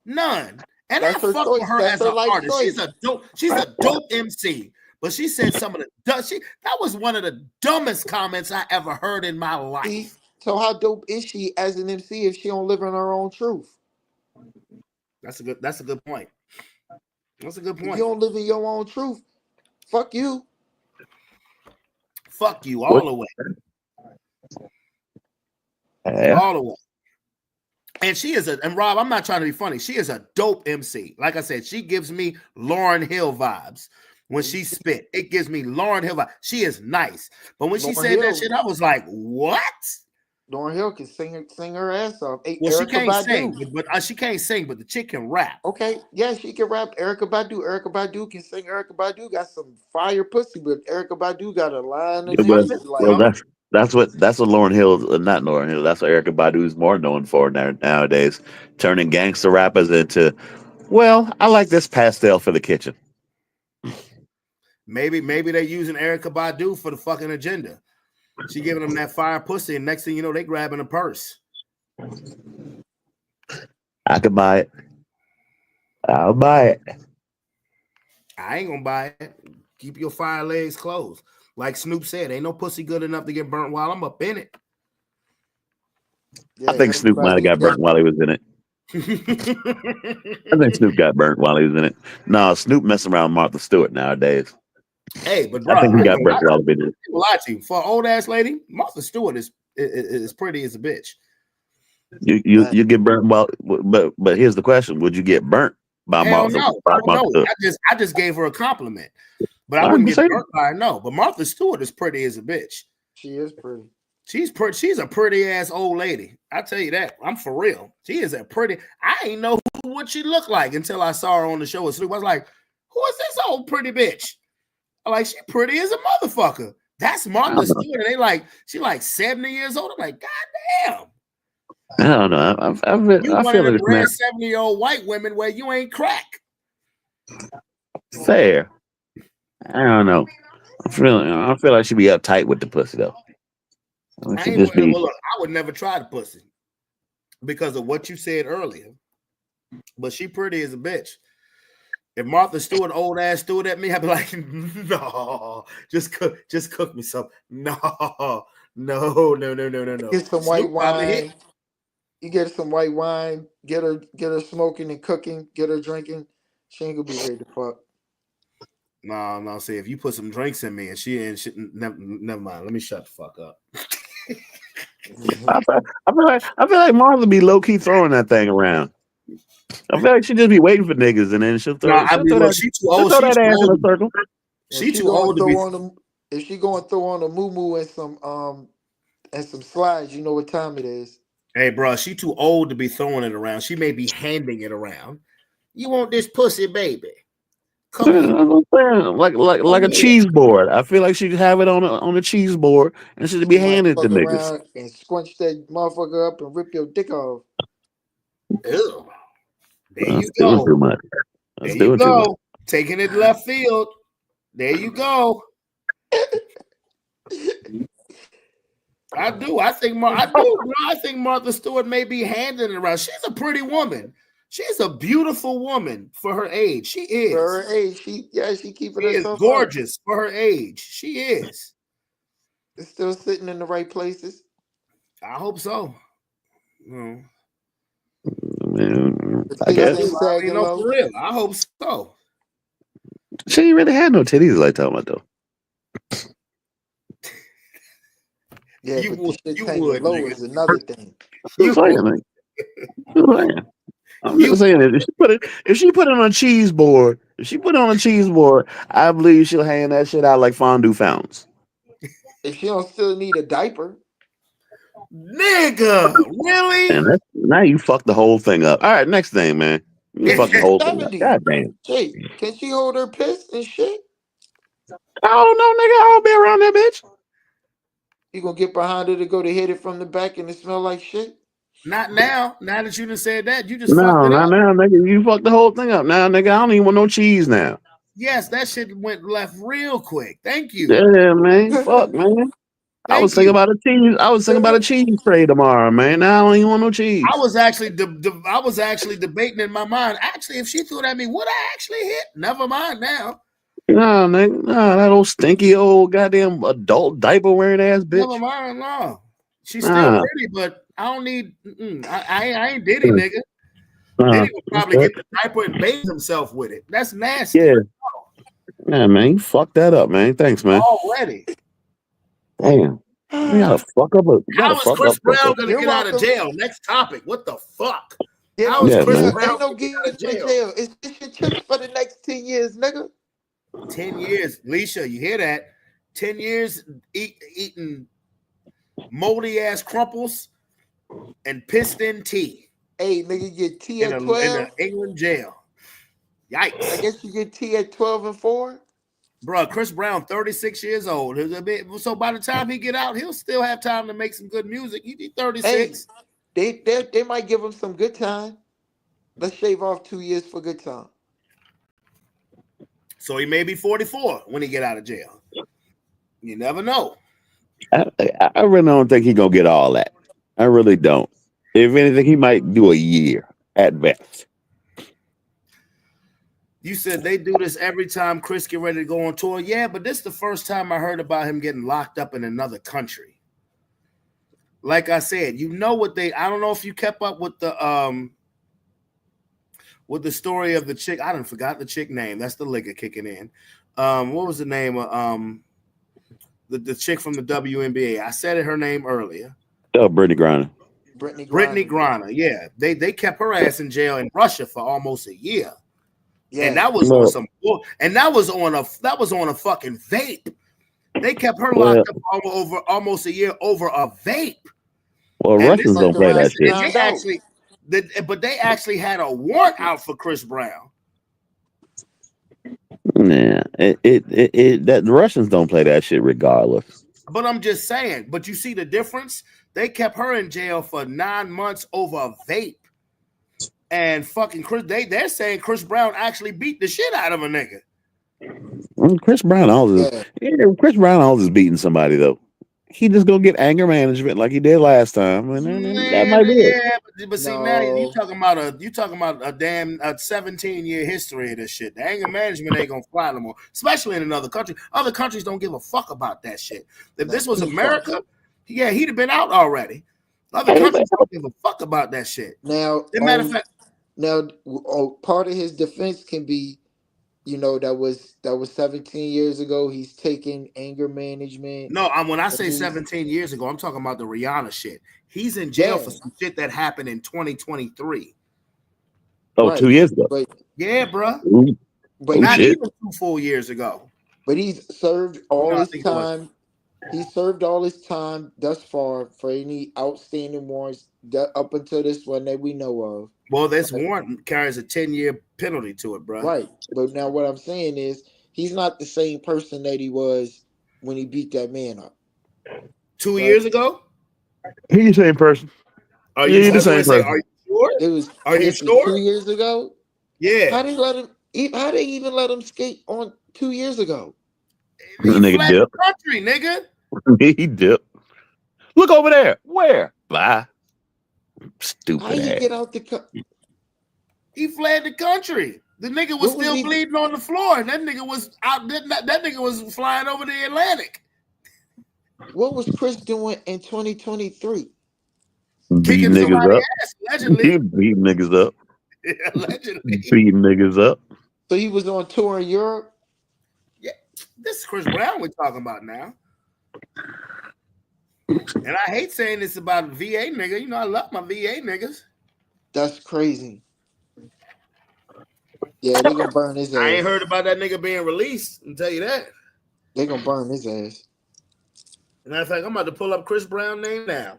None. And I fuck with her as an artist. She's a dope MC. But she said some of the that was one of the dumbest comments I ever heard in my life. So how dope is she as an MC if she don't live in her own truth? That's a good point. That's a good point. If you don't live in your own truth, fuck you. Fuck you all the way. All the way. And she is and Rob, I'm not trying to be funny. She is a dope MC. Like I said, she gives me Lauryn Hill vibes. When she spit, it gives me Lauryn Hill vibes. She is nice. But when she said that shit, I was like, what? Lauryn Hill can sing her ass off. Well, she can't sing, but she can't sing, but the chick can rap. Okay, yeah, she can rap. Erykah Badu can sing. Erykah Badu got some fire pussy, but Erykah Badu got a line of that's what Lauryn Hill, not Lauryn Hill. That's what Erykah Badu is more known for nowadays, turning gangster rappers into. Well, I like this pastel for the kitchen. Maybe they're using Erykah Badu for the fucking agenda. She giving them that fire pussy, and next thing you know, they grabbing a purse. I could buy it. I'll buy it. I ain't gonna buy it. Keep your fire legs closed. Like Snoop said, ain't no pussy good enough to get burnt while I'm up in it. Yeah, I think Snoop might have got burnt while he was in it. I think Snoop got burnt while he was in it. No, Snoop messing around with Martha Stewart nowadays. Hey, but bro, I think he got burnt while he was in it. Lie to you. For an old ass lady, Martha Stewart is pretty as a bitch. You get burnt but here's the question: would you get burnt by Martha? No. I just gave her a compliment, but I wouldn't get burnt by her. No, but Martha Stewart is pretty as a bitch. She is pretty. She's pretty. She's a pretty ass old lady. I tell you that. I'm for real. She is a pretty. I ain't know what she looked like until I saw her on the show with Snoop. I was like, who is this old pretty bitch? Like, she pretty as a motherfucker. That's Martha Stewart. And they like, she like 70 years old. I'm like, God damn. I don't know. You I one of feel them this, rare man. 70-year-old white women where you ain't crack. Fair. I don't know. I feel like she'd be uptight with the pussy though. It should just be. Well, look, I would never try the pussy because of what you said earlier. But she pretty as a bitch. If Martha Stewart, old ass, threw it at me, I'd be like, no, just cook me some. No. Get some white wine. You get some white wine. Get her smoking and cooking. Get her drinking. She ain't gonna be ready to fuck. No. See, if you put some drinks in me and she never mind. Let me shut the fuck up. I feel like Martha be low key throwing that thing around. I feel like she just be waiting for niggas and then she'll throw that ass in a circle. She too old to be. If she going to throw on a moo and some slides, you know what time it is. Hey, bro, she too old to be throwing it around. She may be handing it around. You want this pussy, baby? Come here. Like a cheese board. I feel like she could have it on a cheese board and she'd be handed to niggas. Around and squinch that motherfucker up and rip your dick off. Ew. There you go. Too much. There you go. Taking it left field. There you go. I do. I think Martha Stewart may be handing it around. She's a pretty woman. She's a beautiful woman for her age. She is. For her age, she keeping herself gorgeous for her age. She is. It's still sitting in the right places. I hope so. Man, I guess. For real. I hope so. She ain't really had no titties like talking about though. Yeah, you would. Low is another thing. I'm just saying if she put it on a cheese board, I believe she'll hand that shit out like fondue fountains. If she don't still need a diaper. Nigga, really? And now you fucked the whole thing up. All right, next thing, man. You fucked the whole thing up. God damn. Hey, can she hold her piss and shit? I don't know, nigga. I don't be around that bitch. You gonna get behind her to go to hit it from the back and it smell like shit? Not now. Now that you done said that, you just fucked it up. No, now, nigga. You fucked the whole thing up. Now, nigga, I don't even want no cheese now. Yes, that shit went left real quick. Thank you. Yeah, man. Fuck, man. I was thinking about a cheese. I was thinking about a cheese tray tomorrow, man. Now I don't even want no cheese. I was actually debating in my mind. Actually, if she threw it at me, would I actually hit? Never mind now. No, nigga, that old stinky old goddamn adult diaper wearing ass bitch. Never mind, no. She's still pretty, but I don't need. I ain't Diddy, nigga. Diddy would probably get the diaper and bathe himself with it. That's nasty. Yeah, man, you fucked that up, man. Thanks, man. Already. Damn. You gotta fuck up How is Chris Brown gonna get out of jail? Next topic. What the fuck? How is Chris Brown gonna get out of jail? It's fish and chips for the next 10 years, nigga. 10 years. Leisha, you hear that? 10 years eating moldy ass crumples and pissed in tea. Hey, nigga, get tea at 12? In an England jail. Yikes. I guess you get tea at 12 and 4? Bro, Chris Brown, 36 years old. So by the time he get out, he'll still have time to make some good music. He'd be 36. Hey, they might give him some good time. Let's shave off 2 years for good time. So he may be 44 when he get out of jail. You never know. I really don't think he's gonna get all that. I really don't. If anything, he might do a year at best. You said they do this every time Chris get ready to go on tour. Yeah, but this is the first time I heard about him getting locked up in another country. Like I said, you know what I don't know if you kept up with the story of the chick. I done forgot the chick name. That's the liquor kicking in. What was the name of the chick from the WNBA? I said her name earlier. Oh, Brittany Griner. Brittany Griner. Yeah, they kept her ass in jail in Russia for almost a year. Yeah. And that was on some, and that was on a fucking vape. They kept her locked up over almost a year over a vape. Well, Russians don't play that shit. But they actually had a warrant out for Chris Brown. Yeah, that the Russians don't play that shit regardless. But I'm just saying. But you see the difference? They kept her in jail for 9 months over a vape. And fucking they're saying Chris Brown actually beat the shit out of a nigga. Chris Brown Chris Brown always beating somebody though. He just gonna get anger management like he did last time, and then that might be it. Yeah, but see now you talking about a damn 17-year history of this shit. The anger management ain't gonna fly no more, especially in another country. Other countries don't give a fuck about that shit. If this was America, yeah, he'd have been out already. Other countries don't give a fuck about that shit. Now, matter of fact, part of his defense can be, that was 17 years ago. He's taking anger management. No, when I say 17 years ago, I'm talking about the Rihanna shit. He's in jail for some shit that happened in 2023. Oh, right. 2 years ago. Yeah, bro. But not even 2 full years ago. But he's served all his time. He served all his time thus far for any outstanding warrants up until this one that we know of. Well, this warrant carries a 10-year penalty to it, bro. Right. But now what I'm saying is he's not the same person that he was when he beat that man up. 2 years ago? He's the same person. Are you the same person? Are you sure? Are you sure? 2 years ago? Yeah. How they even let him skate on 2 years ago? He fled the country, nigga. He dipped. Look over there. Where? Bye. Stupid. How you get out the country? He fled the country. The nigga was still bleeding on the floor, and that nigga was out. That nigga was flying over the Atlantic. What was Chris doing in 2023? Kicking niggas up. Ass, allegedly. He beat niggas up. Allegedly. Beating niggas up. So he was on tour in Europe? Yeah. This is Chris Brown we're talking about now. And I hate saying this about VA nigga. I love my VA niggas. That's crazy. Yeah, they gonna burn his ass. I ain't heard about that nigga being released. I'll tell you that. They gonna burn his ass. Matter of fact, I'm about to pull up Chris Brown name now.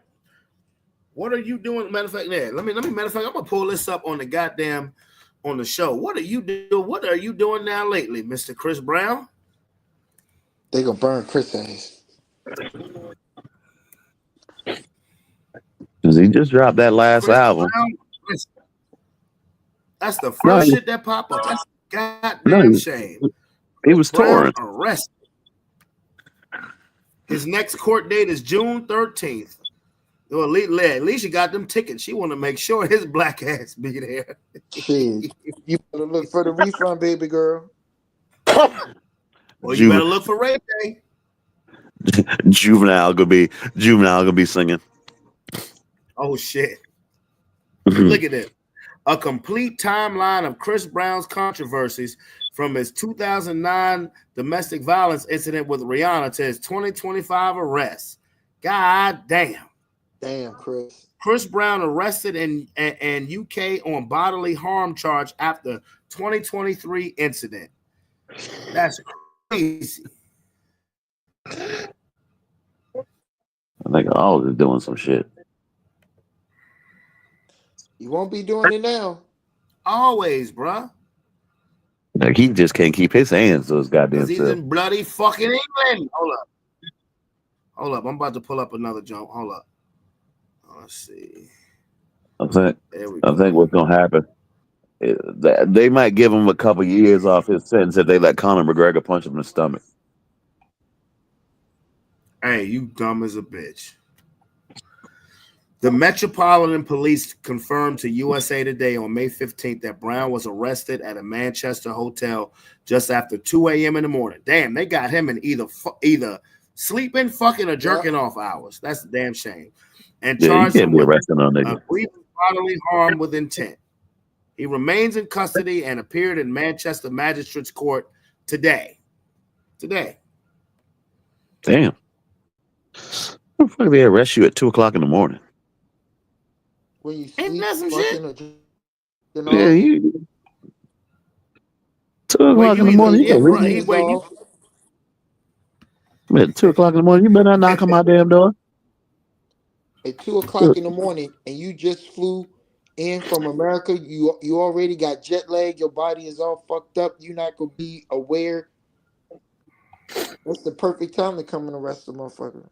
What are you doing? Matter of fact, matter of fact, I'm gonna pull this up on the show. What are you doing? What are you doing now lately, Mr. Chris Brown? They gonna burn Chris ass. Cause he just dropped that last album. That's the first shit that popped up. That's a goddamn shame. He was touring. Arrested. His next court date is June 13th. Well, at least you got them tickets. She want to make sure his black ass be there. Shit. You better look for the refund, baby girl. Well, you better look for Ray Day. Juvenile gonna be singing. Oh shit. Look at it. A complete timeline of Chris Brown's controversies from his 2009 domestic violence incident with Rihanna to his 2025 arrest. God damn. Damn, Chris. Chris Brown arrested in UK on bodily harm charge after 2023 incident. That's crazy. I think all is doing some shit. You won't be doing it now. Always, bruh. Like he just can't keep his hands to his goddamn he's self. in bloody fucking England. Hold up. I'm about to pull up another jump. Hold up. Let's see. I think what's gonna happen is that they might give him a couple years off his sentence if they let Conor McGregor punch him in the stomach. Hey, you dumb as a bitch. The Metropolitan Police confirmed to USA Today on May 15th that Brown was arrested at a Manchester hotel just after 2 a.m. in the morning. Damn, they got him in either sleeping, fucking, or jerking off hours. That's a damn shame. And charged him with grievous bodily harm with intent. He remains in custody and appeared in Manchester Magistrates Court today. Damn. How the fuck they arrest you at 2 o'clock in the morning? When you Ain't sleep, that some shit? Yeah, you 2 o'clock in the morning. At 2 o'clock in the morning, you better not knock on my damn door. At 2 o'clock in the morning, and you just flew in from America, you already got jet lag. Your body is all fucked up. You're not gonna be aware. That's the perfect time to come and arrest a motherfucker.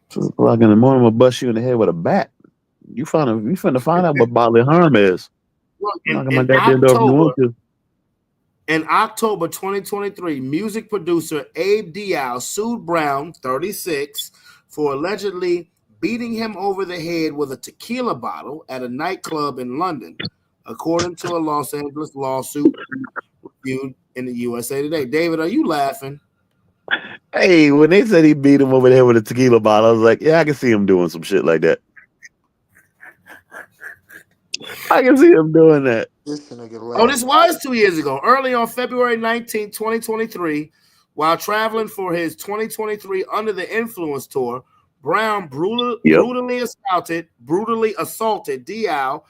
2 o'clock in the morning, I'm gonna bust you in the head with a bat. You finna find out what bodily harm is. Look, Knocking my goddamn door if you want to. In October 2023, music producer Abe Dial sued Brown, 36, for allegedly beating him over the head with a tequila bottle at a nightclub in London, according to a Los Angeles lawsuit reviewed in the USA Today. David, are you laughing? Hey, when they said he beat him over the head with a tequila bottle, I was like, yeah, I can see him doing some shit like that. I can see him doing that. This nigga Oh, this was 2 years ago. Early on February 19, 2023, while traveling for his 2023 Under the Influence tour, Brown brutally assaulted Dial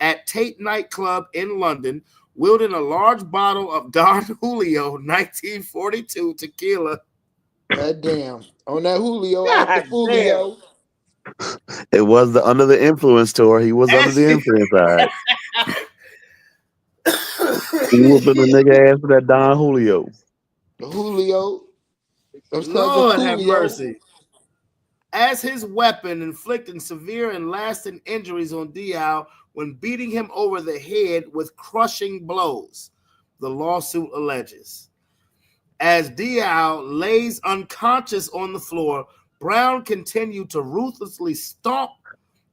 at Tate nightclub in London, wielding a large bottle of Don Julio 1942 tequila. God damn. On that Julio, off the Julio. It was the Under the Influence tour. He was under the influence side. Whooping the nigga ass with that Don Julio. The Julio. Lord have mercy. As his weapon, inflicting severe and lasting injuries on Dial when beating him over the head with crushing blows, the lawsuit alleges. As Dial lays unconscious on the floor, Brown continued to ruthlessly stomp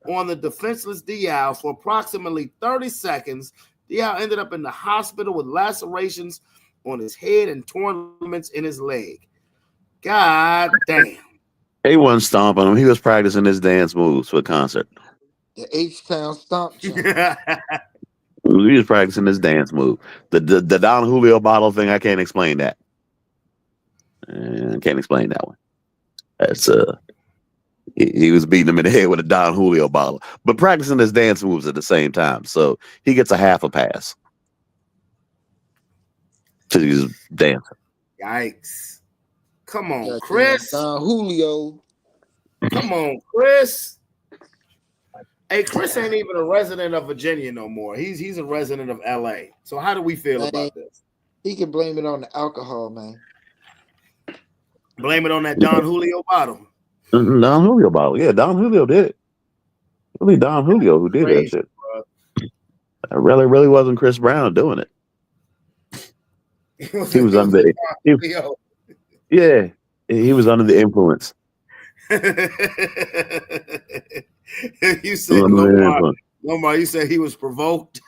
on the defenseless Dial for approximately 30 seconds. Dial ended up in the hospital with lacerations on his head and torn ligaments in his leg. God damn. He wasn't stomping him. He was practicing his dance moves for a concert. The H-Town stomp jump. He was practicing his dance move. The Don Julio bottle thing, I can't explain that. I can't explain that one. That's he was beating him in the head with a Don Julio bottle, but practicing his dance moves at the same time. So he gets a half a pass. Because he's dancing. Yikes. Come on, Chris. Julio. Come on, Chris. Hey, Chris ain't even a resident of Virginia no more. He's a resident of LA. So how do we feel about this? He can blame it on the alcohol, man. Blame it on that Don Julio bottle. Don Julio bottle. Yeah, Don Julio did it. Really Don Julio who did that shit. It really wasn't Chris Brown doing it. He was under the yeah, he was under the influence. You said Lomar, you said he was provoked.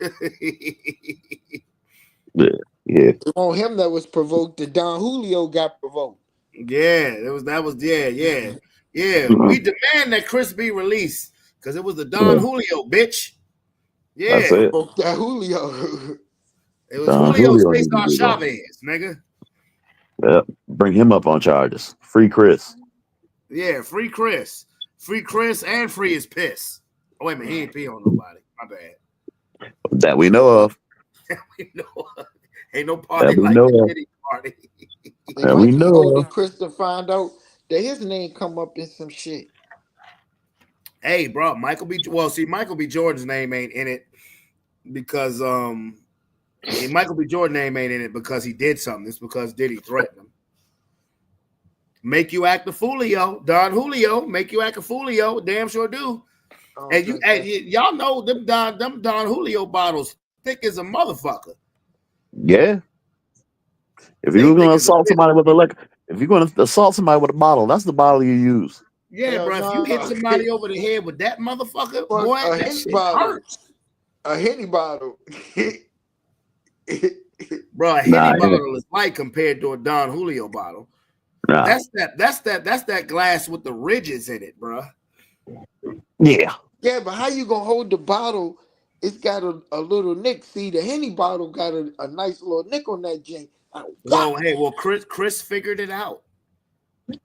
Yeah. It was him that was provoked. The Don Julio got provoked. Yeah, yeah. We demand that Chris be released because it was the Don Julio, bitch. Yeah, that's it. That Julio. It was Julio Cesar Chavez, nigga. Yeah, bring him up on charges. Free Chris. Yeah, free Chris. Free Chris and free his piss. Oh, wait a minute, he ain't pee on nobody. My bad. That we know of. We know of. Ain't no party like the party. That we know of. Chris to find out that his name come up in some shit. Hey, bro, Michael B. Jordan's name ain't in it because Michael B. Jordan's name ain't in it because he did something. It's because Diddy threatened him. Make you act a foolio, Don Julio. Make you act a foolio. Damn sure do. And y'all know them Don Julio bottles thick as a motherfucker. Yeah. If you're gonna assault somebody with if you're gonna assault somebody with a bottle, that's the bottle you use. Yeah, bro. If you hit somebody over the head with that motherfucker, boy, that shit hurts. A Henny bottle. Bro, a Henny bottle is light compared to a Don Julio bottle. Nah. That's that glass with the ridges in it, bro. Yeah. Yeah, but how you gonna hold the bottle? It's got a little nick. See, the Henny bottle got a nice little nick on that jink. Well, Chris figured it out.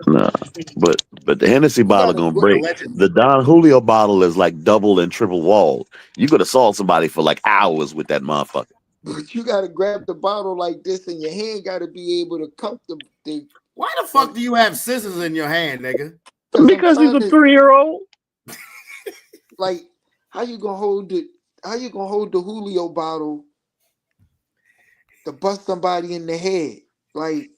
Nah, but the Hennessy bottle gonna break. The Don Julio bottle is like double and triple walled. You could assault somebody for like hours with that motherfucker. But you gotta grab the bottle like this, and your hand gotta be able to cup the. Why the fuck do you have scissors in your hand, nigga? Because he's a 3-year-old. Like, how you gonna hold the Julio bottle to bust somebody in the head? Like,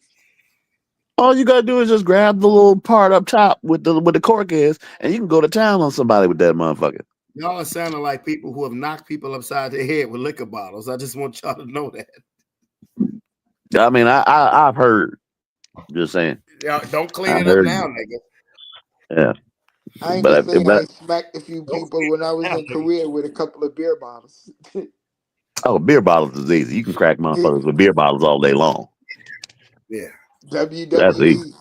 All you gotta do is just grab the little part up top with the cork is, and you can go to town on somebody with that motherfucker. Y'all are sounding like people who have knocked people upside their head with liquor bottles. I just want y'all to know that. I mean, I've heard. Just saying. Y'all don't clean I've it up heard. now, nigga. Yeah, I ain't gonna say I but ain't smacked a few people when I was in Korea with a couple of beer bottles. oh, beer bottles is easy. You can crack motherfuckers with beer bottles all day long. Yeah. That's easy. WWE.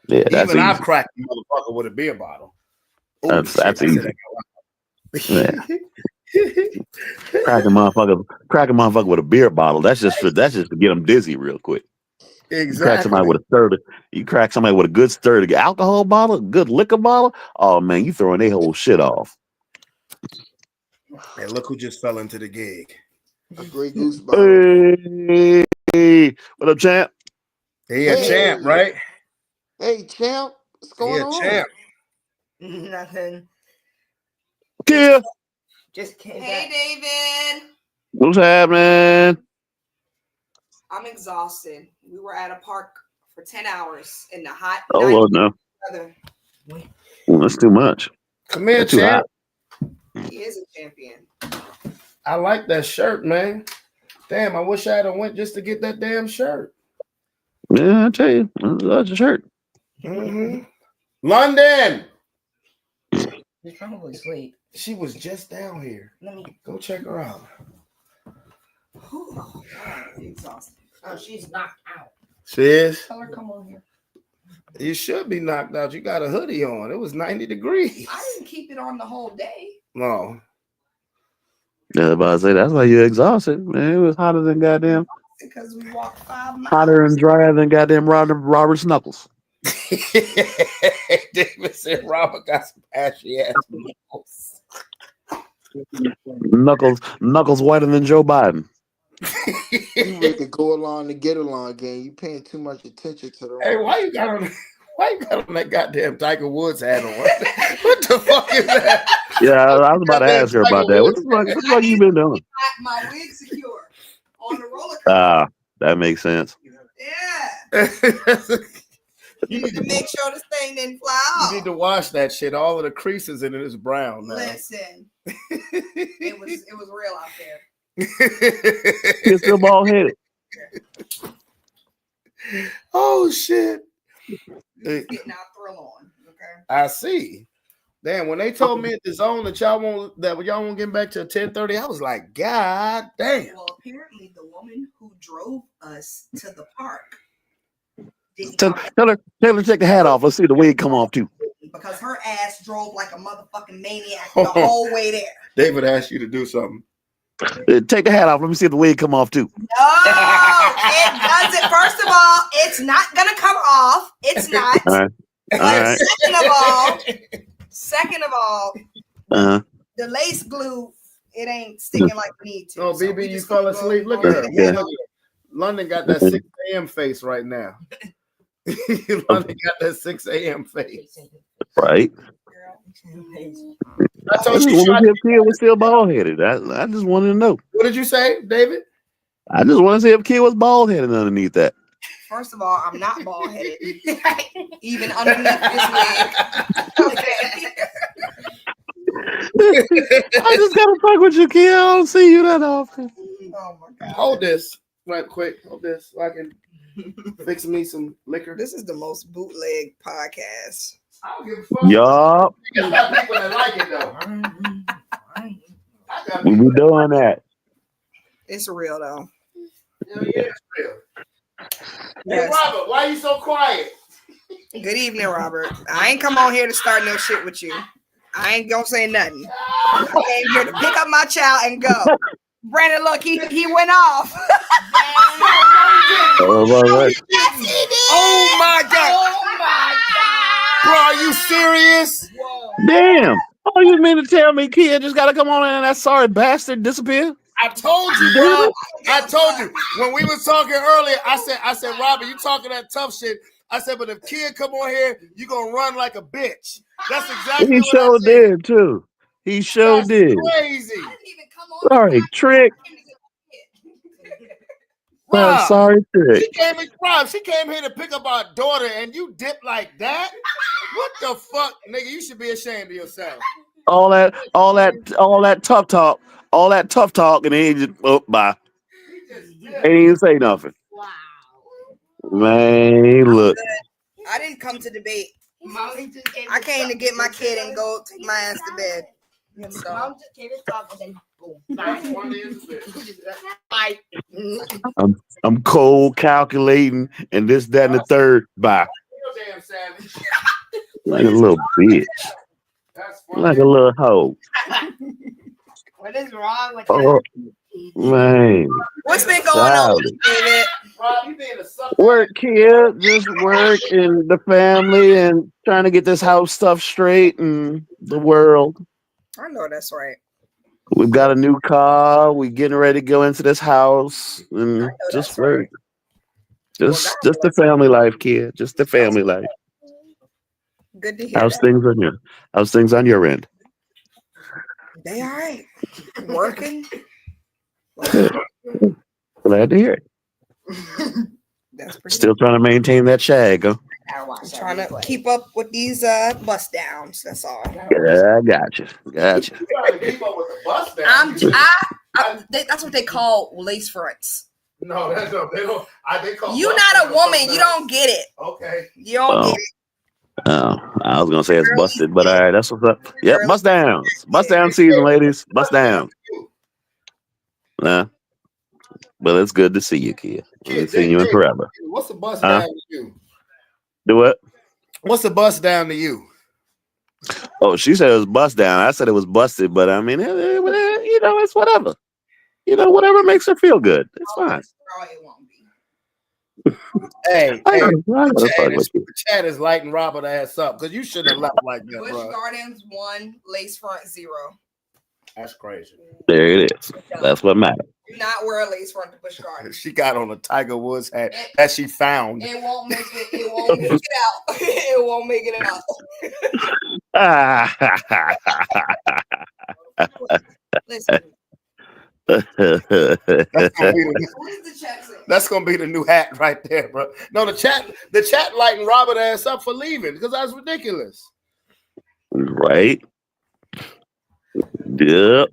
Yeah, that's Even I've easy. cracked a motherfucker with a beer bottle. Ooh, That's shit, I said easy. Yeah, cracking motherfucker with a beer bottle. That's just to get them dizzy real quick. You crack somebody Exactly. with a sturdy. You crack somebody with a good sturdy alcohol bottle, good liquor bottle. Oh man, you throwing their whole shit off. And look who just fell into the gig. A Grey Goose bottle. Hey, what up, champ? He a champ, right? Hey, champ. What's He going a on? champ. Nothing. Yeah. Just came back. David. What's happening? I'm exhausted. We were at a park for 10 hours in the hot Oh well, no, weather. that's too much. Come here, That's too champ. hot. He is a champion. I like that shirt, man. Damn, I wish I had went just to get that damn shirt. Yeah, I tell you, that's a shirt. Mm-hmm. London. She's probably asleep. She was just down here. Let me go check her out. Oh, exhausted. Oh, she's knocked out. She is? Tell her come on here. You should be knocked out. You got a hoodie on. It was 90 degrees. I didn't keep it on the whole day. No. Yeah, but I say that's why you're exhausted, man. It was hotter than goddamn. Because we walked 5 miles. Hotter and drier than goddamn Robert's knuckles. David said Robert got some ashy ass Knuckles whiter than Joe Biden. You with the go along to get along game. You paying too much attention to the Hey, why you got on that goddamn Tiger Woods hat on? What the fuck is that? Yeah, I was about to ask her about that. What the fuck you been doing? My wig secure on the roller coaster. Ah, that makes sense. Yeah. You need to make sure this thing didn't fly off. You need to wash that shit. All of the creases in it is brown now. Listen, it was real out there. You're still bald headed. Oh shit! Getting our thrill on. Okay. I see. Damn, when they told me at the zone that y'all won't get back to 10:30, I was like, God damn. Well, apparently the woman who drove us to the park Tell her to take the hat off. Let's see the wig come off too. because her ass drove like a motherfucking maniac the whole way there. David asked you to do something. Take the hat off. Let me see the wig come off too. No, it doesn't. First of all, it's not gonna come off. It's not. All right. But All right. second of all, the lace glue, it ain't sticking like we need to. Oh, So BB, we you just fell keep asleep. going Look at her. ahead. Yeah. Look at her. London got that 6 a.m. face right now. London got that 6 a.m. face. Right. I told you. If Kid was still bald headed. I just wanted to know. What did you say, David? I just want to see if Kid was bald headed underneath that. First of all, I'm not bald headed, even underneath this wig. Okay. I just gotta fuck with you, Kid. I don't see you that often. Oh my god. Hold this right quick. Hold this so I can fix me some liquor. This is the most bootleg podcast. I don't give a fuck. Yup. I got people that like it though. We be doing that. It's real though. Hell yeah, it's real. Yes. Hey Robert, why you so quiet? Good evening, Robert. I ain't come on here to start no shit with you. I ain't gonna say nothing. I came here to pick up my child and go. Brandon, look, he went off. Right. Yes, he did. Oh my god. Oh my god. Bro, are you serious? Damn. Oh, you mean to tell me Kid just gotta come on and that sorry bastard disappear? I told you, bro. I told you. When we was talking earlier, I said, Robert, you talking that tough shit. I said, but if Kid come on here, you gonna run like a bitch. That's exactly He what I sure said. did too. He sure did. Crazy. I didn't even come on. Sorry, Trick. Rob, Sorry, Trick. She came here to pick up our daughter, and you dip like that. What the fuck, nigga? You should be ashamed of yourself. All that tough talk, and then he just bye. Ain't even say nothing. Wow. Man, look. I didn't come to debate. Mom just came I came to get my kid and go take my ass to bed. So Mom just came to talk and then boom. Bye. I'm cold calculating and this, that, and the third. Bye. Damn savage. Like a little bitch. Like a little hoe. What is wrong with Oh, man. what's been going on, David? Rob, you being a sucker. Work here, just work and the family and trying to get this house stuff straight and the world. I know that's right. We've got a new car. We getting ready to go into this house and just work. Right. Just the family life, kid. Just the family life. Good to hear. How's things on your end? They all right. Working. Glad to hear it. That's pretty Still trying to maintain that shag, huh? trying to keep up with these bust downs. That's all. Yeah, I gotcha. You gotta keep up with the bus down. That's what they call lace fronts. No, that's no. They don't. They call. You bus not a down woman. something You else. don't get it. Okay. You don't get it. Oh, I was gonna say it's Girlies busted, but get it. all right, that's what's up. Yep, Girlies bust down. Bust down season, ladies. Bust down. Nah. But it's good to see you, kid. I haven't seen you in forever. What's the bus down to you? Do what? What's the bus down to you? Oh, she said it was bust down. I said it was busted, but I mean, it's whatever. Whatever makes her feel good. It's fine. Girl, it won't be. Hey, I hey, gotta fuck with you. the chat is lighting Robert ass up because you shouldn't have left like that, Bush bro. Gardens 1, lace front 0. That's crazy. There it is. That's what matters. Do not wear a lace front to Bush Gardens. She got on a Tiger Woods hat that she found. It won't make it. It won't make it out. It won't make it out. Listen. That's gonna be the new hat right there, bro. No, the chat lighting Robert ass up for leaving because that's ridiculous. Right. Yep.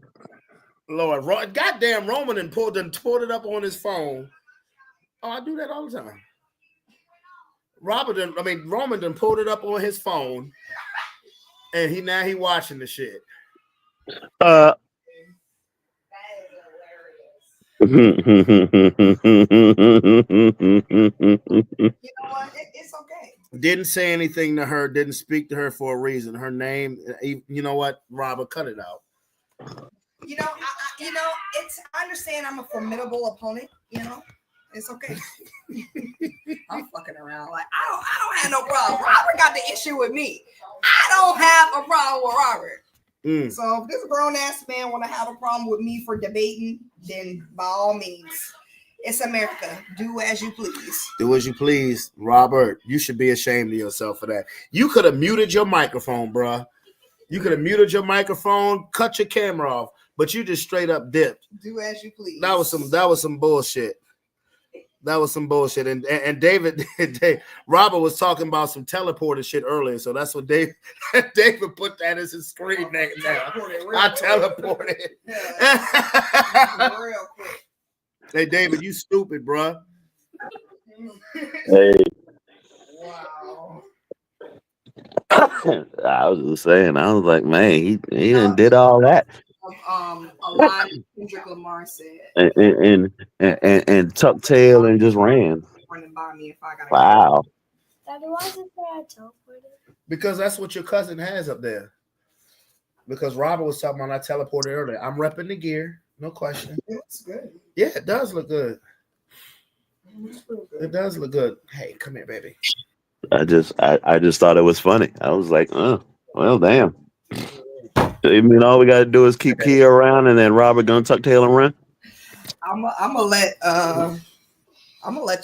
Lord, goddamn Roman and pulled it up on his phone. Oh, I do that all the time. Roman done pulled it up on his phone, and he watching the shit. You know what? It's okay. Didn't say anything to her. Didn't speak to her for a reason. Her name. You know what, Robert? Cut it out. I understand I'm a formidable opponent. It's okay. I'm fucking around. Like I don't have no problem. Robert got the issue with me. I don't have a problem with Robert. So if this grown ass man want to have a problem with me for debating, then by all means, it's America. Do as you please. Do as you please, Robert. You should be ashamed of yourself for that. You could have muted your microphone, bruh. You could have muted your microphone, cut your camera off, but you just straight up dipped. Do as you please. That was some bullshit. That was some bullshit. And David, Robert was talking about some teleporter shit earlier, so that's what David put that as his screen name now. I teleported. Yeah. Real quick. Hey, David, you stupid, bruh. Hey. Wow. I was just saying, I was like, man, he done did all that. A line Kendrick Lamar said. And tucked tail and just ran. Running by me if I got. Wow. Daddy, why is it that I teleported? Because that's what your cousin has up there. Because Robert was talking about I teleported earlier. I'm repping the gear, no question. It's good. Yeah, it does look good. It does look good. Hey, come here, baby. I just thought it was funny. I was like, oh, well, damn. You mean all we got to do is keep Kia around and then Robert gonna tuck tail and run? I'm gonna let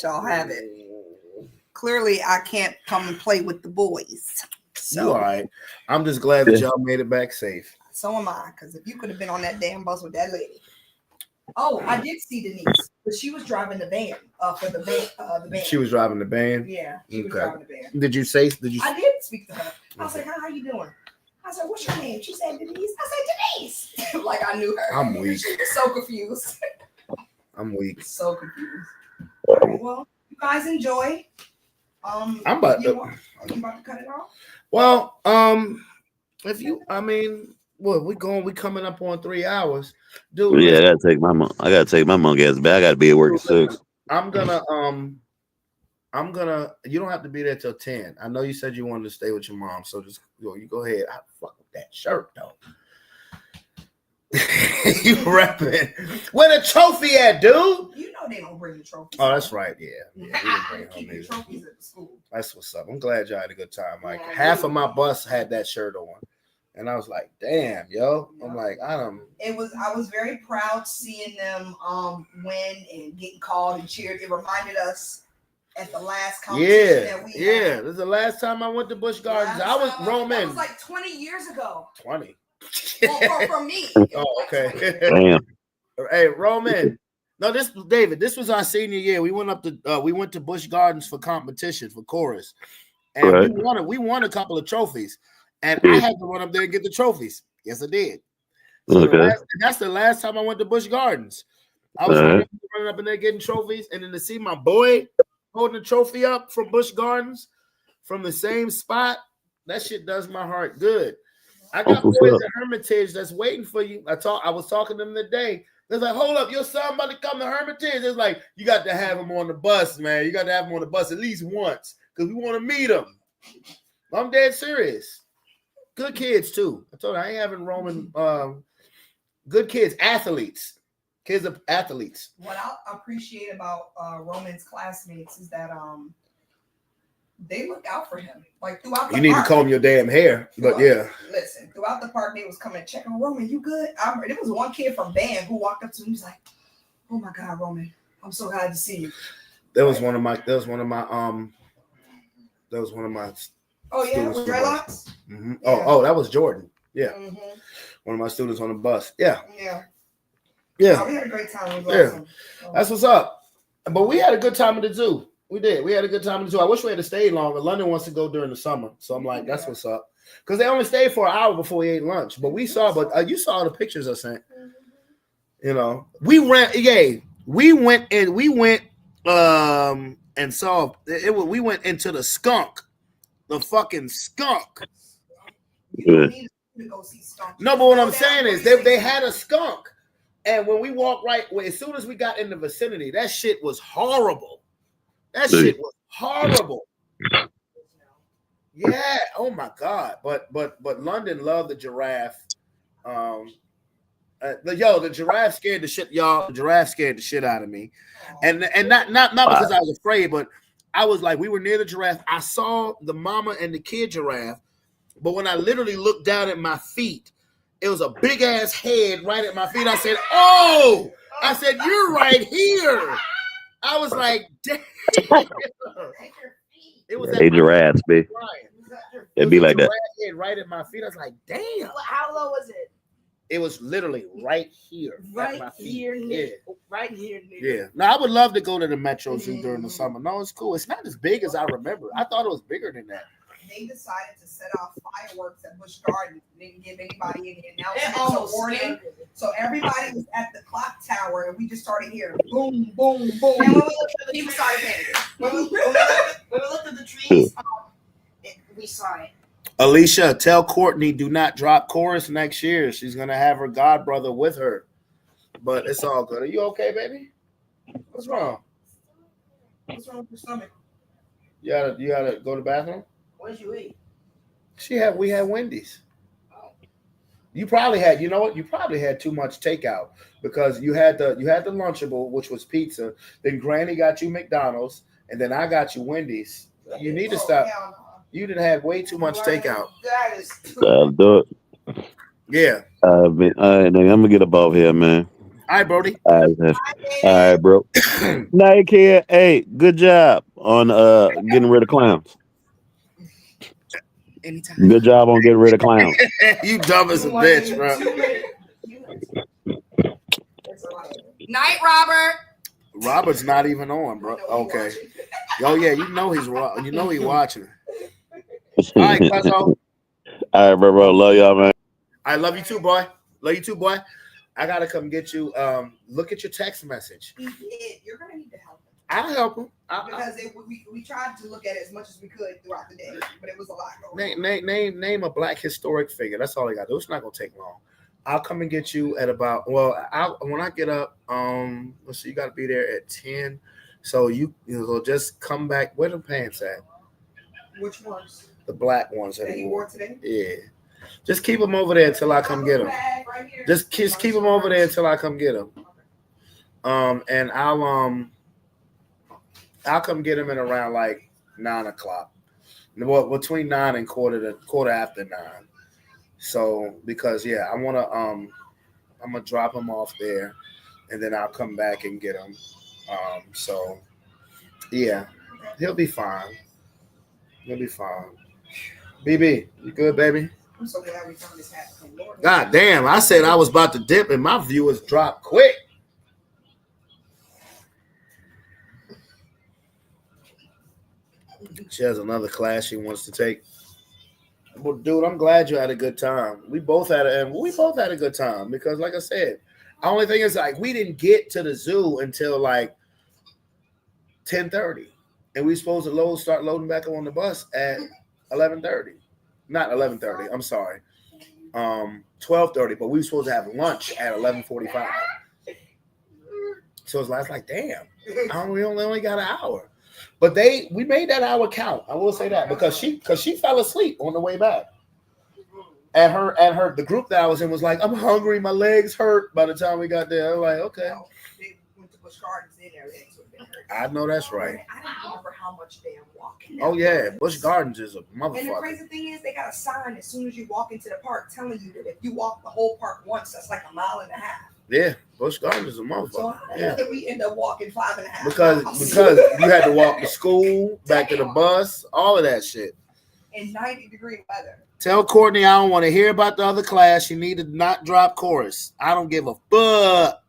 y'all have it. Clearly, I can't come and play with the boys. So You all right. I'm just glad that y'all made it back safe. So am I, because if you could have been on that damn bus with that lady. Oh, I did see Denise, but she was driving the van for the band. She was driving the band. Yeah, she was driving the van. Did you say? I did speak to her. I was like, how you doing? I said, what's your name? She said Denise. I said Denise. Like I knew her. I'm weak. She was so confused. I'm weak. So confused. All right, well, you guys enjoy. I'm about to. Are you about to cut it off? Well, if you, I mean, well, we coming up on 3 hours, dude. Yeah, I gotta take my monkey ass back. I gotta be at work at 6. I'm gonna. You don't have to be there till 10. I know you said you wanted to stay with your mom, so just you go ahead. I fuck with that shirt though. You rapping? Where the trophy at, dude? You know they don't bring the trophies. Oh, that's right. Yeah. We didn't bring keep the trophies at the school. That's what's up. I'm glad y'all had a good time. Like Yeah, half of my bus had that shirt on, and I was like, "Damn, yo!" Yeah. I'm like, I was very proud seeing them win and getting called and cheered. It reminded us at the last competition that we had. Yeah. This is the last time I went to Busch Gardens. I was Roman. That was like 20 years ago. 20. Well, for me. Oh, okay. Damn. Hey, Roman. No, this was our senior year. We went to Busch Gardens for competition for chorus, and right. we won a couple of trophies, and I had to run up there and get the trophies. Yes, I did. So okay. That's the last time I went to Busch Gardens. I was running up in there getting trophies, and then to see my boy holding a trophy up from Busch Gardens from the same spot, that shit does my heart good. I got boys at Hermitage that's waiting for you. I was talking to them today. They're like, hold up, your son about to come to Hermitage. It's like, you got to have him on the bus, man. You got to have him on the bus at least once because we want to meet him. I'm dead serious. Good kids, too. I told you, I ain't having Roman. Good kids, athletes. Kids are athletes. What I appreciate about Roman's classmates is that they look out for him. Like throughout the You need park, to comb your damn hair. But yeah. Listen, throughout the park, they was coming to check on Roman. You good? There was one kid from band who walked up to me. He was like, "Oh my God, Roman, I'm so glad to see you." That was one of my. Oh yeah, with dreadlocks. Mm-hmm. Yeah. Oh, that was Jordan. Yeah, one of my students on the bus. Yeah. We had a great time. It was awesome. That's what's up. But we had a good time at the zoo. We did. We had a good time at the zoo. I wish we had to stay longer. London wants to go during the summer, so I'm like, that's what's up. Because they only stayed for an hour before we ate lunch. But you saw the pictures I sent. You know, we went and saw it. We went into the skunk, the fucking skunk. You don't need to go see skunk. No, but what I'm saying is they had a skunk, and when we walked as soon as we got in the vicinity, that shit was horrible. That shit was horrible. Yeah. Oh my God. But London loved the giraffe. The giraffe scared the shit, y'all. The giraffe scared the shit out of me, and not because I was afraid, but I was like, we were near the giraffe. I saw the mama and the kid giraffe, but when I literally looked down at my feet, it was a big ass head right at my feet. I said, "Oh!" I said, "You're right here." I was like, "Damn!" It was giraffes, baby. It'd be like that. Right at my feet. I was like, "Damn!" How low was it? It was literally right here. Right here. Right here. Yeah. Now I would love to go to the Metro Zoo during the summer. No, it's cool. It's not as big as I remember. I thought it was bigger than that. They decided to set off fireworks at Busch Gardens. They didn't give anybody any announcements or warning. So everybody was at the clock tower, and we just started hearing boom, boom, boom. And when we looked at the people started panicking. When we looked at the trees, we saw it. Alicia, tell Courtney do not drop chorus next year. She's gonna have her godbrother with her, but it's all good. Are you okay, baby? What's wrong? What's wrong with your stomach? You gotta go to the bathroom. What did you eat? We had Wendy's. Oh. You probably had. You know what? You probably had too much takeout because you had the Lunchable, which was pizza. Then Granny got you McDonald's, and then I got you Wendy's. You need to stop. You didn't have way too much takeout. That is I'll do it. Yeah. I'm gonna get up off here, man. All right, Brody. All right, bro. Night care. Hey, good job on getting rid of clowns. Anytime. Good job on getting rid of clowns. You dumb as a bitch, bro. Night, Robert. Robert's not even on, bro. Okay. Oh yeah, you know he's watching. All right, Cuzzo. All right, bro. Love y'all, man. I love you too, boy. Love you too, boy. I gotta come get you. Look at your text message. You're gonna need to help him. I'll help him. Because we tried to look at it as much as we could throughout the day, but it was a lot going on. Name a black historic figure. That's all I got to do. It's not gonna take long. I'll come and get you at about when I get up. Let's see, you got to be there at 10. So you just come back. Where the pants at? Which ones? The black ones that you wore today. Yeah. Just keep them over there until I come get them. Just keep them over there until I come get them. And I'll come get them at around like 9 o'clock. Well, between 9 and quarter after 9. So because I'm gonna drop him off there, and then I'll come back and get him. So yeah, he'll be fine. He'll be fine. BB, you good, baby? I'm so glad we found this hat. God damn! I said I was about to dip, and my viewers dropped quick. She has another class she wants to take. Well, dude, I'm glad you had a good time. We both had a good time because, like I said, the only thing is like we didn't get to the zoo until like 10:30, and we supposed to start loading back on the bus at 11:30. Not 11:30. I'm sorry, 12:30. But we were supposed to have lunch at 11:45. So it's like damn, we only got an hour. But we made that hour count. I will say that because she fell asleep on the way back. And the group that I was in was like, I'm hungry, my legs hurt by the time we got there. I was like, okay. They went to Busch Gardens in there, legs would have been hurt. I know that's right. I don't remember how much they are walking. Oh yeah, Busch Gardens is a motherfucker. And the crazy thing is they got a sign as soon as you walk into the park telling you that if you walk the whole park once, that's like 1.5 miles. Yeah, Busch Gardens is a motherfucker. So how did we end up walking 5.5 miles? Because you had to walk to school, back to the bus, all of that shit. In 90-degree weather. Tell Courtney I don't want to hear about the other class. She need to not drop chorus. I don't give a fuck.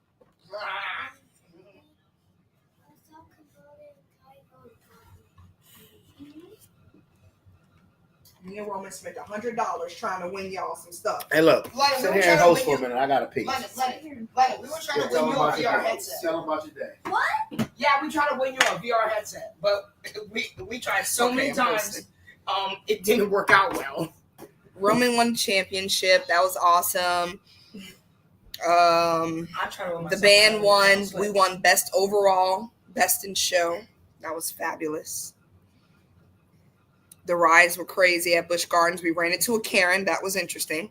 Me and Roman spent $100 trying to win y'all some stuff. Hey, look. Sit here and host for a minute. I got to pee. Lennon, we were trying to win you a VR headset. Tell them about your day. What? Yeah, we tried to win you a VR headset, but we tried so many times. It didn't work out well. Roman won the championship. That was awesome. The band won. We won best overall, best in show. That was fabulous. The rides were crazy at Busch Gardens. We ran into a Karen. That was interesting.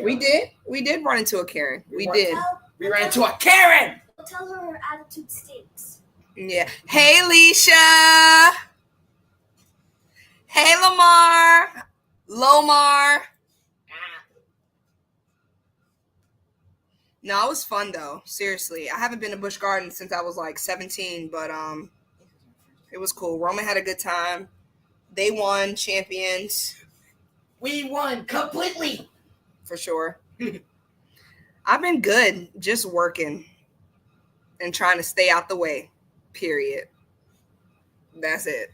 We did run into a Karen. We did. We ran into a Karen. Tell her her attitude stinks. Yeah. Hey, Leisha. Hey, Lomar. No, it was fun though. Seriously, I haven't been to Busch Gardens since I was like 17, but it was cool. Roman had a good time. They won, champions. We won completely. For sure. I've been good, just working and trying to stay out the way, period. That's it.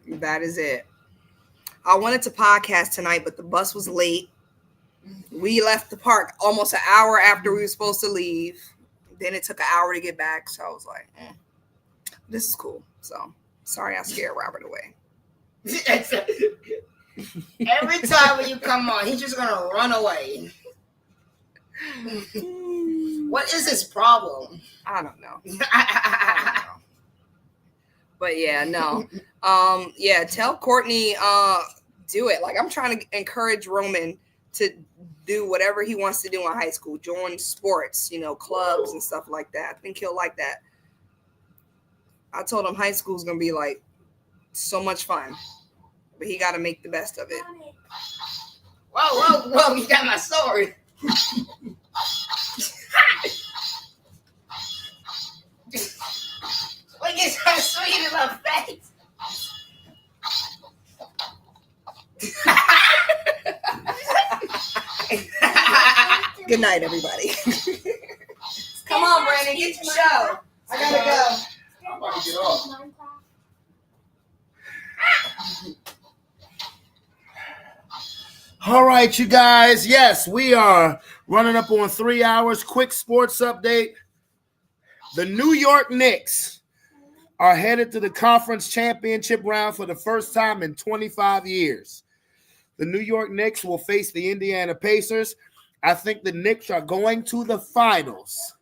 That is it. I wanted to podcast tonight, but the bus was late. We left the park almost an hour after we were supposed to leave. Then it took an hour to get back, so I was like, this is cool. So sorry I scared Robert away. Every time when you come on, he's just gonna run away. What is his problem? I don't know. But yeah, no. Yeah, tell Courtney, do it. Like, I'm trying to encourage Roman to do whatever he wants to do in high school. Join sports, clubs and stuff like that. I think he'll like that. I told him high school is gonna be like so much fun, but he got to make the best of it. Whoa! You got my sword. Look at how sweet in my face. Good night, everybody. Come on, Brandon, get your show. I gotta go. I'm about to get off. All right, you guys. Yes, we are running up on 3 hours. Quick sports update. The New York Knicks are headed to the conference championship round for the first time in 25 years. The New York Knicks will face the Indiana Pacers. I think the Knicks are going to the finals.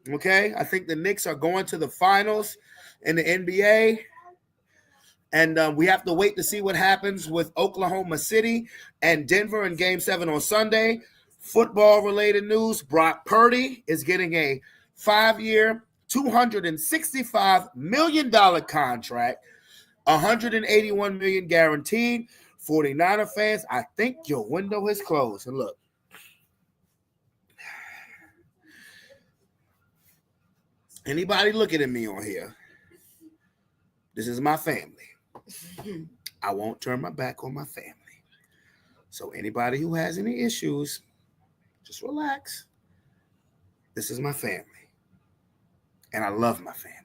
Okay? I think the Knicks are going to the finals in the NBA. And we have to wait to see what happens with Oklahoma City and Denver in Game 7 on Sunday. Football-related news, Brock Purdy is getting a 5-year, $265 million contract, $181 million guaranteed. 49er fans, I think your window is closed. And look, anybody looking at me on here, this is my family. I won't turn my back on my family. So anybody who has any issues, just relax. This is my family. And I love my family.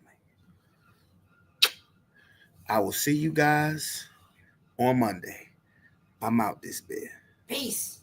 I will see you guys on Monday. I'm out this bit. Peace.